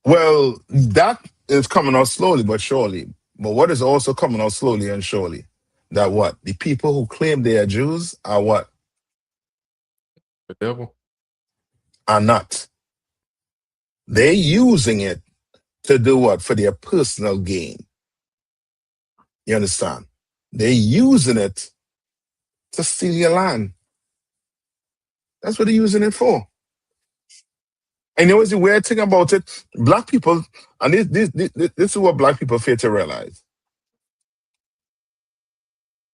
Speaker 5: Well, that is coming out slowly but surely. But what is also coming out slowly and surely? That what? The people who claim they are Jews are what?
Speaker 2: The devil.
Speaker 5: Are not. They're using it to do what? For their personal gain. You understand? They're using it to steal your land. That's what they're using it for. And you know what's the weird thing about it? Black people, and this is what black people fail to realize.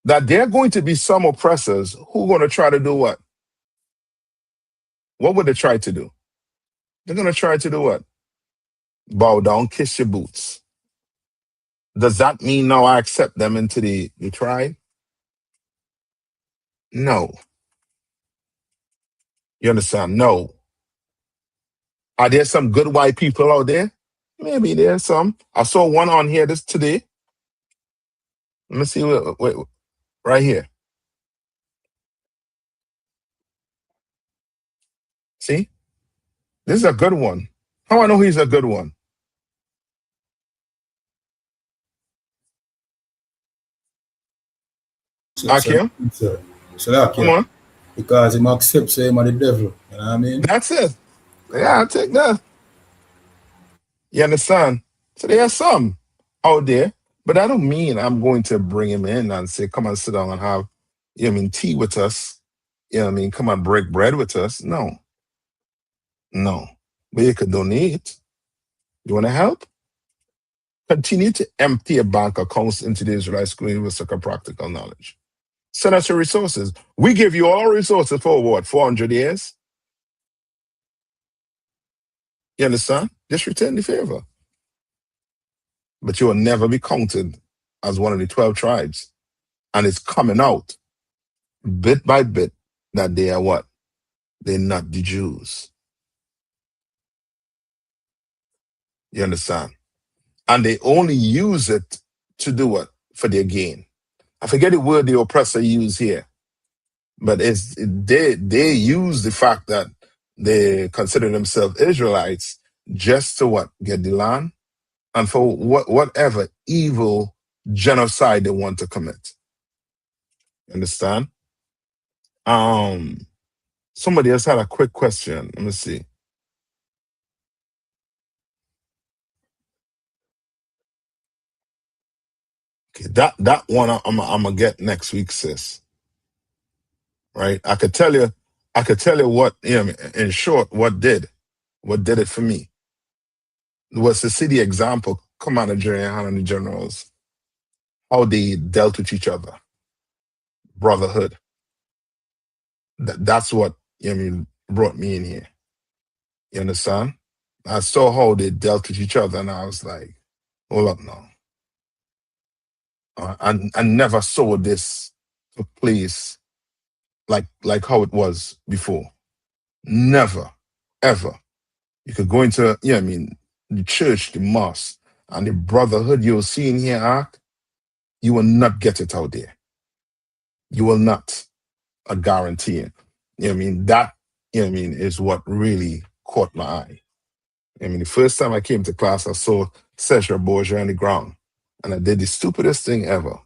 Speaker 5: That there are going to be some oppressors who are going to try to do what? What would they try to do? They're going to try to do what? Bow down, kiss your boots. Does that mean now I accept them into the tribe? No. You understand? No. Are there some good white people out there? Maybe there's some. I saw one on here today. Let me see. Wait, right here. See? This is a good one. How I know he's a good one? Akim? Come on.
Speaker 9: Because he accepts him as the devil. You know what I mean?
Speaker 5: That's it. Yeah, I'll take that. You understand? So there are some out there, but that don't mean I'm going to bring him in and say, come and sit down and have, tea with us. Come and break bread with us. No. No. But you could donate. You want to help? Continue to empty your bank accounts into the Israelite school with such a practical knowledge. Send us your resources. We give you all resources for what? 400 years? You understand? Just return the favor. But you will never be counted as one of the 12 tribes. And it's coming out bit by bit that they are what? They're not the Jews. You understand? And they only use it to do what? For their gain. I forget the word the oppressor used here. But they use the fact that they consider themselves Israelites just to what? Get the land? And for whatever evil genocide they want to commit. Understand? Somebody else had a quick question. Let me see. Okay, that one I'm gonna get next week, sis. Right? I could tell you what, in short, what did it for me. It was to see the example, Commander YAHANNA and the generals, how they dealt with each other. Brotherhood. That's what, brought me in here. You understand? I saw how they dealt with each other and I was like, hold up now. I never saw this place like how it was before. Never, ever. You could go into, the church, the mosque, and the brotherhood you're seeing here, you will not get it out there. You will not. I guarantee it. That, is what really caught my eye. The first time I came to class, I saw Cesar Borgia on the ground, and I did the stupidest thing ever.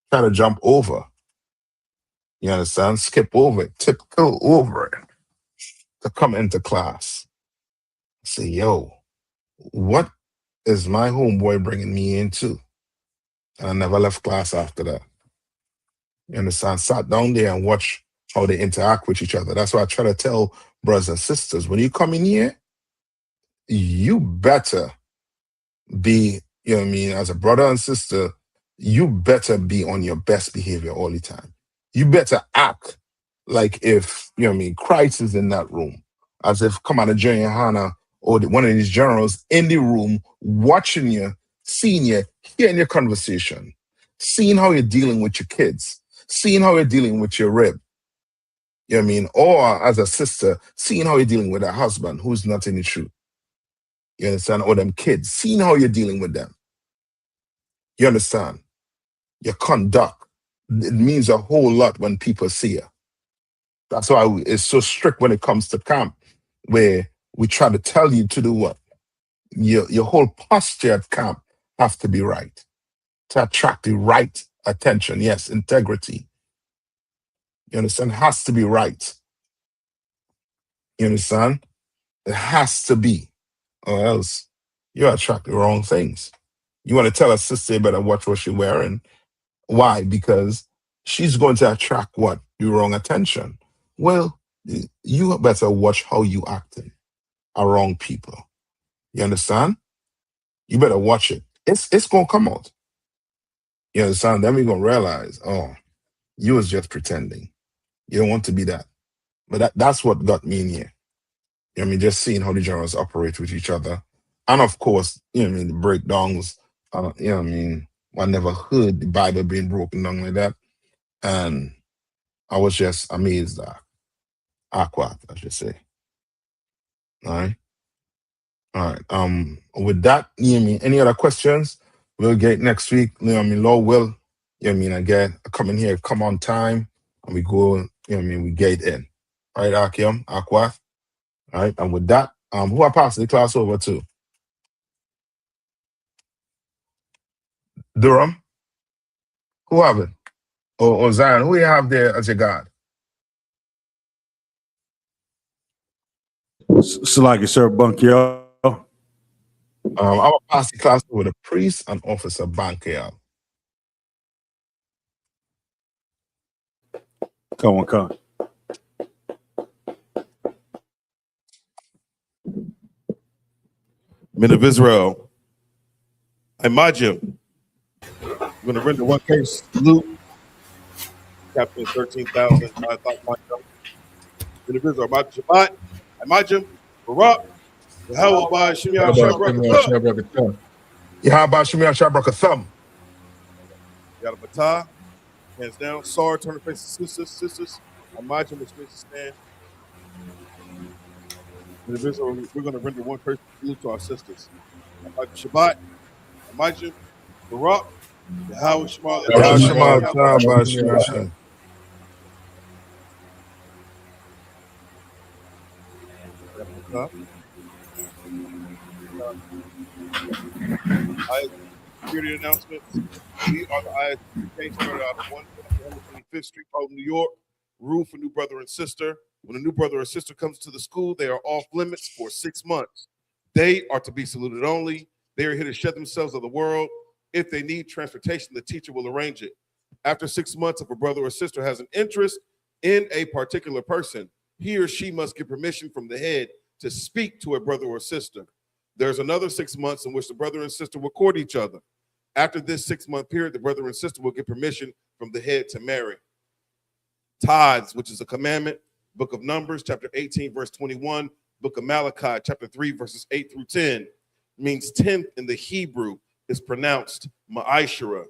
Speaker 5: Try to jump over. You understand? Skip over it, tiptoe over it to come into class. Say, yo, what is my homeboy bringing me into? And I never left class after that. You understand? Sat down there and watch how they interact with each other. That's why I try to tell brothers and sisters, when you come in here, you better be, as a brother and sister, you better be on your best behavior all the time. You better act like if, Christ is in that room, as if Commander YAHANNA or one of these generals in the room watching you, seeing you, hearing your conversation, seeing how you're dealing with your kids, seeing how you're dealing with your rib, or as a sister, seeing how you're dealing with a husband who's not in the truth. You understand? Or them kids, seeing how you're dealing with them. You understand? Your conduct, it means a whole lot when people see you. That's why it's so strict when it comes to camp, where we try to tell you to do what? Your whole posture at camp has to be right to attract the right attention. Yes, integrity. You understand? Has to be right. You understand? It has to be, or else you attract the wrong things. You want to tell a sister you better watch what she's wearing. Why? Because she's going to attract what? The wrong attention. Well, you better watch how you acting around people. You understand? You better watch it. It's gonna come out. You understand? Then we're gonna realize, oh, you was just pretending. You don't want to be that. But that's what got me in here. You know what I mean? Just seeing how the genres operate with each other. And of course, you know what I mean, the breakdowns, you know what I mean? I never heard the Bible being broken down like that. And I was just amazed at Aquat, I should say. All right. All right. With that, you know what I mean, any other questions? We'll get next week. You know what I mean, Lord will, you know what I mean, again, come in here, come on time, and we go, you know what I mean, we get in. All right, Akim, Aquat. All right, and with that, who I pass the class over to? Durham? Who have it? Or Zion? Who you have there as your God?
Speaker 1: Salaki, sir, Bunkiel.
Speaker 5: I will pass the class over to Priest and Officer Bankiel.
Speaker 1: Come on.
Speaker 3: Men of Israel, I.S.U.P.K. I'm going to render one case salute. Captain 13,000. Nayathaq. Men of Israel, Shabbat. I.S.U.P.K. Barak. Yahweh Shemiah Shabrak.
Speaker 5: Yahweh Shemiah Shabrak thumb.
Speaker 3: Yadabata. Hands down. Sar, turn the face to sisters. I.S.U.P.K. which means to stand. Men of Israel, we're going to render one person salute to our sisters. Shabbat. I.S.U.P.K. Barak. Yahweh Shema. Security announcements. We are the I.S.U.P.K. started out at 125th Street, Harlem, New York. Rule for new brother and sister. When a new brother or sister comes to the school, they are off limits for 6 months. They are to be saluted only. They are here to shed themselves of the world. If they need transportation, the teacher will arrange it. After 6 months, if a brother or sister has an interest in a particular person, he or she must get permission from the head to speak to a brother or sister. There's another 6 months in which the brother and sister will court each other. After this 6-month period, the brother and sister will get permission from the head to marry. Tithes, which is a commandment, Book of Numbers, chapter 18, verse 21, Book of Malachi, chapter 3, verses 8 through 10, means 10th in the Hebrew is pronounced ma'ashara.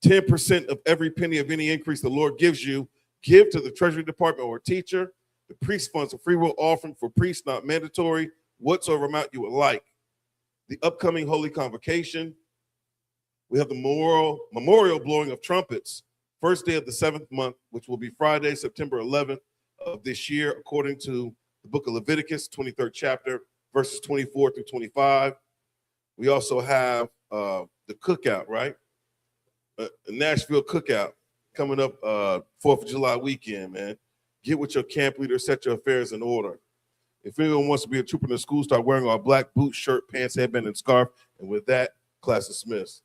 Speaker 3: 10% of every penny of any increase the Lord gives you, give to the Treasury Department or teacher. The priest funds a free will offering for priests, not mandatory, whatsoever amount you would like. The upcoming Holy Convocation, we have the memorial blowing of trumpets, first day of the 7th month, which will be Friday, September 11th of this year, according to the book of Leviticus, 23rd chapter, verses 24 through 25. We also have the cookout, right? A Nashville cookout coming up 4th of July weekend, man. Get with your camp leader, set your affairs in order. If anyone wants to be a trooper in the school, start wearing our black boots, shirt, pants, headband, and scarf. And with that, class dismissed.